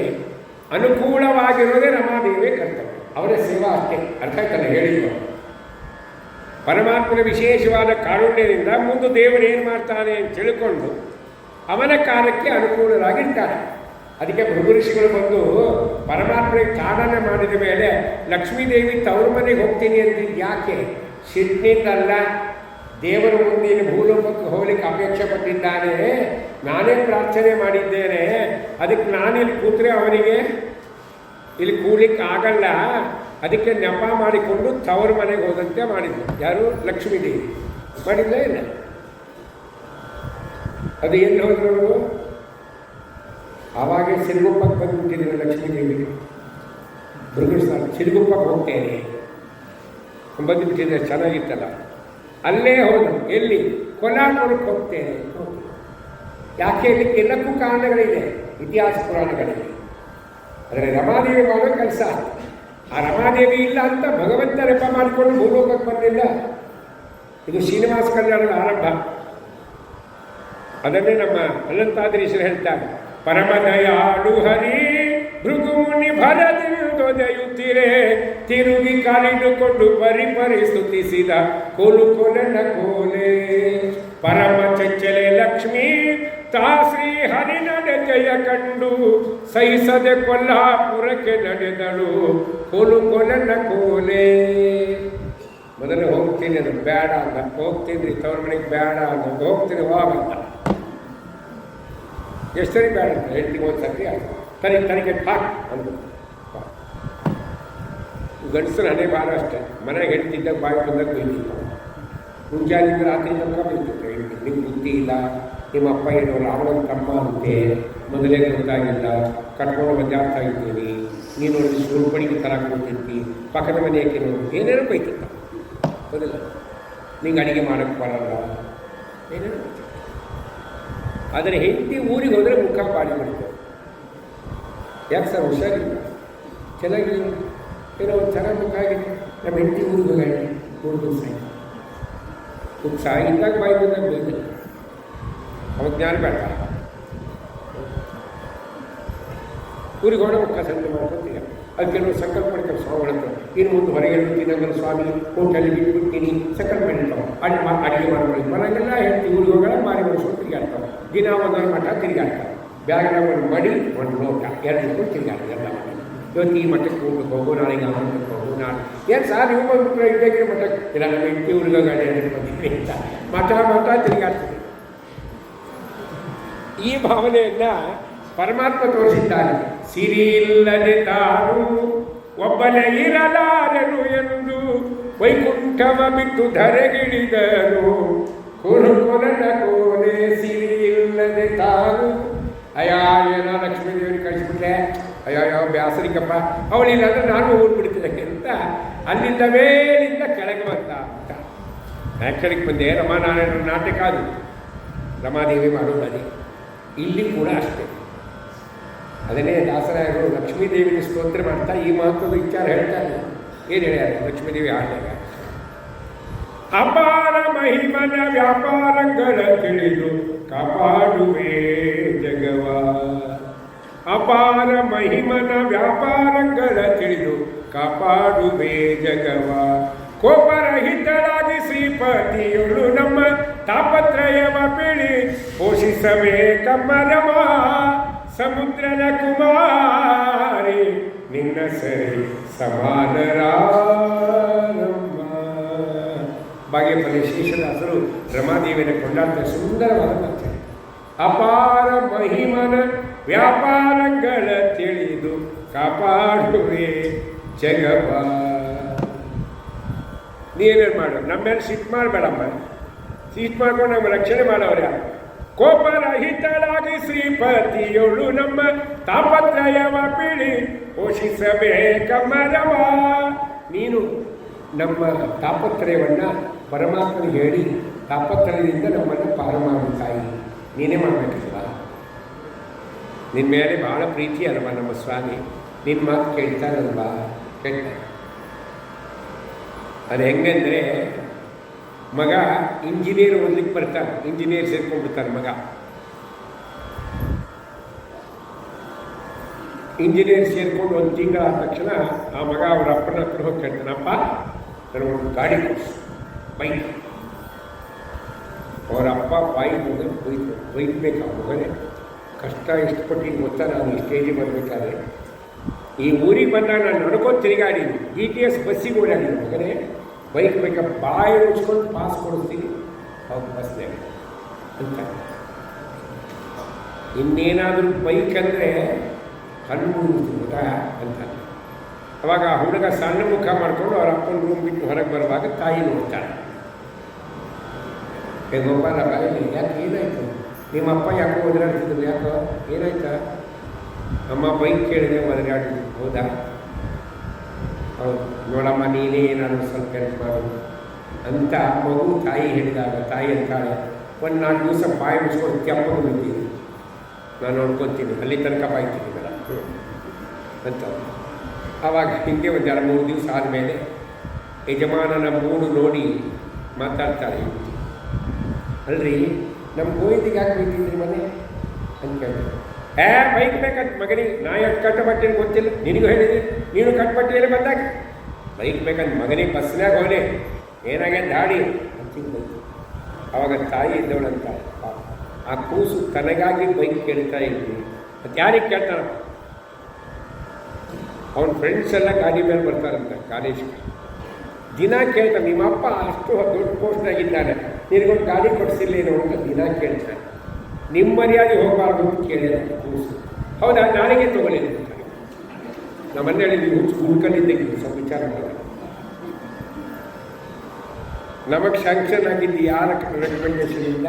ಅನುಕೂಲವಾಗಿರೋದೇ ರಮಾದೇವಿಯ ಕರ್ತವ್ಯ. ಅವರ ಸೇವಾ ಅಷ್ಟೇ. ಅರ್ಥ ಆಯ್ತಲ್ಲ ಹೇಳಿದ್ರು. ಪರಮಾತ್ಮನ ವಿಶೇಷವಾದ ಕಾರುಣ್ಯದಿಂದ ಮುಂದೆ ದೇವರು ಏನು ಮಾಡ್ತಾನೆ ಅಂತ ತಿಳ್ಕೊಂಡು ಅವನ ಕಾರ್ಯಕ್ಕೆ ಅನುಕೂಲರಾಗಿರ್ತಾರೆ. ಅದಕ್ಕೆ ಭೃಗು ಋಷಿಗಳು ಬಂದು ಪರಮಾತ್ಮನಿಗೆ ಚಾಡನೆ ಮಾಡಿದ ಮೇಲೆ ಲಕ್ಷ್ಮೀದೇವಿ ತವ್ರ ಮನೆಗೆ ಹೋಗ್ತೀನಿ ಅಂತಿದ್ದು ಯಾಕೆ? ಸಿಟ್ಟಿನಿಂದಲ್ಲ, ದೇವರ ಮುಂದಿನ ಭೂಲೋಕಕ್ಕೆ ಹೋಗ್ಲಿಕ್ಕೆ ಅಪೇಕ್ಷೆ ಪಟ್ಟಿದ್ದಾನೆ. ನಾನೇ ಪ್ರಾರ್ಥನೆ ಮಾಡಿದ್ದೇನೆ, ಅದಕ್ಕೆ ನಾನಿಲ್ಲಿ ಕೂತ್ರೆ ಅವನಿಗೆ ಇಲ್ಲಿ ಕೂಡ್ಲಿಕ್ಕೆ ಆಗಲ್ಲ. ಅದಕ್ಕೆ ನೆಪ ಮಾಡಿಕೊಂಡು ತವ್ರ ಮನೆಗೆ ಹೋದಂತೆ ಮಾಡಿದ್ಲು. ಯಾರು? ಲಕ್ಷ್ಮೀದೇವಿ ಮಾಡಿದ್ಲೇ ಇಲ್ಲ. ಅದು ಎಲ್ಲಿ ಹೋದ್ರು ಅವರು? ಆವಾಗ ಸಿರುಗುಪ್ಪಕ್ಕೆ ಬಂದುಬಿಟ್ಟಿದ್ರು ಲಕ್ಷ್ಮೀದೇವಿಗೆ. ಭೃಗುಸ್ನಾನ ಸಿರುಗುಪ್ಪಕ್ಕೆ ಹೋಗ್ತೇನೆ ಬಂದುಬಿಟ್ಟಿದ್ರೆ ಚೆನ್ನಾಗಿತ್ತಲ್ಲ. ಅಲ್ಲೇ ಹೋದ್ರು. ಎಲ್ಲಿ? ಕೊಲ್ಹಾಪುರಕ್ಕೆ ಹೋಗ್ತೇನೆ. ಯಾಕೆ? ಇಲ್ಲಿಕ್ಕೆ ಎಲ್ಲಕ್ಕೂ ಕಾರಣಗಳಿದೆ ಇತಿಹಾಸ ಪುರಾಣಗಳಿಗೆ. ಆದರೆ ರಮಾದೇವಿ ಮಾಡೋ ಕೆಲಸ. ಆ ರಮಾದೇವಿ ಇಲ್ಲ ಅಂತ ಭಗವಂತ ನೆಪ ಮಾಡಿಕೊಂಡು ಭೂಲೋಕಕ್ಕೆ ಬರಲಿಲ್ಲ. ಇದು ಶ್ರೀನಿವಾಸ ಕಲ್ಯಾಣದ ಆರಂಭ. ಅದನ್ನೇ ನಮ್ಮ ಅನಂತಾದ್ರೀಶರು ಹೇಳ್ತಾರೆ, ಪರಮದಯಾಳು ಹರಿ ಭೃಗುಮುನಿ ಭರದಿಂದೊದೆಯುತ್ತಿರೆ ತಿರುಗಿ ಕಾಲಿಡುಕೊಂಡು ಪರಿಸ್ತುತಿಸಿದ ಕೋಲು ಕೊಲನ ಕೋಲೆ. ಪರಮ ಚಂಚಲೆ ಲಕ್ಷ್ಮೀ ತಾ ಶ್ರೀ ಹರಿ ನಡೆಜಯ ಕಂಡು ಸಹಿಸದೆ ಕೊಲ್ಹಾಪುರಕ್ಕೆ ನಡೆದಳು ಕೋಲು ಕೊಲನ ಕೋಲೆ. ಮೊದಲು ಹೋಗ್ತೀನಿ ಅದು ಬೇಡ ಅಂತ, ಹೋಗ್ತೀನಿ ತವ್ರ ಮನೆಗೆ ಬೇಡ ಅಂತ, ಹೋಗ್ತೀನಿ ಹೋಗಂತ. ಎಷ್ಟು ಸರಿ ಬೇಡ ಅಂತ ಹೆಂಡತಿಗೆ ಒಂದು ಸರ್ತಿ ತನಿಖೆ ಹಾಕ್ ಅಂತ. ಗಂಡಸರು ಹಣೆ ಭಾರ ಅಷ್ಟೇ. ಮನೆಗೆ ಹೆಂಡ್ತಿದ್ದಾಗ ಬಾಯಿ ಬಂದಾಗ ಬೈತಿದ್ದ. ಮುಂಜಾನೆ ರಾತ್ರಿ ತನಕ ಬೈತಿದ್ರು. ಹೆಂಡತಿ ನಿಮ್ಗೆ ಬುದ್ಧಿ ಇಲ್ಲ, ನಿಮ್ಮ ಅಪ್ಪ ಏನೋ ರಾವಣನ ತಮ್ಮ ಅಂತೆ, ಮೊದಲೇ ಗೊತ್ತಾಗಿಲ್ಲ, ಕಟ್ಕೊಂಡು ಬಜಾರ್ತಾ ಇದ್ದೀನಿ, ನೀನು ಒಂದು ಸುರುಪಡಿಗೆ ತರಕ್ಕೆ ಹೋಗ್ತಿರ್ತಿ, ಪಕ್ಕದ ಮನೆಯಕ್ಕೆ ಏನೇನೋ ಬೈತಿದ್ದ. ಹೌದಿಲ್ಲ? ನಿಂಗೆ ಅಡುಗೆ ಮಾಡೋಕ್ಕೆ ಬರಲ್ಲ, ಏನೇನೋ. ಆದರೆ ಹೆಂಡತಿ ಊರಿಗೆ ಹೋದರೆ ಮುಖ ಪಾಡಿ ಮಾಡ್ತಾರೆ. ಯಾಕೆ ಸರ್ ಹುಷಾರಿಲ್ಲ, ಚೆನ್ನಾಗಿಲ್ಲ, ಏನೋ ಒಂದು ಚೆನ್ನಾಗಿ ಮುಖ ಆಗಿದೆ, ನಮ್ಮ ಹೆಂಡತಿ ಊರಿಗೆ ಹೋಗಿ ಊರಿಗೆ ಉತ್ಸಾಹ ಇದ್ದಾಗ ಬಾಯಿ ಬಂದಾಗ ಬೇಕಿಲ್ಲ. ಅವಾಗ ಜ್ಞಾನ ಬೇಡ. ಊರಿಗೆ ಹೋದ ಮುಖ ಸಂತೆ ಮಾಡ್ಕೊತೀಯ. ಅದು ಕೆಲವರು ಸಂಕಲ್ಪ ಮಾಡ್ತಾರೆ ಸ್ವಾಮಿಗಳಂತ, ಇನ್ನು ಮುಂದೆ ಹೊರಗೆ ತಿನ್ನಂಗಲ್ಲ ಸ್ವಾಮಿ, ಹೋಟೆಲ್ ಬಿಟ್ಬಿಡ್ತೀನಿ, ಸಂಕಲ್ಪ ಮಾಡಿರ್ತಾವೆ. ಅಡುಗೆ ಮಾಡ್ಕೊಳ್ಳಿ ಬರೋಂಗೆಲ್ಲ ಹೆಂಡತಿ ಊರಿಗೆ ಹೋಗೋಣ, ಮಾರಿ ವರ್ಷ ತಿರುಗಾಡ್ತಾವೆ. ದಿನ ಒಂದೊಂದು ಮಠ ತಿರುಗಾಡ್ತಾವೆ. ಬ್ಯಾಗಿನ ಒಂದು ಮಡಿ ಒಂದು ಲೋಟ ಎರಡು ದಿನ ತಿರುಗಾಡ್ತಾರೆ ಎಲ್ಲ ಮಠ. ಇವತ್ತು ಈ ಮಠಕ್ಕೆ ಹೋಗ್ಬೇಕು, ಹೋಗು, ನಾಳೆಗೆ ಆ ಮಠಕ್ಕೆ ಹೋಗು, ನಾನು ಏನು ಸಾರ್ ನೀವು ಬಂದುಬಿಟ್ರೆ ಇದ್ದಾಗಿರೋ ಮಠಕ್ಕೆ ಇಲ್ಲ, ನಮ್ಮ ಹೆಂಡತಿ ಊರಿಗೆ ಗಾಡಿ ಬಂದಿದ್ವಿ ಅಂತ ಮಠ ತಿರುಗಾಡ್ತೀವಿ. ಈ ಭಾವನೆಯನ್ನು ಪರಮಾತ್ಮ ತೋರಿಸಿದ್ದಾನೆ. ಸಿರಿಯಿಲ್ಲದೆ ತಾನು ಒಬ್ಬನೇ ಇರಲಾರನು ಎಂದು ವೈಕುಂಠವ ಬಿಟ್ಟು ಧರೆಗಿಳಿದನು ಕೊಲನ ಕೋಲೆ. ಸಿರಿಯಿಲ್ಲದೆ ತಾನು ಅಯ್ಯೋ ಏನೋ ಲಕ್ಷ್ಮೀದೇವಿನ ಕಳಿಸ್ಬಿಟ್ರೆ, ಅಯ್ಯೋ ಬ್ಯಾಸರಿಕಪ್ಪ, ಅವಳಿಲ್ಲಾಂದ್ರೆ ನಾನು ಊರು ಬಿಡ್ತಿದ್ದೆ ಅಂತ ಅಲ್ಲಿಂದ ಮೇಲಿಂದ ಕೆಳಗೆ ಬಂದ ಅಂತ ಕೆಳಗೆ ಬಂದೆ. ರಮಾನಾರಾಯಣ ನಾಟಕ ಅದು, ರಮಾದೇವಿ ಮಾಡೋದು. ಇಲ್ಲಿ ಕೂಡ ಅಷ್ಟೇ. ಅದನ್ನೇ ದಾಸರಾಯರು ಲಕ್ಷ್ಮೀದೇವಿನ ಸ್ತೋತ್ರ ಮಾಡ್ತಾ ಈ ಮಹತ್ವದ ವಿಚಾರ ಹೇಳ್ತಾರೆ. ಏನು ಹೇಳ್ಯಾರ ಲಕ್ಷ್ಮೀದೇವಿ ಆಡಿದಾಗ? ಅಪಾರ ಮಹಿಮನ ವ್ಯಾಪಾರಗಳ ತಿಳಿದು ಕಾಪಾಡುವೆ ಜಗವ. ಅಪಾರ ಮಹಿಮನ ವ್ಯಾಪಾರಗಳ ತಿಳಿದು ಕಾಪಾಡುವೆ ಜಗವ. ಕೋಪರಹಿತರಾಗಿ ಶ್ರೀಪತಿಯೊಳು ನಮ್ಮ ತಾಪತ್ರಯವ ಪಿಳಿ ಪೋಷಿಸಬೇಕಮ್ಮರವ. ಸಮುದ್ರನ ಕುಮಾರಿ ನಿನ್ನ ಸರಿ ಸಮಾನರಾರಮ್ಮ. ಭಾಗ್ಯಪಲ್ಲಿ ಶೇಷದಾಸರು ರಮಾದೇವಿನ ಕೊಂಡಾಟ ಸುಂದರವಾದ ಮಾತು. ಅಪಾರ ಮಹಿಮನ ವ್ಯಾಪಾರಗಳ ತಿಳಿದು ಕಾಪಾಡುವೆ ಜಗವ. ನೀನೇನು ಮಾಡು, ನಮ್ಮ ಮೇಲೆ ಸಿಟ್ಟು ಮಾಡಬೇಡಮ್ಮ. ಸಿಟ್ಟು ಮಾಡ್ಕೊಂಡು ನಮ್ಮ ರಕ್ಷಣೆ ಮಾಡೋರು ಯಾರು? ಕೋಪರಹಿತಳಾಗಿ ಶ್ರೀಪತಿಯೊಳು ನಮ್ಮ ತಾಪತ್ರಯವ ಪಿಳಿ ಪೋಷಿಸಬೇಕಮ್ಮರವ. ನೀನು ನಮ್ಮ ತಾಪತ್ರಯವನ್ನು ಪರಮಾತ್ಮನಿಗೆ ಹೇಳಿ ತಾಪತ್ರಯದಿಂದ ನಮ್ಮನ್ನು ಪಾರು ಮಾಡು ತಾಯಿ. ನೀನೇ ಮಾಡಬೇಕಲ್ವ. ನಿನ್ನ ಮೇಲೆ ಭಾಳ ಪ್ರೀತಿ ಅಲ್ವ ನಮ್ಮ ಸ್ವಾಮಿ. ನಿನ್ನ ಮಾತು ಕೇಳ್ತಾರಲ್ವಾ? ಕೇಳ್ತಾರೆ. ಅದು ಹೆಂಗಂದರೆ, ಮಗ ಇಂಜಿನಿಯರ್ ಓದ್ಲಿಕ್ಕೆ ಬರ್ತಾನೆ, ಇಂಜಿನಿಯರ್ ಸೇರ್ಕೊಂಡ್ಬಿಡ್ತಾನೆ ಮಗ. ಇಂಜಿನಿಯರ್ ಸೇರ್ಕೊಂಡು ಒಂದು ತಿಂಗಳಾದ ತಕ್ಷಣ ಆ ಮಗ ಅವ್ರ ಅಪ್ಪನ ಹತ್ರ ಹೋಗಿ ಕೇಳ್ತಾನೆ, ಅಪ್ಪ ನನಗೊಂದು ಗಾಡಿ ಕೊಡಿಸು, ಬೈಕ್. ಅವರ ಅಪ್ಪ ಬಾಯಿ ಹೋಗಿ ಬೈಕ್ಬೇಕು. ಆ ಮಗನೇ ಕಷ್ಟ ಇಷ್ಟಪಟ್ಟು ಗೊತ್ತಾ, ನಾನು ಈ ಸ್ಟೇಜಿಗೆ ಬರಬೇಕಾದ್ರೆ ಈ ಊರಿಗೆ ಬಂದಾಗ ನಾನು ನಡ್ಕೊಂಡು ತಿರುಗಾಡಿದ್ದೀನಿ, GTS ಬಸ್ಸಿಗೆ ಓಡಾಡಿದ್ದೀನಿ. ಮಗನೇ ಬೈಕ್ ಬೇಕಪ್ಪ, ಬಾಯಿ ಮುಚ್ಕೊಂಡು ಪಾಸ್ ಕೊಡಿಸ್ತೀನಿ ಅವ್ರು ಬಸ್ನಾಗ ಅಂತ. ಇನ್ನೇನಾದರೂ ಬೈಕ್ ಅಂದರೆ ಕಣ್ಣು ಗೊತ್ತಾ ಅಂತ. ಅವಾಗ ಆ ಹುಡುಗ ಸಣ್ಣ ಮುಖ ಮಾಡಿಕೊಂಡು ಅವ್ರ ಅಪ್ಪನ ರೂಮ್ ಬಿಟ್ಟು ಹೊರಗೆ ಬರುವಾಗ ತಾಯಿ ನೋಡ್ತಾಳೆ. ಗೋಪಾಲ ಬಾಯಲ್ಲಿ ಯಾಕೆ ಏನಾಯಿತು? ನಿಮ್ಮ ಅಪ್ಪ ಯಾಕೋ ಒದರಾಡ್ತಿದ್ರು, ಯಾಕೋ ಏನಾಯ್ತಾ? ಅಮ್ಮ ಬೈಕ್ ಕೇಳಿದೆ ಒದರಾಡಿದ್ರು. ಹೌದಾ? ಹೌದು, ನೋಡಮ್ಮ ನೀನೇ ಏನಾದರೂ ಸ್ವಲ್ಪ ಹೆಲ್ಪ್ ಮಾಡು ಅಂತ ಮಗು ತಾಯಿ ಹೇಳಿದಾಗ ತಾಯಿ ಅಂತಾಳೆ, ಒಂದು 4 ದಿವಸ ಬಾಯಿ ಮುಚ್ಕೊಂಡು ಕೆಂಪಗೆ ಬಿಟ್ಟಿದ್ದೀನಿ, ನಾನು ನೋಡ್ಕೊತೀನಿ, ಅಲ್ಲಿ ತನಕ ಬಾಯ್ತಿದ್ದೀನಲ್ಲ ಅಂತ. ಆವಾಗ ಹಿಂಗೆ ಒಂದು 2-3 ದಿವಸ ಆದಮೇಲೆ ಯಜಮಾನನ ಮೂಡು ನೋಡಿ ಮಾತಾಡ್ತಾಳೆ, ಅಲ್ರಿ ನಮ್ಮ ಗೋವಿಂದಿಗೆ ಯಾಕೆ ಬಿಟ್ಟಿದ್ರಿ ಮನೆ ಅಂತ ಕೇಳಿದ್ರು. ಬೈಕ್ ಬೇಕಂತ ಮಗನಿಗೆ, ನಾ ಎಷ್ಟು ಕಟ್ಟಬಟ್ಟೇನು ಗೊತ್ತಿಲ್ಲ, ನಿನಗೂ ಹೇಳಿದೆ, ನೀನು ಕಟ್ಟಬಟ್ಟೆಯಲ್ಲಿ ಬಂದಾಗ ಬೈಕ್ ಬೇಕಂತ ಮಗನಿಗೆ ಬಸ್ನಾಗ ಹೋಗಲಿ, ಏನಾಗ್ಯದ ದಾಡಿ ಅಂತಿದ್ದು ಬೈಕ್. ಆವಾಗ ತಾಯಿ ಇದ್ದವಳಂತ, ಆ ಕೂಸು ತನಗಾಗಿ ಬೈಕ್ ಕೇಳ್ತಾ ಇದ್ವಿ. ಮತ್ತು ಯಾರಿಗೆ ಕೇಳ್ತಾನ? ಅವನ ಫ್ರೆಂಡ್ಸ್ ಎಲ್ಲ ಗಾಡಿ ಮೇಲೆ ಬರ್ತಾರಂತ ಕಾಲೇಜ್ಗೆ. ದಿನ ಕೇಳ್ತಾನೆ, ನಿಮ್ಮಪ್ಪ ಅಷ್ಟು ದೊಡ್ಡ ಪೋಸ್ಟ್ನಾಗಿದ್ದಾನೆ, ನಿನಗೊಂದು ಗಾಡಿ ಕೊಡಿಸಿಲ್ಲೇನೋ ಅಂತ ದಿನ ಕೇಳ್ತಾನೆ. ನಿಮ್ಮ ಮರ್ಯಾದೆ ಹೋಗಬಾರ್ದು ಅಂತ ಕೇಳಿದ ಕೂಸು. ಹೌದಾ, ನಾಳೆಗೆ ತೊಗೊಳ್ಳಿ ಅಂತ ನಮ್ಮನ್ನ ಹೇಳಿದ್ವಿ. ಉಳ್ಕೊಂಡಿದ್ದೆ ಸ್ವಲ್ಪ ವಿಚಾರ ಮಾಡಿ. ನಮಗೆ ಶಾಂಕ್ಷನ್ ಆಗಿದ್ದು ಯಾರ ರೆಕಮೆಂಡೇಷನಿಂದ?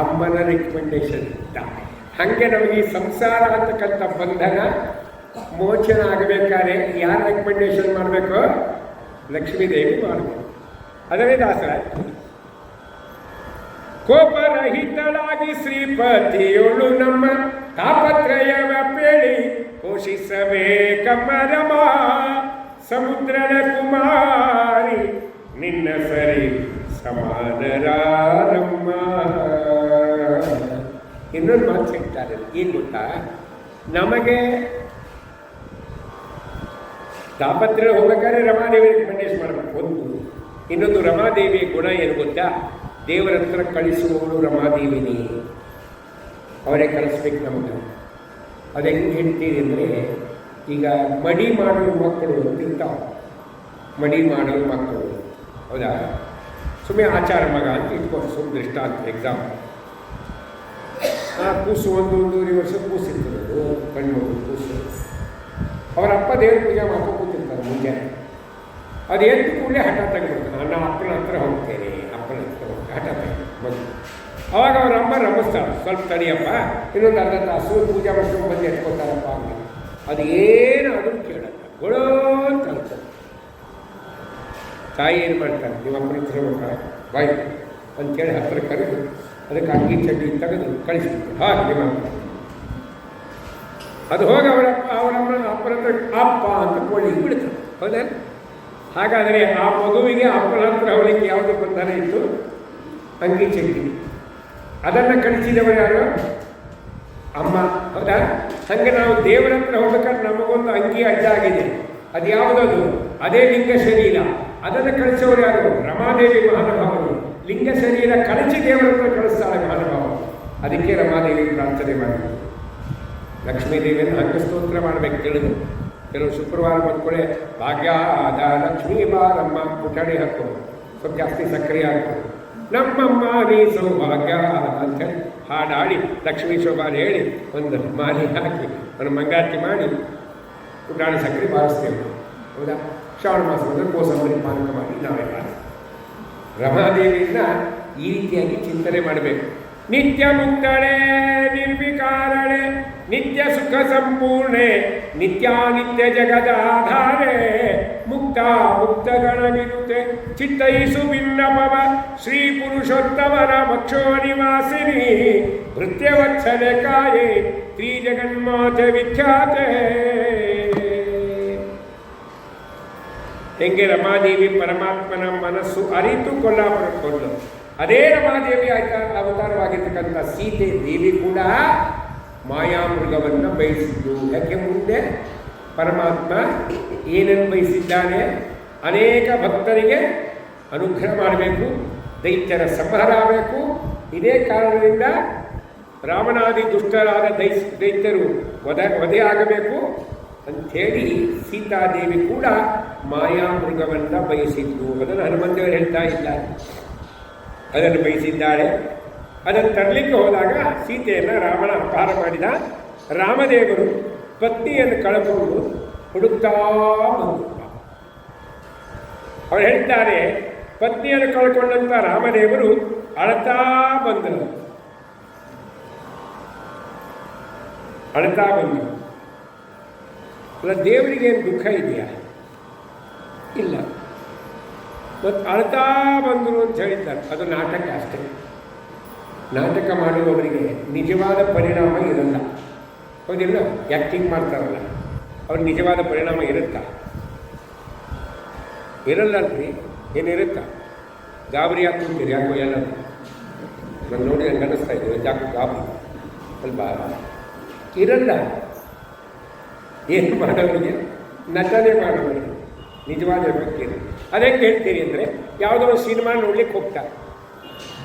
ಅಮ್ಮನ ರೆಕಮೆಂಡೇಷನಿಂದ. ಹಾಗೆ ನಮಗೆ ಈ ಸಂಸಾರ ಅಂತಕ್ಕಂಥ ಬಂಧನ ಮೋಚನ ಆಗಬೇಕಾದ್ರೆ ಯಾರ ರೆಕಮೆಂಡೇಷನ್ ಮಾಡಬೇಕು? ಲಕ್ಷ್ಮೀದೇವಿ ಮಾಡಬೇಕು. ಅದನ್ನೇ ದಾಸರ ಕೋಪರಹಿತಳಾಗಿ ಶ್ರೀಪತಿಯೊಳು ನಮ್ಮ ತಾಪತ್ರಯವ ಪೇಳಿ ಪೋಷಿಸಬೇಕಮ್ಮರಮ. ಸಮುದ್ರದ ಕುಮಾರಿ ನಿನ್ನ ಸರಿ ಸಮಾನರಾರಮ್ಮ. ಇನ್ನೊಂದು ಮಾತು ಹೇಳ್ತಾರೆ, ಏನು ಗೊತ್ತಾ? ನಮಗೆ ತಾಪತ್ರಯ ಹೋಗ್ಬೇಕಾದ್ರೆ ರಮಾದೇವಿ ರೆಕಮೆಂಡೇಶನ್ ಮಾಡಬೇಕು ಒಂದು. ಇನ್ನೊಂದು ರಮಾದೇವಿಯ ಗುಣ ಏನು ಗೊತ್ತಾ? ದೇವರ ಹತ್ರ ಕಳಿಸುವವಳು ರಮಾದೇವಿನಿ, ಅವರೇ ಕಳಿಸ್ಬೇಕು ನಮಗೆ. ಅದು ಹೆಂಗೆ ಹೇಳ್ತೀರಿ ಅಂದರೆ, ಈಗ ಮಡಿ ಮಾಡೋರು ಮಕ್ಕಳು ತಿಂತಾವ, ಮಡಿ ಮಾಡೋರು ಮಕ್ಕಳು, ಹೌದಾ? ಸುಮ್ಮನೆ ಆಚಾರ ಮಗ ಅಂತ ಇಟ್ಕೊಂಡು ಸುಮ್ಮನೆ ದೃಷ್ಟಾಂತ ಎಕ್ಸಾಂಪಲ್. ಆ ಕೂಸು 1-1.5 ವರ್ಷ ಕೂಸಿರ್ತದೆ, ಕಣ್ಣು ಕೂಸು. ಅವರ ಅಪ್ಪ ದೇವ್ರ ಪೂಜೆ ಮಾಡ್ಕೊಂಡು ಕೂತಿರ್ತಾರೆ ಮುಂಜಾನೆ. ಅದು ಎದ್ದು ಕೂಡಲೇ ಹಠ ತೆಗೆದ್ಬಿಡ್ತಾನೆ, ನಾನು ಅಪ್ಪನ ಹತ್ರ ಹೋಗ್ತೇನೆ, ಅಪ್ಪನ ಹತ್ರ ಹೋಗ್ತೇನೆ, ಹಠ ತೆಗೆದು ಮಗು. ಅವಾಗ ಅವ್ರ ಅಮ್ಮ ರಮಿಸ್ತಾಳೆ, ಸ್ವಲ್ಪ ತಡಿಯಪ್ಪ, ಇನ್ನೊಂದು ಅರ್ಧ ತಾಸು ಪೂಜೆ ಮಾಡ್ಕೊಂಡು ಬಂದು ಎತ್ಕೊತಾರಪ್ಪ ಅಂತ. ಅದು ಏನು ಅದನ್ನು ಕೇಳಲ್ಲ, ಗೊಳೋ ಅಂತ ಅನ್ತಾರೆ. ತಾಯಿ ಏನು ಮಾಡ್ತಾರೆ? ನಿಮ್ಮ ಅಪ್ಪನ ಹತ್ರ ಹೋಗ್ತಾರೆ ಬಾಯ್ ಅಂತೇಳಿ ಹತ್ರ ಕರೆದು ಅದಕ್ಕೆ ಅಂಗಿ ಚಡ್ಡಿ ತೆಗೆದು ಕಳಿಸ್ಬಿಟ್ಟು ಹಾಗೆ ನಿಮ್ಮ ಅದು ಹೋಗಿ ಅವರಮ್ಮ ಅಪ್ಪನ ಹತ್ರ ಅಪ್ಪ ಅಂತ ಕೊಳ್ಳಿಗೆ ಬಿಡ್ತಾರೆ, ಹೌದಾ? ಹಾಗಾದರೆ ಆ ಮಗುವಿಗೆ ಅಪ್ಪನ ಹತ್ರ ಅವಳಿಗೆ ಯಾವುದು ಬಂಧನ ಇತ್ತು? ಅಂಗಿ ಚಡ್ಡಿ. ಅದನ್ನು ಕಳಿಸಿದವರು ಯಾರು? ಅಮ್ಮ. ಹೌದಾ? ಹಾಗೆ ನಾವು ದೇವರ ಹತ್ರ ಹೋಗ್ಬೇಕಾದ್ರೆ ನಮಗೊಂದು ಅಂಗಿ ಅಡ್ಡಾಗಿದೆ. ಅದು ಯಾವುದದು? ಅದೇ ಲಿಂಗ ಶರೀರ. ಅದನ್ನು ಕಳಿಸೋರು ಯಾರು? ರಮಾದೇವಿ ಮಹಾನುಭಾವರು. ಲಿಂಗ ಶರೀರ ಕಳಚಿ ದೇವರ ಹತ್ರ ಕಳಿಸ್ತಾಳೆ ಮಹಾನುಭಾವರು. ಅದಕ್ಕೆ ರಮಾದೇವಿ ಪ್ರಾರ್ಥನೆ ಮಾಡಬೇಕು. ಲಕ್ಷ್ಮೀದೇವಿಯನ್ನು ಹಂಗ ಸ್ತೋತ್ರ ಮಾಡಬೇಕು. ಕೆಲವು ಶುಕ್ರವಾರ ಬಂದ್ಕೊಳ್ಳೆ ಭಾಗ್ಯಾದ ಲಕ್ಷ್ಮೀ ಬಾರಮ್ಮ ಪುಟಾಣಿ ಹಾಕೋ, ಸ್ವಲ್ಪ ಜಾಸ್ತಿ ಸಕ್ಕರೆ ಹಾಕೋ, ನಮ್ಮಮ್ಮ ನೀ ಸೌಭಾಗ್ಯ ಅಂಥೇಳಿ ಹಾಡಾಡಿ ಲಕ್ಷ್ಮೀ ಶೋಭಾನ ಹೇಳಿ ಒಂದು ಮಾಲಿ ಹಾಕಿ ಒಂದು ಮಂಗಾರತಿ ಮಾಡಿ ಪುಟಾಣಿ ಸಕ್ಕರೆ ಬಾರಿಸ್ತೇವೆ. ಹೌದಾ? ಶ್ರಾವಣ ಮಾಸದಲ್ಲಿ ಕೋಸಂಬರಿ ಪಾನಕ ಮಾಡಿ ನಾವೆಲ್ಲ ರಮಾದೇವಿಯಿಂದ ಈ ರೀತಿಯಾಗಿ ಚಿಂತನೆ ಮಾಡಬೇಕು. ನಿತ್ಯ ಮುಕ್ತಳೆ ನಿರ್ವಿಕಾರಳೆ ನಿತ್ಯ ಸುಖ ಸಂಪೂರ್ಣೆ ನಿತ್ಯಾನಿತ್ಯ ಜಗದಾಧಾರೆ ಮುಕ್ತ ಮುಕ್ತಗಣ ವಿರುತೆ ಚಿತ್ತೈಸು ಭಿನ್ನಪವ ಶ್ರೀ ಪುರುಷೋತ್ತಮನ ಮಕ್ಷೋ ನಿವಾಸಿನಿ ಭೃತ್ಯವತ್ಸಲೆ ಕಾಯೆ ಶ್ರೀ ಜಗನ್ಮಾತೆ ವಿಖ್ಯಾತೆ. ಹೆಂಗೆ ರಮಾದೇವಿ ಪರಮಾತ್ಮನ ಮನಸ್ಸು ಅರಿತು ಕೊಲ್ಲಾಪುರಕ್ಕೊಂಡು, ಅದೇ ರಮಾದೇವಿ ಅವತಾರವಾಗಿರ್ತಕ್ಕಂಥ ಸೀತೆ ದೇವಿ ಕೂಡ ಮಾಯಾಮೃಗವನ್ನು ಬಯಸಿದ್ದು. ಯಾಕೆ? ಮುಂದೆ ಪರಮಾತ್ಮ ಏನನ್ನು ಬಯಸಿದ್ದಾನೆ? ಅನೇಕ ಭಕ್ತರಿಗೆ ಅನುಗ್ರಹ ಮಾಡಬೇಕು, ದೈತ್ಯರ ಸಂಹಾರ ಆಗಬೇಕು. ಇದೇ ಕಾರಣದಿಂದ ರಾವಣಾದಿ ದುಷ್ಟರಾದ ದೈತ್ಯರು ವಧೆಯಾಗಬೇಕು ಅಂಥೇಳಿ ಸೀತಾದೇವಿ ಕೂಡ ಮಾಯಾಮೃಗವನ್ನು ಬಯಸಿದ್ದು. ಅದನ್ನು ಹನುಮಂತೇವರು ಹೇಳ್ತಾ ಇದ್ದಾರೆ. ಅದನ್ನು ಬಯಸಿದ್ದಾಳೆ. ಅದನ್ನು ತರಲಿಕ್ಕೆ ಹೋದಾಗ ಸೀತೆಯನ್ನು ರಾವಣ ಅಪಹಾರ ಮಾಡಿದ. ರಾಮದೇವರು ಪತ್ನಿಯನ್ನು ಕಳಕೊಂಡು ಹುಡುಕ್ತಾ ಬಂದರು. ಅವರು ಹೇಳ್ತಾರೆ, ಪತ್ನಿಯನ್ನು ಕಳ್ಕೊಂಡಂಥ ರಾಮದೇವರು ಅಳತಾ ಬಂದರು. ಅಲ್ಲ, ದೇವರಿಗೆ ಏನು ದುಃಖ ಇದೆಯಾ? ಇಲ್ಲ. ಮತ್ತು ಅಳ್ತಾ ಬಂದರು ಅಂತ ಹೇಳಿದ್ದಾರೆ. ಅದು ನಾಟಕ ಅಷ್ಟೇ. ನಾಟಕ ಮಾಡುವವರಿಗೆ ನಿಜವಾದ ಪರಿಣಾಮ ಇರಲ್ಲ. ಹೌದಿಲ್ಲ? ಆ್ಯಕ್ಟಿಂಗ್ ಮಾಡ್ತಾರಲ್ಲ, ಅವ್ರ ನಿಜವಾದ ಪರಿಣಾಮ ಇರುತ್ತಾ? ಇರಲ್ಲಲ್ರಿ. ಏನಿರುತ್ತಾ? ಗಾಬರಿ ಹಾಕ್ಬಿಡ್ತೀರಿ. ಯಾಕೋ ಎಲ್ಲ ನಾನು ನೋಡಿ ನಂಗೆ ಅನ್ನಿಸ್ತಾ ಇದ್ದೀವಿ, ಯಾಕೋ ಗಾಬರಿ ಅಲ್ವಾ? ಇರಲ್ಲ. ಏನು ಮಾಡೋರಿಗೆ? ನಟನೆ ಮಾಡೋರಿಗೆ ನಿಜವಾದ ವ್ಯಕ್ತಿ. ಅದೇನು ಹೇಳ್ತೀರಿ ಅಂದರೆ, ಯಾವುದೋ ಒಂದು ಸಿನಿಮಾ ನೋಡ್ಲಿಕ್ಕೆ ಹೋಗ್ತಾರೆ.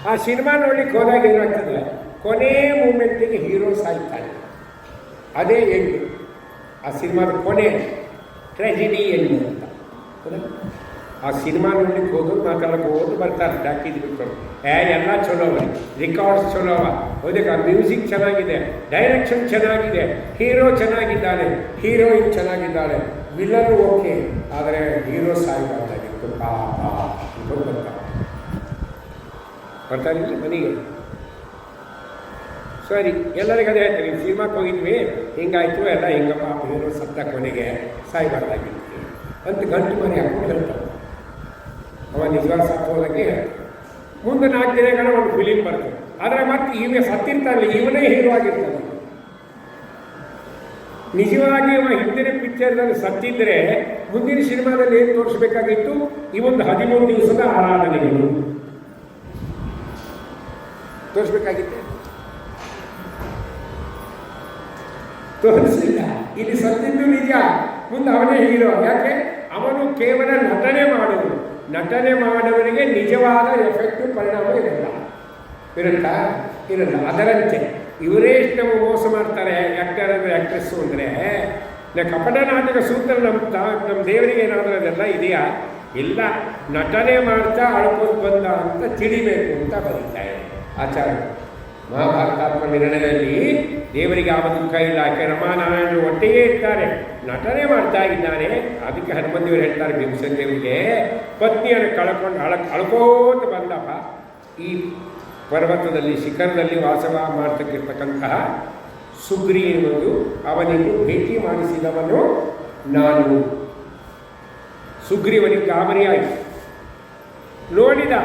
ಆ ಸಿನಿಮಾ ನೋಡ್ಲಿಕ್ಕೆ ಹೋದಾಗ ಏನಾಗ್ತದೆ? ಕೊನೆ ಮೂಮೆಂಟಿಗೆ ಹೀರೋ ಸಾಯ್ತಾನೆ. ಅದೇ ಎಂಡು. ಆ ಸಿನಿಮಾದ ಕೊನೆ ಟ್ರೆಜಿಡಿ ಎಂಡು ಅಂತ. ಆ ಸಿನಿಮಾ ನೋಡ್ಲಿಕ್ಕೆ ಹೋಗೋದು ಮಾತಾಡಕ್ಕೆ ಹೋಗೋದು ಬರ್ತಾರೆ. ಟಾಕೀಸ್ ಬಿಟ್ಕೊಂಡು ಎಲ್ಲ ಚಲೋ ಅವ, ರಿಕಾರ್ಡ್ಸ್ ಚಲೋ ಅವ, ಅದಕ್ಕೆ ಆ ಮ್ಯೂಸಿಕ್ ಚೆನ್ನಾಗಿದೆ, ಡೈರೆಕ್ಷನ್ ಚೆನ್ನಾಗಿದೆ, ಹೀರೋ ಚೆನ್ನಾಗಿದ್ದಾನೆ, ಹೀರೋಯಿನ್ ಚೆನ್ನಾಗಿದ್ದಾಳೆ, ವಿಲನ್ ಓಕೆ, ಆದರೆ ಹೀರೋ ಸಾಯ್ಬಾರ್ದಾಗಿತ್ತು ಪಾಪ ಅಂದ್ಕೊಂಡು ಬರ್ತಾರಿಲ್ಲ ಮನೆಗೆ. ಸರಿ, ಎಲ್ಲರಿಗೂ ಅದೇ ಹೇಳ್ತೀವಿ, ಸಿನಿಮಾಕ್ಕೆ ಹೋಗಿದ್ವಿ, ಹಿಂಗಾಯ್ತು ಎಲ್ಲ ಹಿಂಗ ಪಾಪ ಹೀರೋ ಸತ್ತ ಕೊನೆಗೆ ಸಾಯ್ಬಾರ್ದಾಗಿತ್ತು ಅಂತ ಗಂಟು ಮನೆ ಹಾಕೊಂಡು ಹೇಳ್ತಾರೆ. ಅವ ನಿಜವಾದ ಸತ್ತೋದಾಗೆ ಮುಂದೆ 4 ದಿನಗಳ ಒಂದು ಫಿಲಿಮ್ ಬರ್ತದೆ. ಆದರೆ ಮತ್ತೆ ಇವ ಸತ್ತಿರ್ತಾನೆ, ಇವನೇ ಹೀರೋ ಆಗಿರ್ತಾನೆ. ನಿಜವಾಗಿ ಅವ ಹಿಂದಿನ ಪಿಕ್ಚರ್ನಲ್ಲಿ ಸತ್ತಿದ್ರೆ ಮುಂದಿನ ಸಿನಿಮಾದಲ್ಲಿ ಏನು ತೋರಿಸ್ಬೇಕಾಗಿತ್ತು? ಈ ಒಂದು 13 ದಿವಸದ ಆರಾಧನೆಗಳು ತೋರಿಸ್ಬೇಕಾಗಿತ್ತೆ. ತೋರಿಸಲಿಲ್ಲ. ಇಲ್ಲಿ ಸತ್ತಿದ್ದು ನಿಜ, ಮುಂದೆ ಅವನೇ ಹೀರೋ. ಯಾಕೆ? ಅವನು ಕೇವಲ ನಟನೆ ಮಾಡುವುದು. ನಟನೆ ಮಾಡುವವರಿಗೆ ನಿಜವಾದ ಎಫೆಕ್ಟ್ ಪರಿಣಾಮ ಇರಲ್ಲ. ಅದರಂತೆ ಇವರೇ ಎಷ್ಟು ನಮಗೆ ಮೋಸ ಮಾಡ್ತಾರೆ. ಆ್ಯಕ್ಟರ್ ಅಂದರೆ ಆ್ಯಕ್ಟ್ರೆಸ್ಸು ಅಂದರೆ ಕಪಟ ನಾಟಕ ಸೂತ್ರ ನಮ್ಮ ದೇವರಿಗೆ ಏನಾದರೂ ಅದೆಲ್ಲ ಇದೆಯಾ? ಇಲ್ಲ. ನಟನೆ ಮಾಡ್ತಾ ಅಳ್ಕೊಂಡು ಬಂದ ಅಂತ ತಿಳಿಬೇಕು ಅಂತ ಬರೀತಾರೆ ಆಚಾರ್ಯ. ಮಹಾಭಾರತಾತ್ಮ ನಿರ್ಣಯದಲ್ಲಿ ದೇವರಿಗೆ ಯಾವ ದುಃಖ ಇಲ್ಲ. ಯಾಕೆ? ರಮಾನಾರಾಯಣರು ಒಟ್ಟಿಗೆ ಇರ್ತಾರೆ, ನಟನೆ ಮಾಡ್ತಾ ಇದ್ದಾನೆ. ಅದಕ್ಕೆ ಹನುಮಂತೇವರು ಹೇಳ್ತಾರೆ ಭೀಮಸೇನ ದೇವರಿಗೆ, ಪತ್ನಿಯನ್ನು ಕಳ್ಕೊಂಡು ಅಳ್ಕೋತ ಬಂದಪ್ಪ ಈ ಪರ್ವತದಲ್ಲಿ ಶಿಖರದಲ್ಲಿ ವಾಸವ ಮಾಡ್ತಕ್ಕಿರ್ತಕ್ಕಂತಹ ಸುಗ್ರೀವನು ಅವನಿಗೂ ಭೇಟಿ ಮಾಡಿಸಿದವನು ನಾನು. ಸುಗ್ರೀವನಿಗೆ ಗಾಬರಿಯಾಗಿ ನೋಡಿದ,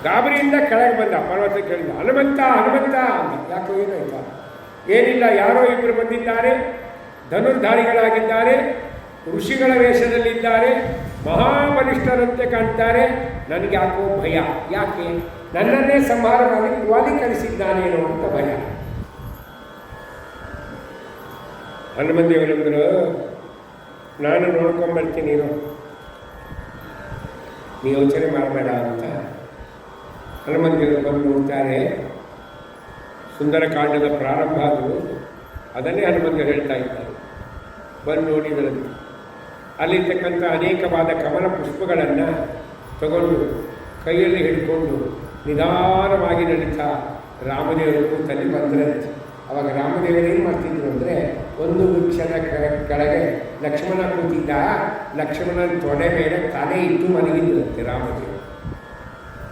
ಗಾಬರಿಯಿಂದ ಕೆಳಗೆ ಬಂದ, ಪರ್ವತಕ್ಕೆ ಹೇಳಿದ, ಹನುಮಂತ ಹನುಮಂತ ಅಂದ. ಯಾಕೋ ಏನಾಯ್ತಾ? ಏನಿಲ್ಲ, ಯಾರೋ ಇಬ್ಬರು ಬಂದಿದ್ದಾರೆ, ಧನುರ್ಧಾರಿಗಳಾಗಿದ್ದಾರೆ, ಋಷಿಗಳ ವೇಷದಲ್ಲಿದ್ದಾರೆ, ಮಹಾಬಲಿಷ್ಠರಂತೆ ಕಾಣ್ತಾರೆ. ನನಗೆ ಯಾಕೋ ಭಯ. ಯಾಕೆ? ನನ್ನನ್ನೇ ಸಂಹಾರ ಮಾಡಿ ವಾಲಿ ಕಳಿಸಿದ್ದಾನೇನೋ ಅಂತ ಭಯ. ಹನುಮಂತ ದೇವರಂದರು ನಾನು ನೋಡ್ಕೊಂಬರ್ತೀನಿ ನೀವು ಯೋಚನೆ ಮಾಡಬೇಡ ಅಂತ ಹನುಮಂತ ದೇವರು ಬಂದು ನೋಡ್ತಾರೆ. ಸುಂದರಕಾಂಡದ ಪ್ರಾರಂಭ ಅದು, ಅದನ್ನೇ ಹನುಮಂತ ಹೇಳ್ತಾ ಇದ್ದಾರೆ. ಬಂದು ನೋಡಿದರಂತೆ ಅಲ್ಲಿರ್ತಕ್ಕಂಥ ಅನೇಕವಾದ ಕಮಲ ಪುಷ್ಪಗಳನ್ನು ತಗೊಂಡು ಕೈಯಲ್ಲಿ ಹಿಡ್ಕೊಂಡು ನಿಧಾನವಾಗಿ ನಡೀತಾ ರಾಮದೇವರು ಕೂತಲ್ಲಿ ಬಂದ್ರಂತೆ. ಅವಾಗ ರಾಮದೇವರು ಏನು ಮಾಡ್ತಿದ್ರು ಅಂದರೆ, ಒಂದು ವೃಕ್ಷದ ಕೆಳಗೆ ಲಕ್ಷ್ಮಣ ಕೂತಿದ್ದ, ಲಕ್ಷ್ಮಣನ ತೊಡೆ ಮೇಲೆ ತಲೆ ಇಟ್ಟು ಮಲಗಿದ್ರಂತೆ ರಾಮದೇವರು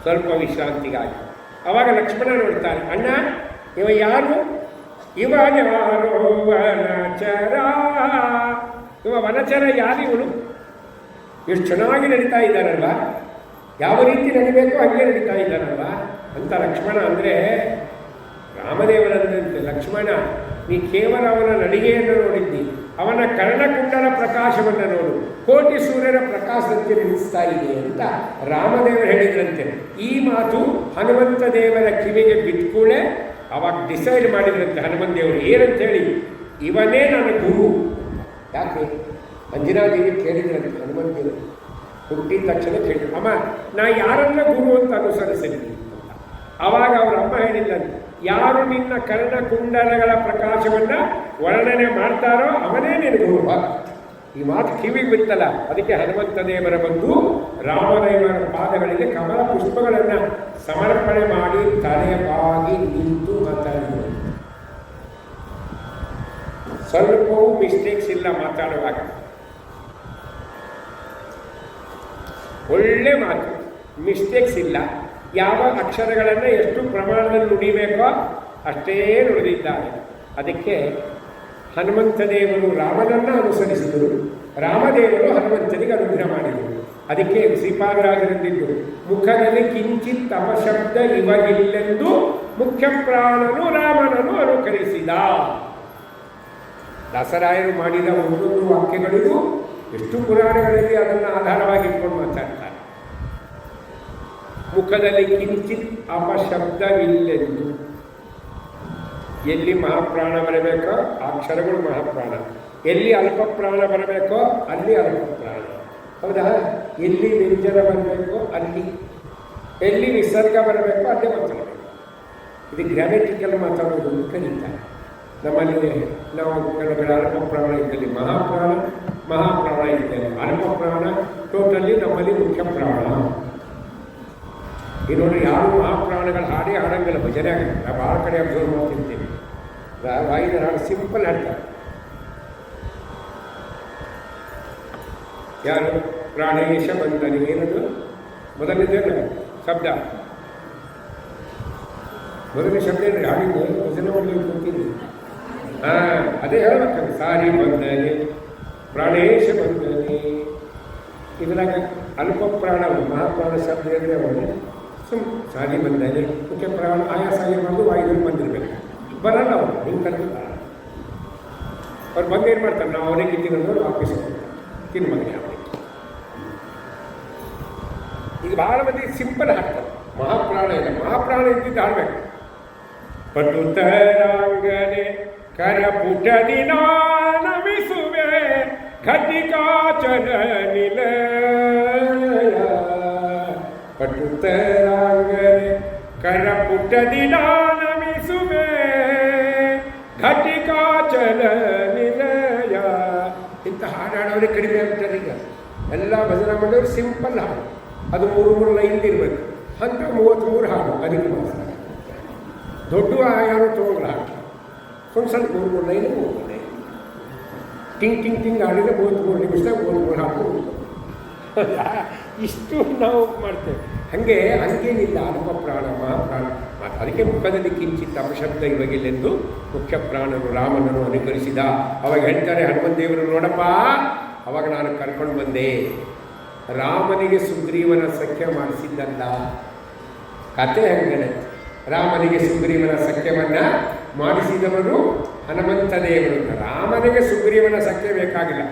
ಸ್ವಲ್ಪ ವಿಶ್ರಾಂತಿಗಾಗಿ. ಅವಾಗ ಲಕ್ಷ್ಮಣ ನೋಡ್ತಾನೆ, ಅಣ್ಣ ಇವ ಯಾರು? ಇವ ಯಾರೋ ವನಚರ. ಇವ ವನಚರ ಯಾರು? ಇವನು ಎಷ್ಟು ಚೆನ್ನಾಗಿ ನಡೀತಾ ಇದ್ದಾರಲ್ವ, ಯಾವ ರೀತಿ ನಡಿಬೇಕೋ ಹಾಗೆ ನಡೀತಾ ಇದ್ದಾರಲ್ವ ಅಂತ ಲಕ್ಷ್ಮಣ ಅಂದರೆ ರಾಮದೇವರಂತೆ. ಲಕ್ಷ್ಮಣ, ನೀ ಕೇವಲ ಅವನ ನಡಿಗೆಯನ್ನು ನೋಡಿದ್ದಿ, ಅವನ ಕರ್ಣಕುಂಡಲ ಪ್ರಕಾಶವನ್ನು ನೋಡು, ಕೋಟಿ ಸೂರ್ಯನ ಪ್ರಕಾಶದಂತೆ ನಿಲ್ಲಿಸ್ತಾ ಇದೆ ಅಂತ ರಾಮದೇವರು ಹೇಳಿದ್ರಂತೆ. ಈ ಮಾತು ಹನುಮಂತ ದೇವರ ಕಿವಿಗೆ ಬಿಟ್ಕೂಳೆ ಅವಾಗ ಡಿಸೈಡ್ ಮಾಡಿದ್ರಂತೆ ಹನುಮಂತ ದೇವರು ಏನಂತೇಳಿ, ಇವನೇ ನನ್ನ ಗುರು. ಯಾಕೆ? ಅಂಜನಾದೇವಿ ಕೇಳಿದ್ರಂತೆ ಹನುಮಂತ ದೇವರು ಹುಟ್ಟಿದ ತಕ್ಷಣ ಕೇಳಿದ್ರು, ಅಮ್ಮ ನಾ ಯಾರನ್ನ ಗುರು ಅಂತ ಅನುಸರಿಸಿದ್ದೀನಿ ಅಂತ. ಆವಾಗ ಅವರ ಅಮ್ಮ ಹೇಳಿದ್ದಂತೆ, ಯಾರು ನಿನ್ನ ಕರ್ಣಕುಂಡಲಗಳ ಪ್ರಕಾಶವನ್ನು ವರ್ಣನೆ ಮಾಡ್ತಾರೋ ಅವನೇ ನಿನ್ನ ಗುರು. ಈ ಮಾತು ಕಿವಿಗೆ ಬಿತ್ತಲ್ಲ, ಅದಕ್ಕೆ ಹನುಮಂತ ದೇವರ ಬಂದು ರಾಮದೇವರ ಪಾದಗಳಿಗೆ ಕಮಲ ಪುಷ್ಪಗಳನ್ನು ಸಮರ್ಪಣೆ ಮಾಡಿ ತಲೆಬಾಗಿ ನಿಂತು ಮಾತಾಡಿದರು. ಸ್ವಲ್ಪವೂ ಮಿಸ್ಟೇಕ್ಸ್ ಇಲ್ಲ ಮಾತಾಡುವಾಗ, ಒಳ್ಳೆ ಮಾತು, ಮಿಸ್ಟೇಕ್ಸ್ ಇಲ್ಲ. ಯಾವ ಅಕ್ಷರಗಳನ್ನು ಎಷ್ಟು ಪ್ರಮಾಣದಲ್ಲಿ ನುಡಿಬೇಕೋ ಅಷ್ಟೇ ನುಡಿದಿದ್ದಾರೆ. ಅದಕ್ಕೆ ಹನುಮಂತ ದೇವರು ರಾಮನನ್ನು ಅನುಸರಿಸಿದರು, ರಾಮದೇವರು ಹನುಮಂತನಿಗೆ ಅನುಗ್ರಹ ಮಾಡಿದರು. ಅದಕ್ಕೆ ಶ್ರೀಪಾದರಾಜರಂದಿದ್ದು, ಮುಖದಲ್ಲಿ ಕಿಂಚಿತ್ ಅಪಶಬ್ದ ಇವಗಿಲ್ಲೆಂದು ಮುಖ್ಯ ಪ್ರಾಣನು ರಾಮನನ್ನು ಅನುಕರಿಸಿದ. ದಾಸರಾಯರು ಮಾಡಿದ ಒಂದೊಂದು ವಾಕ್ಯಗಳಿಗೂ ಎಷ್ಟು ಪುರಾಣಗಳಲ್ಲಿ ಅದನ್ನು ಆಧಾರವಾಗಿ ಇಟ್ಕೊಂಡು ಮಾತಾಡ್ತಾರೆ. ಮುಖದಲ್ಲಿ ಕಿಂಚಿತ್ ಅಪಶಬ್ದವಿಲ್ಲೆಂದು, ಎಲ್ಲಿ ಮಹಾಪ್ರಾಣ ಬರಬೇಕೋ ಆ ಅಕ್ಷರಗಳು ಮಹಾಪ್ರಾಣ, ಎಲ್ಲಿ ಅಲ್ಪ ಪ್ರಾಣ ಬರಬೇಕೋ ಅಲ್ಲಿ ಅಲ್ಪ ಪ್ರಾಣ, ಹೌದಾ? ಎಲ್ಲಿ ವ್ಯಂಜನ ಬರಬೇಕೋ ಅಲ್ಲಿ, ಎಲ್ಲಿ ವಿಸರ್ಗ ಬರಬೇಕೋ ಅಲ್ಲೇ ಮಾತಾಡಬೇಕು. ಇದು ಗ್ರಾಮೆಟಿಕಲ್ ಮಾತಾಡೋದು ಕಲಿತಾರೆ. ನಮ್ಮಲ್ಲಿ ನಾವು ಕೆಲವು ಅಲ್ಪ ಪ್ರಾಣ ಇದ್ದಲ್ಲಿ ಮಹಾಪ್ರಾಣ, ಮಹಾಪ್ರಾಣ ಇದ್ದಲ್ಲಿ ಅಲ್ಪ ಪ್ರಾಣ, ಟೋಟಲಿ ನಮ್ಮಲ್ಲಿ ಮುಖ್ಯ ಪ್ರಾಣ. ಈ ನೋಡಿ, ಯಾರು ಮಹಾಪ್ರಾಣಗಳು ಹಾಡೇ ಹಾಡಂಗಿಲ್ಲ, ಭಜನೆ ಆಗಲ್ಲ. ನಾವು ಭಾಳ ಕಡೆ ಅಬ್ಸರ್ವ್ ಮಾಡ್ತಿರ್ತೀವಿ, ವಾಯಿದ ಹಾಡು ಸಿಂಪಲ್ ಹಾಡ್ತಾರೆ. ಯಾರು? ಪ್ರಾಣೇಶ ಬಂದನಿ. ಏನದು ಮೊದಲಿದ್ದೇನೆ ಶಬ್ದ? ಮೊದಲನೇ ಶಬ್ದ ಏನ್ರಿ ಹಾಡಿದ್ದು? ಭಜನೆ ಮಾಡಲಿಕ್ಕೆ ಗೊತ್ತಿಲ್ಲ. ಅದೇ ಹೇಳ್ಬೇಕಂತ, ಸಾರಿ ಬಂದನೆ, ಪ್ರಾಣೇಶ ಬಂದನೆ. ಇದ್ರಾಗ ಅಲ್ಪ ಪ್ರಾಣ ಮಹಾಪ್ರಾಣ ಶಬ್ದ ಅಂದರೆ ಅವನು ಸಾರಿ ಬಂದಾನೆ, ಮುಖ್ಯ ಪ್ರಾಣ ಆಯಾಸ ಆಗಿರ್ಬಾರ್ದು, ವಾಯುದಲ್ಲಿ ಬಂದಿರಬೇಕು. ಬರಲ್ಲ ಅವರು, ಹಿಂಗೆ ಕರೆದಿಲ್ಲ. ಅವ್ರು ಬಂದು ಏನು ಮಾಡ್ತಾರೆ, ನಾವು ಅವರೇ ಕಿತ್ತಿಕೊಂಡು ವಾಪಸ್ ತಿನ್ನು ಮಗನೇ ಅವರಿಗೆ. ಈಗ ಭಾಳ ಮಂದಿ ಸಿಂಪಲ್ ಹಾಕ್ತಾರೆ, ಮಹಾಪ್ರಾಣ ಇಲ್ಲ. ಮಹಾಪ್ರಾಣ ಇದ್ದಿದ್ದು ಹಾಡ್ಬೇಕು. ಪಟುತರಾಂಗನೆ ಕರಪುಟದಿ ನಮಿಸುವೆ ಘಟಿಕಾಚಲ ನಿಲಯ. ಪಟುತರಾಂಗನೆ ಕರಪುಟದಿ ನಮಿಸುವೆ ಘಟಿಕಾಚಲ ನಿಲಯ. ಇಂಥ ಹಾಡಾಡೋರಿಗೆ ಕಡಿಮೆ ಆಗ್ತಾರೆ. ಈಗ ಎಲ್ಲ ಭಜನಾ ಮಾಡೋರು ಸಿಂಪಲ್ ಹಾಡು, ಅದು 3 ಲೈನ್ ಇರಬೇಕು ಅಂತ 33 ಹಾಡು ಅದಕ್ಕೆ ಮಾತ್ರ. ದೊಡ್ಡ ಯಾರು ತೊಗೊಂಡ್ರೆ ಹಾಡು ಸ್ವಲ್ಪ 3 ಲೈನ್ 3 ಲೈನ್ ಟಿಂಗ್ ಟಿಂಗ್ ಟಿಂಗ್ ಹಾಡಿದ್ರೆ 33 ನಿಮಿಷದಾಗ 33 ಹಾಡು. ಇಷ್ಟು ನಾವು ಮಾಡ್ತೇವೆ. ಹಾಗೆ ಹಂಗೇನಿಲ್ಲ, ಅಲ್ಪ ಪ್ರಾಣ ಮಹಾಪ್ರಾಣ. ಅದಕ್ಕೆ ಮುಖದಲ್ಲಿ ಕಿಂಚಿತ್ ಅಪಶಬ್ದ ಇವಾಗಿಲ್ಲೆಂದು ಮುಖ್ಯ ಪ್ರಾಣನು ರಾಮನನ್ನು ಅನುಕರಿಸಿದ. ಅವಾಗ ಹೇಳ್ತಾರೆ ಹನುಮಂತ ದೇವರು, ನೋಡಪ್ಪ ಅವಾಗ ನಾನು ಕರ್ಕೊಂಡು ಬಂದೆ. ರಾಮನಿಗೆ ಸುಗ್ರೀವನ ಸಖ್ಯ ಮಾಡಿಸಿದ್ದಲ್ಲ, ಕತೆ ಹಂಗನೆ. ರಾಮನಿಗೆ ಸುಗ್ರೀವನ ಸಖ್ಯವನ್ನು ಮಾಡಿಸಿದವನು ಹನುಮಂತ ದೇವರು. ರಾಮನಿಗೆ ಸುಗ್ರೀವನ ಸಖ್ಯ ಬೇಕಾಗಿಲ್ಲ,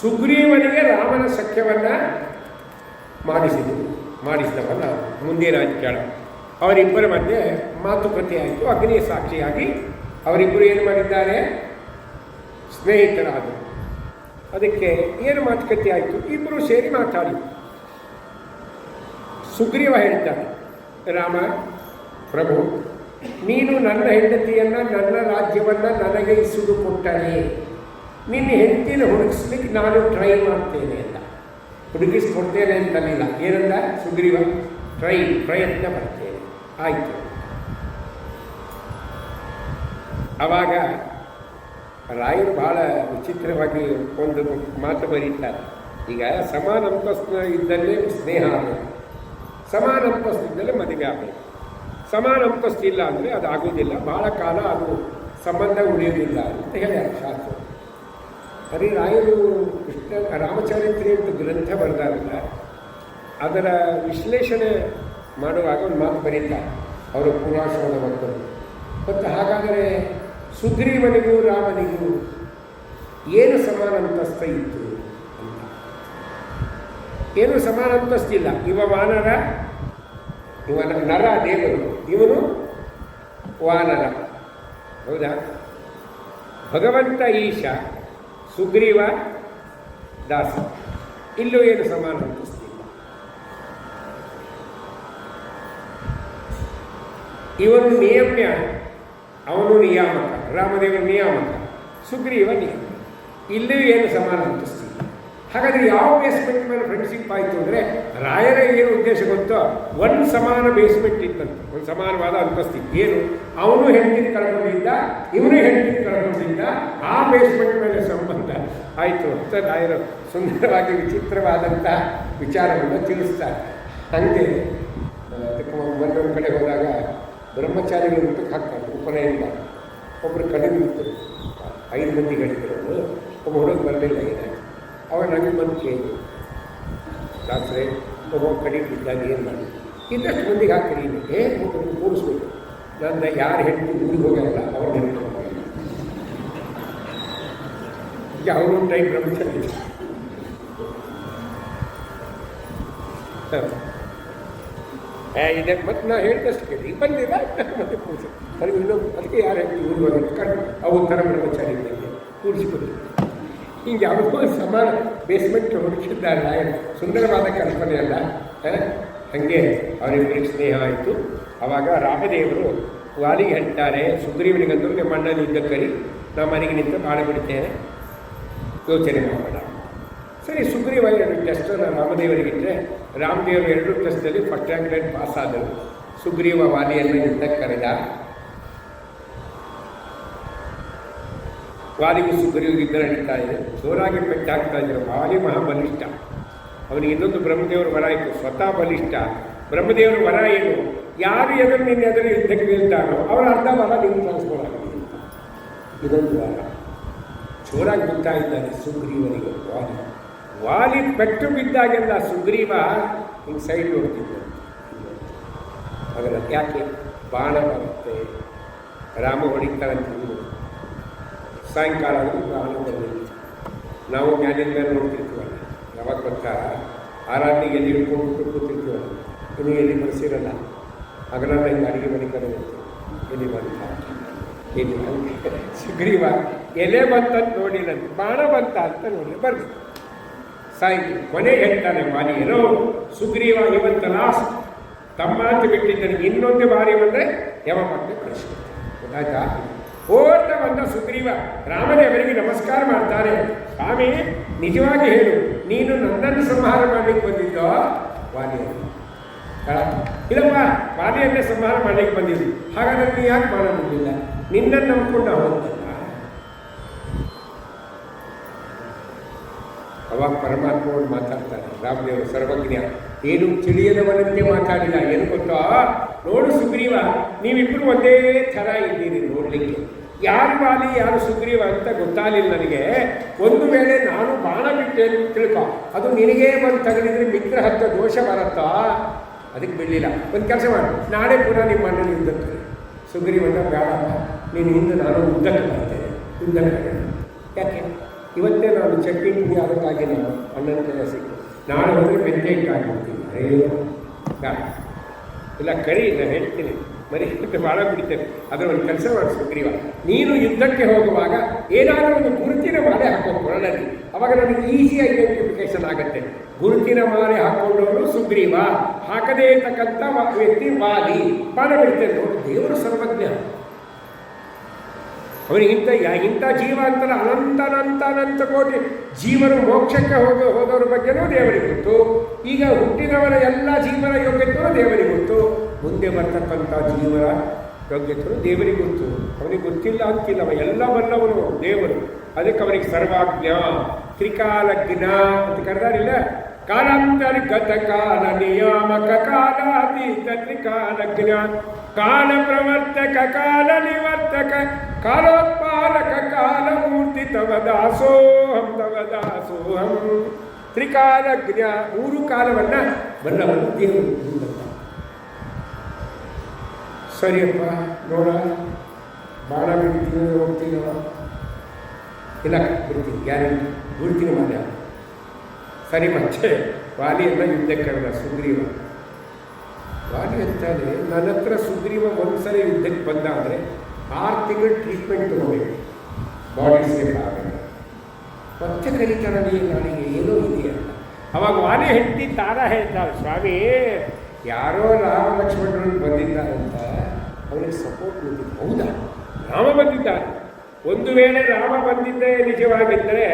ಸುಗ್ರೀವನಿಗೆ ರಾಮನ ಸಖ್ಯವನ್ನು ಮಾಡಿಸಿದವಲ್ಲ. ಮುಂದೇನಾಯ್ತು ಕೇಳ, ಅವರಿಬ್ಬರ ಮಧ್ಯೆ ಮಾತುಕತೆ ಆಯಿತು. ಅಗ್ನಿ ಸಾಕ್ಷಿಯಾಗಿ ಅವರಿಬ್ಬರು ಏನು ಮಾಡಿದ್ದಾರೆ, ಸ್ನೇಹಿತರಾದರು. ಅದಕ್ಕೆ ಏನು ಮಾತುಕತೆ ಆಯಿತು, ಇಬ್ಬರು ಸೇರಿ ಮಾತಾಡಿ. ಸುಗ್ರೀವ ಹೇಳ್ತಾನೆ, ರಾಮ ಪ್ರಭು, ನೀನು ನನ್ನ ಹೆಂಡತಿಯನ್ನು, ನನ್ನ ರಾಜ್ಯವನ್ನು ನನಗೆ ಇಸುದು ಕೊಟ್ಟರೆ ನಿನ್ನ ಹೆಂಡತಿನ ಹುಡುಕಿಸ್ಲಿಕ್ಕೆ ನಾನು ಟ್ರೈ ಮಾಡ್ತೇನೆ ಅಂತ. ಹುಡುಕಿಸ್ಕೊಡ್ತೇನೆ ಅಂತಲಿಲ್ಲ, ಏನಂದ ಸುಗ್ರೀವ, ಪ್ರಯತ್ನ ಮಾಡ್ತೇನೆ. ಆಯಿತು. ಆವಾಗ ರಾಯರು ಭಾಳ ವಿಚಿತ್ರವಾಗಿ ಒಂದು ಮಾತು ಬರೀತಾರೆ. ಈಗ ಸಮಾನ ಅಂತಸ್ತು ಇದ್ದಲ್ಲೇ ಸ್ನೇಹ ಆಗಬೇಕು, ಸಮಾನ ಅಂತಸ್ತಿದ್ದಲ್ಲೇ ಮದುವೆ ಆಗಬೇಕು. ಸಮಾನ ಅಂತಸ್ತಿಲ್ಲ ಅಂದರೆ ಅದು ಆಗೋದಿಲ್ಲ, ಭಾಳ ಕಾಲ ಅದು ಸಂಬಂಧ ಉಳಿಯೋದಿಲ್ಲ ಅಂತ ಹೇಳ್ಯಾರ ಶಾಸ್ತ್ರ. ಸರಿ, ರಾಯರು ರಾಮಚರಿತ್ರೆ ಅಂತ ಗ್ರಂಥ ಬರೆದಾರಲ್ಲ, ಅದರ ವಿಶ್ಲೇಷಣೆ ಮಾಡುವಾಗ ಒಂದು ಮಾತು ಬರೀತಾರೆ ಅವರು ಪೂರ್ವಾಶ್ರಮದ ಮಕ್ಕಳು. ಮತ್ತು ಹಾಗಾದರೆ ಸುಗ್ರೀವನಿಗೂ ರಾಮನಿಗೂ ಏನು ಸಮಾನ ಅಂತಸ್ತ ಇತ್ತು ಅಂತ. ಏನು ಸಮಾನ ಅಂತಸ್ತಿಲ್ಲ. ಇವ ವಾನರ, ಇವನ ನರ ದೇವರು, ಇವನು ವಾನರ. ಹೌದಾ? ಭಗವಂತ ಈಶ, ಸುಗ್ರೀವ ದಾಸ. ಇಲ್ಲೂ ಏನು ಸಮಾನ ಅಂತಸ್ತಿಲ್ಲ. ಇವನು ನಿಯಮ್ಯ, ಅವನು ನಿಯಾಮಕ. ರಾಮದೇವರು ನಿಯಾಮಕ, ಸುಗ್ರೀವ ನಿಯಮ. ಇಲ್ಲೂ ಏನು ಸಮಾನ ಅಂತಸ್ತಿಲ್ಲ. ಹಾಗಾದರೆ ಯಾವ ಬೇಸ್ಮೆಂಟ್ ಮೇಲೆ ಫ್ರೆಂಡ್ಶಿಪ್ ಆಯಿತು ಅಂದರೆ, ರಾಯರ ಏನು ಉದ್ದೇಶ ಗೊತ್ತೋ, ಒಂದು ಸಮಾನ ಬೇಸ್ಮೆಂಟ್ ಇತ್ತಂತ, ಒಂದು ಸಮಾನವಾದ ಅಂತಸ್ತಿತ್ತು. ಏನು, ಅವನು ಹೆಂಡತಿನ ಕಳ್ಕೊಂಡಿದ್ದ, ಇವನು ಹೆಂಡತಿನ ಕಳ್ಕೊಂಡಿದ್ದ, ಆ ಬೇಸ್ಮೆಂಟ್ ಮೇಲೆ ಸಂಬಂಧ ಆಯಿತು ಅಂತ ರಾಯರು ಸುಂದರವಾಗಿ ವಿಚಿತ್ರವಾದಂಥ ವಿಚಾರವನ್ನು ತಿಳಿಸ್ತಾರೆ. ಹಾಗೆ ಒಂದೊಂದು ಕಡೆ ಹೋದಾಗ ಬ್ರಹ್ಮಚಾರಿಗಳು ಊಟಕ್ಕೆ ಹಾಕ್ತಾರೆ ಉಪನಯನ. ಒಬ್ಬರು ಕಡಿಮೆ ಇತ್ತು, 5 ಮಂದಿ ಗಡಿದ್ರು, ಒಬ್ಬ ಹುಡುಗ ಬರಲಿಲ್ಲ. ಏನಾಯ್ತು ಅವಾಗ ನನಗೆ ಬಂದು ಕೇಳಿ, ಶಾಸ್ತ್ರೆ ಒಬ್ಬ ಕಡಿಮೆ ಇದ್ದಾಗ ಏನು ಮಾಡಿ ಇನ್ನಷ್ಟು ಮಂದಿಗೆ ಹಾಕ್ತೀರಿ, ಹೇಗೆ ಕೂರಿಸ್ಬೇಕು. ನನ್ನ ಯಾರು ಹೆಂಡತಿ ಊರಿಗೆ ಹೋಗ್ಯಾರಲ್ಲ ಅವ್ರ ಹೆಂಡತಿ ಈಗ ಅವರೊಂದು ಟೈಮ್ ಬ್ರಹ್ಮಚಾರಿ. ಇದೆ ಮತ್ತು ನಾ ಹೇಳಿದಷ್ಟು ಕೇಳಿ ಬಂದಿಲ್ಲ ಮತ್ತೆ ಕೂರಿಸಿ ನನಗೆ ಇನ್ನೊಂದು. ಅದಕ್ಕೆ ಯಾರು ಹೆಂಡತಿ ಊರಿಗೆ ಹೋಗಿ ಕಂಡು ಅವು ಥರ ಬ್ರಹ್ಮಚಾರಿ ಇದ್ದಂಗೆ ಕೂರಿಸಿಕೊಟ್ಟು ಹಿಂಗೆ ಯಾವುದೋ ಸಮಾನ ಬೇಸ್ಮೆಂಟ್ ಹುಡುಕಿದ್ದಾರೆ. ಸುಂದರವಾದ ಕಲ್ಪನೆ ಅಲ್ಲ. ಹಾಗೆ ಅವರಿಬ್ಬರಿಗೆ ಸ್ನೇಹ ಆಯಿತು. ಆವಾಗ ರಾಮದೇವರು ವಾಲಿಗೆ ಹೇಳ್ತಾರೆ, ಸುಗ್ರೀವನಿಗಂತೂ ನಿಮ್ಮ ಅಣ್ಣನ ಯುದ್ಧ ಕರಿ, ನಾ ಮನೆಗೆ ನಿಂತು ಬಾಳ ಬಿಡ್ತೇನೆ, ಯೋಚನೆ ಮಾಡೋಣ. ಸರಿ, ಸುಗ್ರೀವ 2 ಟೆಸ್ಟನ್ನು ರಾಮದೇವರಿಗಿಟ್ಟರೆ ರಾಮದೇವರು 2 ಟೆಸ್ಟಲ್ಲಿ ಫಸ್ಟ್ ರ್ಯಾಂಕ್ ಲೈನ್ ಪಾಸ್ ಆದರು. ಸುಗ್ರೀವ ವಾಲಿಯನ್ನು ಯುದ್ಧಕ್ಕೆ ಕರೆದ. ವಾಲಿಗೂ ಸುಗ್ರೀವಿಗೆ ಯುದ್ಧ ನಡೀತಾ ಇದೆ, ಜೋರಾಗಿ ಪೆಟ್ಟಾಗ್ತಾ ಇದ್ದರು. ವಾಲಿ ಮಹಾಬಲಿಷ್ಠ, ಅವನಿಗೆ ಇನ್ನೊಂದು ಬ್ರಹ್ಮದೇವರು ವರ ಇತ್ತು, ಸ್ವತಃ ಬಲಿಷ್ಠ. ಬ್ರಹ್ಮದೇವರು ವರ ಏನು, ಯಾರು ಎದುರು ನಿನ್ನ ಎದುರು ಯುದ್ಧಕ್ಕೆ ನಿಲ್ತಾರೋ ಅವರ ಅರ್ಧ ವರ ನೀವು ಟ್ರಾನ್ಸ್ಫರ್ ಆಗಿದೆ. ಇದೊಂದು ವರ. ಜೋರಾಗಿ ಬಿಡ್ತಾ ಇದ್ದಾನೆ ಸುಗ್ರೀವನಿಗೆ ವಾಲಿ ಪೆಟ್ಟು ಬಿದ್ದಾಗೆಲ್ಲ ಸುಗ್ರೀವ ಹಿಂಗೆ ಸೈಡ್ ನೋಡ್ತಿದ್ದ. ಅದರ ಯಾಕೆ ಬಾಣ ಬರುತ್ತೆ, ರಾಮ ಹೊಡಿತಾರಂತ. ಸಾಯಂಕಾಲ ಬಾಣ ಬರಲಿಲ್ಲ. ನಾವು ಮ್ಯಾಲಿನ ಮೇಲೆ ನೋಡ್ತಿರ್ತೀವಲ್ಲ, ಯಾವಾಗ ಗೊತ್ತಾ, ಆರಾಧನೆಗೆ ಎಲ್ಲಿ ಹಿಡ್ಕೊಂಡ್ಬಿಟ್ಟು ಕೂತಿರ್ತೀವಲ್ಲ, ಇನ್ನು ಎಲ್ಲಿ ಮನಸ್ಸಿರಲ್ಲ. ಹಗಲೆಲ್ಲ ಹಿಂಗೆ ಅಡುಗೆ ಮನೆ ಕಡೆ ಎಲ್ಲಿ ಬಂತ ಎಲ್ಲಿ ಸುಗ್ರೀವ ಎಲೆ ಬಂತಂತ ನೋಡಿಲ್ಲಂತ, ಬಾಣ ಬಂತ ಅಂತ ನೋಡಿ ಬರ್ದು ಸಾಯ್ತು. ಕೊನೆಗೆ ಹೇಳ್ತಾನೆ ವಾಲಿ, ಏನೋ ಸುಗ್ರೀವ ಇವತ್ತು ಲಾಸ್ಟ್ ತಮ್ಮ ಅಂತ ಬಿಟ್ಟಿದ್ದಾನೆ, ಇನ್ನೊಂದು ಬಾರಿ ಬಂದರೆ ಯಮಪಟ್ಟೆ ಕಳಿಸ್ಬೇಕು. ಗೊತ್ತಾಯ್ತಾ? ಓಟ ಬಂದ ಸುಗ್ರೀವ ರಾಮದೇವರಿಗೆ ನಮಸ್ಕಾರ ಮಾಡ್ತಾರೆ. ಸ್ವಾಮಿ, ನಿಜವಾಗಿ ಹೇಳು, ನೀನು ನನ್ನನ್ನು ಸಂಹಾರ ಮಾಡಲಿಕ್ಕೆ ಬಂದಿದ್ದೋ ವಾಲಿಯನ್ನು? ಇಲ್ಲಪ್ಪ, ವಾಲಿಯನ್ನೇ ಸಂಹಾರ ಮಾಡಲಿಕ್ಕೆ ಬಂದಿದ್ದು. ಹಾಗಾದ್ರೆ ನೀ ಯಾಕೆ ಬಾಣ ಬಿಡಲಿಲ್ಲ? ನಿನ್ನನ್ನು ನಂಬ್ಕೊಂಡು ಹೋಗ್ತಲ್ಲ. ಅವಾಗ ಪರಮಾತ್ಮವರು ಮಾತಾಡ್ತಾರೆ. ರಾಮದೇವರು ಸರ್ವಜ್ಞ, ಏನು ತಿಳಿಯದವನಂತೆ ಮಾತಾಡಿಲ್ಲ. ಏನು ಗೊತ್ತೋ, ನೋಡು ಸುಗ್ರೀವ, ನೀವಿಬ್ಬರು ಒಂದೇ ಥರ ಇದ್ದೀರಿ ನೋಡಲಿಕ್ಕೆ. ಯಾರು ವಾಲಿ ಯಾರು ಸುಗ್ರೀವ ಅಂತ ಗೊತ್ತಾಗಲಿಲ್ಲ ನನಗೆ. ಒಂದು ವೇಳೆ ನಾನು ಬಾಣ ಬಿಟ್ಟೆ ಅಂತ ತಿಳ್ಕೊ, ಅದು ನಿನಗೇ ಬಂದು ತಗಲಿದ್ರೆ ಮಿತ್ರ ಹತ್ತ ದೋಷ ಬರುತ್ತಾ? ಅದಕ್ಕೆ ಬಿಡಲಿಲ್ಲ. ಒಂದು ಕೆಲಸ ಮಾಡು, ನಾಳೆ ಪುನಃ ನಿಮ್ಮ ಅಣ್ಣನ ಯುದ್ಧಕ್ಕೆ. ಸುಗ್ರೀವನ್ನ ಬೇಡಪ್ಪ, ನೀನು ಹಿಂದೆ ನಾನು ಯುದ್ಧಕ್ಕೆ ಬರ್ತೇನೆ. ಯುದ್ಧಕ್ಕೆ ಯಾಕೆ? ಇವತ್ತೇ ನಾನು ಚಟ್ನಿ ಪುಡಿ ಅದಕ್ಕಾಗಿ ನಾನು ಅಣ್ಣನ ಕೈ ಸಿಕ್ಕು, ನಾಳೆ ಹೋದರೆ ಮೆಂತೆ ಇಟ್ಟಾಗಿರ್ತೀನಿ. ಅಯ್ಯೋ ಬೇಡ, ಇಲ್ಲ ಕರಿ, ನಾನು ಹೇಳ್ತೀನಿ. ಮರಿ ಭಾಳ ಬಿಡ್ತೇನೆ. ಅದರ ಒಂದು ಕೆಲಸ ಮಾಡಿ ಸುಗ್ರೀವ, ನೀನು ಯುದ್ಧಕ್ಕೆ ಹೋಗುವಾಗ ಏನಾದರೂ ಒಂದು ಗುರುತಿನ ಮಾಲೆ ಹಾಕೋ ಕೊರಳಲ್ಲಿ, ಅವಾಗ ನನಗೆ ಈಸಿ ಐಡೆಂಟಿಫಿಕೇಶನ್ ಆಗುತ್ತೆ. ಗುರುತಿನ ಮಾಲೆ ಹಾಕೊಂಡವನು ಸುಗ್ರೀವ, ಹಾಕದೇ ಇರ್ತಕ್ಕಂಥ ವ್ಯಕ್ತಿ ವಾಲಿ. ಬಾಣ ಬಿಡ್ತೇನೆ ನೋಡಿ, ದೇವರು ಸರ್ವಜ್ಞ. ಅವನಿಗಿಂತ ಇಂಥ ಜೀವಾಂತರ ಅನಂತ ಕೋಟಿ ಜೀವನ ಮೋಕ್ಷಕ್ಕೆ ಹೋದವ್ರ ಬಗ್ಗೆನೂ ದೇವರಿಗೆ ಗೊತ್ತು. ಈಗ ಹುಟ್ಟಿದವರ ಎಲ್ಲ ಜೀವನ ಯೋಗ್ಯತೆಯೂ ದೇವರಿಗೆ ಗೊತ್ತು. ಮುಂದೆ ಬರ್ತಕ್ಕಂಥ ಜೀವನ ಯೋಗ್ಯತೆಯೂ ದೇವರಿಗೆ ಗೊತ್ತು. ಅವನಿಗೆ ಗೊತ್ತಿಲ್ಲ ಅಂತಿಲ್ಲ, ಅವ ಎಲ್ಲ ಬಲ್ಲವನು ದೇವರು. ಅದಕ್ಕೆ ಅವನಿಗೆ ಸರ್ವಾಜ್ಞ, ತ್ರಿಕಾಲಜ್ಞ ಅಂತ ಕರೆದಾರಿಲ್ಲ. ಕಾಲಾಂತರ್ಗತ ಕಾಲ ನಿಯಾಮಕ ಕಾಲಾತೀತ ತ್ರಿಕಾಲಜ್ಞ, ಕಾಲ ಪ್ರವರ್ತಕ ಕಾಲ ನಿವರ್ತಕ ಕಾಲೋತ್ಪಾದಕ ಕಾಲ ಮೂರ್ತಿ ತವ ದಾಸೋಹಂ ತವ ದಾಸೋಹಂ. ತ್ರಿಕಾಲಜ್ಞ, 3 ಕಾಲವನ್ನ ಬಲ್ಲವನು ದೇವರು. ಸರಿಯಪ್ಪ ನೋಡ, ಬಾಣ ಬಿಡ್ತೀನಿ ಹೋಗ್ತೀನಿ ಇಲ್ಲ ಬಿಡ್ತೀನಿ, ಗ್ಯಾರಂಟಿ ಬಿಡ್ತೀನಿ ಮಾಡ. ಸರಿ ಮತ್ತೆ ವಾಲಿಯನ್ನ ಯುದ್ಧಕ್ಕೆ ಕರೆದ ಸುಗ್ರೀವ. ವಾಲಿ ಅಂತಾನೆ, ನನ್ನ ಹತ್ರ ಸುಗ್ರೀವ ಒಂದ್ಸರಿ ಯುದ್ಧಕ್ಕೆ ಬಂದ ಅಂದರೆ 6 ತಿಂಗಳು ಟ್ರೀಟ್ಮೆಂಟ್ ತಗೋಬೇಕು, ಬಾಡಿ ಸೇಫ್ ಆಗಲ್ಲ. ಮತ್ತೆ ಕರೀತಾನೆ ನನಗೆ ಏನೋ ಇದೆಯಲ್ಲ. ಅವಾಗ ವಾಲಿ ಹೆಂಡತಿ ತಾರಾ ಹೇಳ್ತಾಳೆ, ಸ್ವಾಮಿ ಯಾರೋ ರಾಮ ಲಕ್ಷ್ಮಣರು ಬಂದಿದ್ದಾರಂತ ಅವನಿಗೆ ಸಪೋರ್ಟ್ ನೀಡಿದ್ದು. ಹೌದಾ, ರಾಮ ಬಂದಿದ್ದಾನೆ. ಒಂದು ವೇಳೆ ರಾಮ ಬಂದಿದ್ದೇ ನಿಜವಾಗಿದ್ದರೆ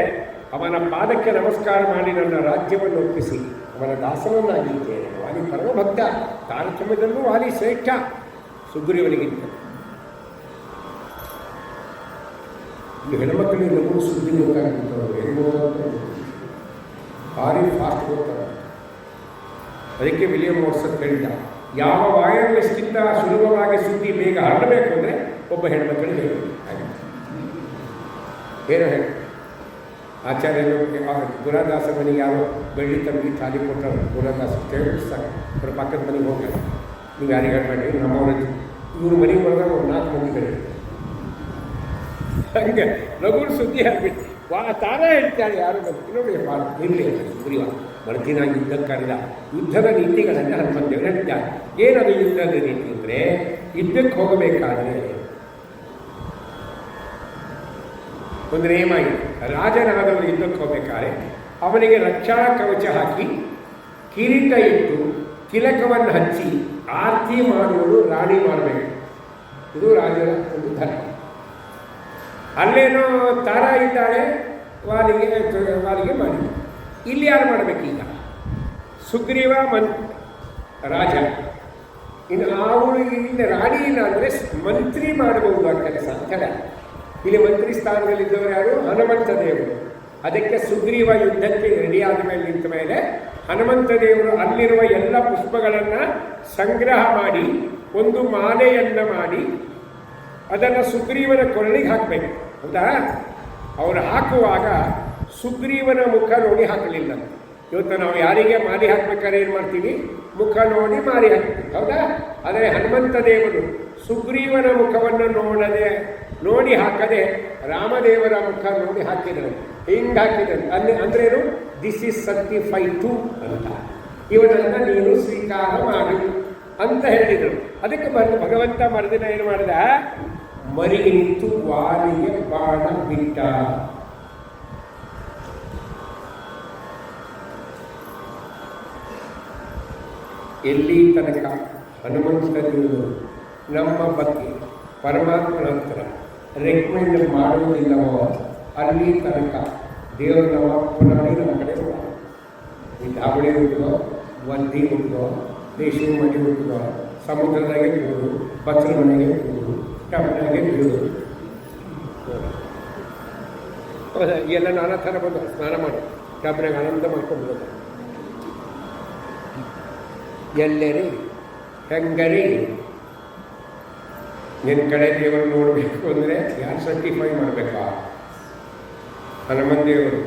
ಅವನ ಪಾದಕ್ಕೆ ನಮಸ್ಕಾರ ಮಾಡಿ ನನ್ನ ರಾಜ್ಯವನ್ನು ಒಪ್ಪಿಸಿ ಅವನ ದಾಸನನ್ನಾಗಿದ್ದೇನೆ. ವಾಲಿ ಪರಮಭಕ್ತ, ತಾರತಮ್ಯದಲ್ಲೂ ವಾಲಿ ಶ್ರೇಷ್ಠ ಸುಗ್ರೀವನಿಗಿಂತ. ಈ ಹೆಣ್ಮಕ್ಕಳಿಗೆ ನಮಗೂ ಸುದ್ದಿ ಗೊತ್ತಾಗಿರ್ತಾರೆ, ಹೆಂಗೆ ಗೊತ್ತಾಗ್ತಾರೆ, ಭಾರಿ ಫಾಸ್ಟ್ ಹೋಗ್ತಾರೆ. ಅದಕ್ಕೆ ವಿಲಿಯಂ ವಾಟ್ಸನ್ ಹೇಳಿದ, ಯಾವ ವೈರ್ಲೆಸ್ಗಿಂತ ಸುಲಭವಾಗಿ ಸುದ್ದಿ ಬೇಗ ಹರಡಬೇಕು ಅಂದರೆ ಒಬ್ಬ ಹೆಣ್ಮಕ್ಕಳಿಗೆ ಏನೋ ಹೇಳಿ. ಆಚಾರ್ಯರು ಗುರುದಾಸ ಮನೆಗೆ ಯಾರೋ ಬೆಳ್ಳಿ ತಂದು ಥಾಲಿ ಕೊಟ್ಟರು. ಗುರುದಾಸ ಕೇಳಿಸ್ತಾರೆ, ಅವ್ರ ಪಕ್ಕದ ಮನೆಗೆ ಹೋಗ್ತಾರೆ, ನೀವು ಯಾರಿಗೆ ಹೇಳ್ಬೇಡಿ, ನಮ್ಮವ್ರ ಇವ್ರ ಮನೆಗೆ ಬಂದಾಗ ಒಂದು 4 ಮಂದಿ ಕಡೆ ಹಂಗೆ ಲಘು ಸುದ್ದಿ ಆಗ್ಬಿಟ್ಟು ತಾನೇ ಹೇಳ್ತಾಳೆ ಯಾರು ಬಂದು ನೋಡಿ ಇರಲಿ ಸುಗ್ರೀವ ಬರ್ತೀನ ಯುದ್ಧಕ್ಕೆ ಕರೆದ. ಯುದ್ಧದ ನೀತಿಗಳನ್ನು ಹನುಮಂತೇವರು ಹೇಳ್ತಾರೆ. ಏನದು ಯುದ್ಧದ ನೀತಿ ಅಂದರೆ, ಯುದ್ಧಕ್ಕೆ ಹೋಗಬೇಕಾದ್ರೆ ಒಂದು ನೇಮ ಇದೆ. ರಾಜನಾದವರು ಯುದ್ಧಕ್ಕೆ ಹೋಗಬೇಕಾದ್ರೆ ಅವನಿಗೆ ರಕ್ಷಣಾ ಕವಚ ಹಾಕಿ, ಕಿರೀಟ ಇಟ್ಟು, ತಿಲಕವನ್ನು ಹಚ್ಚಿ ಆರತಿ ಮಾಡುವಳು ರಾಣಿ ಮಾಡಬೇಕು. ಇದು ರಾಜರ ಒಂದು ಧರ್ಮ. ಅಲ್ಲೇನೋ ತಾರ ಇದ್ದಾಳೆ, ವಾಲಿಗೆ ಮಾಡಿ. ಇಲ್ಲಿ ಯಾರು ಮಾಡಬೇಕೀಗ? ಸುಗ್ರೀವ ರಾಜ. ಇನ್ನು ಅವಳು ಇಲ್ಲಿ ರಾಣಿ ಇಲ್ಲ ಅಂದರೆ ಮಂತ್ರಿ ಮಾಡಬಹುದು ಆ ಕೆಲಸ ಅಂತ. ಇಲ್ಲಿ ಮಂತ್ರಿ ಸ್ಥಾನದಲ್ಲಿದ್ದವರು ಯಾರು? ಹನುಮಂತ ದೇವರು. ಅದಕ್ಕೆ ಸುಗ್ರೀವ ಯುದ್ಧಕ್ಕೆ ರೆಡಿಯಾದ ಮೇಲೆ ನಿಂತ ಮೇಲೆ ಹನುಮಂತ ದೇವರು ಅಲ್ಲಿರುವ ಎಲ್ಲ ಪುಷ್ಪಗಳನ್ನು ಸಂಗ್ರಹ ಮಾಡಿ ಒಂದು ಮಾಲೆಯನ್ನು ಮಾಡಿ ಅದನ್ನು ಸುಗ್ರೀವನ ಕೊರಳಿಗೆ ಹಾಕಬೇಕು. ಹೌದಾ? ಅವರು ಹಾಕುವಾಗ ಸುಗ್ರೀವನ ಮುಖ ನೋಡಿ ಹಾಕಲಿಲ್ಲ. ಇವತ್ತು ನಾವು ಯಾರಿಗೆ ಮಾಲೆ ಹಾಕ್ಬೇಕಾದ್ರೆ ಏನು ಮಾಡ್ತೀವಿ? ಮುಖ ನೋಡಿ ಮಾಲೆ ಹಾಕ್ತೀವಿ, ಹೌದಾ? ಆದರೆ ಹನುಮಂತ ದೇವರು ಸುಗ್ರೀವನ ಮುಖವನ್ನು ನೋಡಿ ಹಾಕದೆ ರಾಮದೇವರ ಮುಖ ನೋಡಿ ಹಾಕಿದರು. ಹಿಂಗೆ ಹಾಕಿದರು ಅಂದ್ರೇನು? ದಿಸ್ ಈಸ್ ಸರ್ಟಿಫೈಡ್ ಟು ಅಂತ, ಇವನನ್ನು ನೀನು ಸ್ವೀಕಾರ ಮಾಡಿ ಅಂತ ಹೇಳಿದರು. ಅದಕ್ಕೆ ಭಗವಂತ ಮರುದಿನ ಏನು ಮಾಡಿದ? ಮರಿಗೆ ನಿಂತು ವಾಲಿಗೆ ಬಾಣ ಬಿಟ್ಟ. ಎಲ್ಲಿ ತನಕ ಹನುಮಂತ ದೇವರು ನಮ್ಮ ಬಗ್ಗೆ ಪರಮಾತ್ಮನ ಹತ್ರ ರೆಕಮೆಂಡ್ ಮಾಡುವುದಿಲ್ಲವೋ ಅಲ್ಲಿ ತನಕ ದೇವರು ನಮ್ಮ ಪುರಾಣಿ ನಮ್ಮ ಕಡೆ ಈ ದಾವಣಿ ಹುಟ್ಟಿದೋ, ಒಂದಿ ಹುಟ್ಟಿದೋ, ರೇಷ್ಮೆ ಮನೆ ಹುಟ್ಟಿದೋ, ಸಮುದ್ರದಾಗೆ ಬೀಳೋದು, ಬಚ್ಚಲ ಮನೆಗೆ ಬೀಳೋದು, ಟಬ್ನಾಗೆ ಬೀಳೋದು, ಎಲ್ಲ ನಾನಾ ಥರ ಬಂದು ಸ್ನಾನ ಮಾಡಿ ಟಬ್ನಾಗ ಆನಂದ ಮಾಡ್ಕೊಂಡ್ಬಿಡೋದು. ಎಲ್ಲರಿ ಹೆಂಗರಿ ನಿನ್ನ ಕಡೆ ದೇವರು ನೋಡಬೇಕು ಅಂದರೆ ಯಾರು ಸರ್ಟಿಫೈ ಮಾಡಬೇಕಾ? ಹನುಮಂತ ದೇವರು.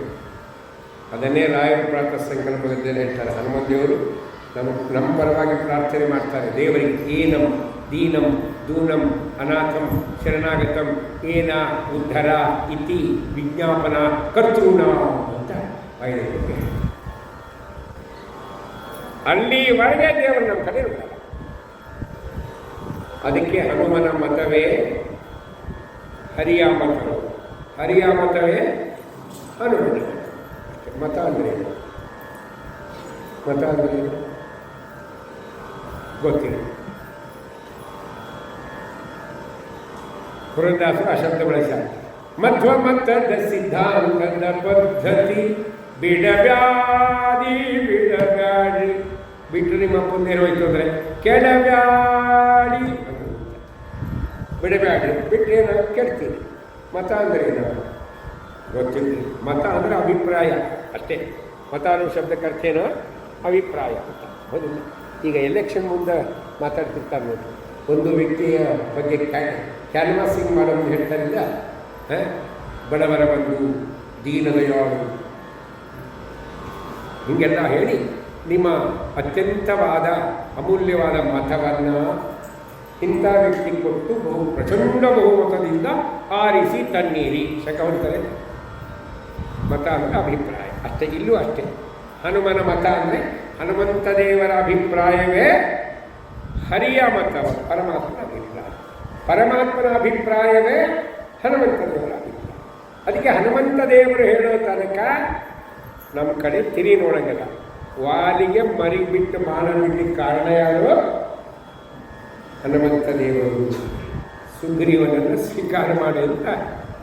ಅದನ್ನೇ ರಾಯರು ಪ್ರಾತಃ ಸಂಕಲ್ಪದಲ್ಲಿ ಹೇಳ್ತಾರೆ. ಹನುಮಂತ ದೇವರು ನಮ್ಮ ಪರವಾಗಿ ಪ್ರಾರ್ಥನೆ ಮಾಡ್ತಾರೆ ದೇವರಿಗೆ. ಏನಂ ದೀನಂ ದೂನಂ ಅನಾಥಂ ಶರಣಾಗತಂ ಏನ ಉದ್ಧರ ಇತಿ ವಿಜ್ಞಾಪನ ಕರ್ತೃಣ ಅಂತ ಆಯ್ಕೆ. ಅಲ್ಲಿವರೆಗೆ ದೇವರು ನಮ್ಮ ಕಡೆ ಇರ್ತಾರೆ. ಅದಕ್ಕೆ ಹನುಮನ ಮತವೇ ಹರಿಯ ಮತವು, ಹರಿಯ ಮತವೇ ಹನುಮನ ಮತ ಅಂದರೆ ಏನು? ಮತ ಅಂದರೆ ಏನು ಗೊತ್ತಿಲ್ಲ. ಪುರಂದಾಸರು ಆ ಶಬ್ದ ಬಳಸ್ತಾರೆ. ಮಧ್ವ ಮತದ ಸಿದ್ಧಾಂತದ ಪದ್ಧತಿ ಬಿಡಬ್ಯಾಡಿ ಬಿಡಬ್ಯಾಡಿ, ಬಿಟ್ಟು ನಿಮ್ಮ ಪುಣ್ಯ ಹೋಯ್ತು ಅಂದರೆ ಕೆಡಬ್ಯಾಡಿ, ಬಿಡಬ್ಯಾಡಿ ಬಿಟ್ಟರೆ ನಾವು ಕೆಡ್ತೀವಿ. ಮತ ಅಂದರೆ ಏನು ಗೊತ್ತಿಲ್ಲ. ಮತ ಅಂದರೆ ಅಭಿಪ್ರಾಯ ಅಷ್ಟೇ. ಮತ ಅನ್ನೋ ಶಬ್ದಕ್ಕೆ ಅರ್ಥ ಏನೋ ಅಭಿಪ್ರಾಯ ಅಂತ, ಹೌದಿಲ್ಲ? ಈಗ ಎಲೆಕ್ಷನ್ ಮುಂದೆ ಮಾತಾಡ್ತಿರ್ತಾರೆ ನೋಡಿ, ಒಂದು ವ್ಯಕ್ತಿಯ ಬಗ್ಗೆ ಕ್ಯಾನ್ವಾಸಿಂಗ್ ಮಾಡೋದು ಹೇಳ್ತಾರಿಲ್ಲ, ಬಡವರ ಬಂದು ದೀನದಯಾಳು ಹೀಗೆಲ್ಲ ಹೇಳಿ ನಿಮ್ಮ ಅತ್ಯಂತವಾದ ಅಮೂಲ್ಯವಾದ ಮತವನ್ನು ಇಂಥ ವ್ಯಕ್ತಿ ಕೊಟ್ಟು ಪ್ರಚಂಡ ಬಹುಮತದಿಂದ ಆರಿಸಿ ತನ್ನೀರಿ ಶಕವಂತರೆ. ಮತ ಅಂದರೆ ಅಭಿಪ್ರಾಯ ಅಷ್ಟೇ. ಇಲ್ಲೂ ಅಷ್ಟೇ. ಹನುಮನ ಮತ ಅಂದರೆ ಹನುಮಂತ ದೇವರ ಅಭಿಪ್ರಾಯವೇ ಹರಿಯ ಮತ, ಪರಮಾತ್ಮನ ಅಭಿಪ್ರಾಯ. ಪರಮಾತ್ಮನ ಅಭಿಪ್ರಾಯವೇ ಹನುಮಂತ ದೇವರ ಅಭಿಪ್ರಾಯ. ಅದಕ್ಕೆ ಹನುಮಂತ ದೇವರು ಹೇಳೋ ತನಕ ನಮ್ಮ ಕಡೆ ತಿರಿ ನೋಡಂಗಿಲ್ಲ. ವಾಲಿಗೆ ಮರಿ ಬಿಟ್ಟು ಬಾಣ ಬಿಡ್ಲಿಕ್ಕೆ ಕಾರಣ ಯಾರು? ಹನುಮಂತ ದೇವರು. ಸುಗ್ರೀವನನ್ನು ಸ್ವೀಕಾರ ಮಾಡಿ ಅಂತ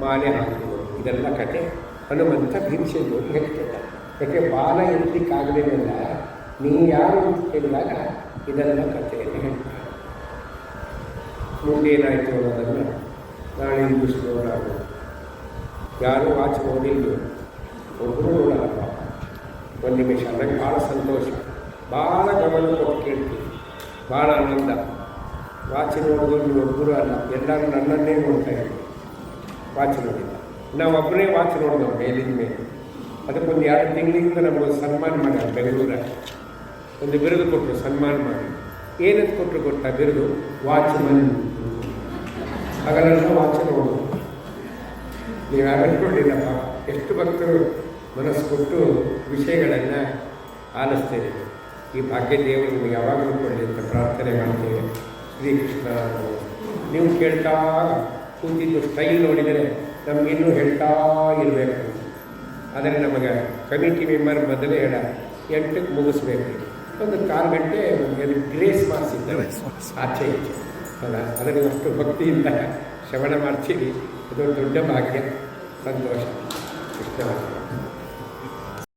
ಮಾಲೆ ಹಾಕಿದರು. ಇದೆಲ್ಲ ಕತೆ ಹನುಮಂತ ಭೀಮಸೇನರು ಹೇಳ್ತಿದ್ದಾರೆ. ಯಾಕೆ ಬಾಲ ಎತ್ತಲಿಕ್ಕಾಗಲಿಲ್ಲ, ನೀವು ಯಾರು ಅಂತ ಕೇಳಿದಾಗ ಇದೆಲ್ಲ ಕಥೆಯನ್ನು ಹೇಳ್ತಾರೆ. ಮುಂದೇನಾಯಿತು ಅನ್ನೋದನ್ನು ನಾಳೆ ಇಂಗ್ಲಿಷ್ನವರಾಗ ಯಾರೂ ವಾಚ್ ನೋಡಿಲ್ಲ, ಒಬ್ಬರು ನೋಡಲ್ಲಪ್ಪ. ಒಂದು ನಿಮಿಷ ನನಗೆ ಭಾಳ ಸಂತೋಷ, ಭಾಳ ಗಮನ ಕೊಟ್ಟು ಕೇಳ್ತೀವಿ, ಭಾಳ ಆನಂದ. ವಾಚ್ ನೋಡೋದು ನೀವು ಒಬ್ಬರು ಅಲ್ಲ, ಎಲ್ಲರೂ ನನ್ನನ್ನೇ ನೋಡ್ತಾ ಇದ್ದೀವಿ. ವಾಚ್ ನೋಡಿಲ್ಲ, ನಾವು ಒಬ್ಬರೇ ವಾಚ್ ನೋಡಿದವು ಮೇಲಿನ ಮೇಲೆ. ಅದಕ್ಕೊಂದು 2 ತಿಂಗಳಿಂದ ನಮಗೊಂದು ಸನ್ಮಾನ ಮಾಡ್ಯಾರ ಬೆಂಗಳೂರಲ್ಲಿ. ಒಂದು ಬಿರುದು ಕೊಟ್ಟರು, ಸನ್ಮಾನ ಮಾಡಿ. ಏನಂತ ಕೊಟ್ಟರು ಗೊತ್ತಾ ಬಿರುದು? ವಾಚ್ಮನ್. ಹಾಗೆಲ್ಲ ವಾಚ್ ನೋಡೋದು. ನೀವು ಯಾರು ನೋಡಿಲ್ಲಪ್ಪ, ಎಷ್ಟು ಭಕ್ತರು ಮನಸ್ಸು ಕೊಟ್ಟು ವಿಷಯಗಳನ್ನು ಆಲಿಸ್ತೇವೆ. ಈ ಭಾಗ್ಯ ದೇವರು ನಿಮಗೆ ಯಾವಾಗಲೂ ಕೊಡಲಿ ಅಂತ ಪ್ರಾರ್ಥನೆ ಮಾಡ್ತೇವೆ. ಶ್ರೀಕೃಷ್ಣ. ನೀವು ಕೇಳ್ತಾ ಕೂತಿದ್ದು ಸ್ಟೈಲ್ ನೋಡಿದರೆ ನಮಗಿನ್ನೂ ಹೇಳ್ತಾ ಇರಬೇಕು. ಆದರೆ ನಮಗೆ ಕಮಿಟಿ ಮೆಂಬರ್ ಮೊದಲೇ 8ಕ್ಕೆ ಮುಗಿಸ್ಬೇಕು. ಒಂದು 4 ಗಂಟೆ ಗ್ರೇಸ್ ಮಾಡಿಸಿದ್ದಾರೆ ಆಚೆ ಈಚೆ ಅಲ್ಲ. ಅದನ್ನು ಅಷ್ಟು ಭಕ್ತಿಯಿಂದ ಶ್ರವಣ ಮಾಡ್ತೀವಿ. ಇದೊಂದು ದೊಡ್ಡ ಭಾಗ್ಯ, ಸಂತೋಷ. ಕೃಷ್ಣ.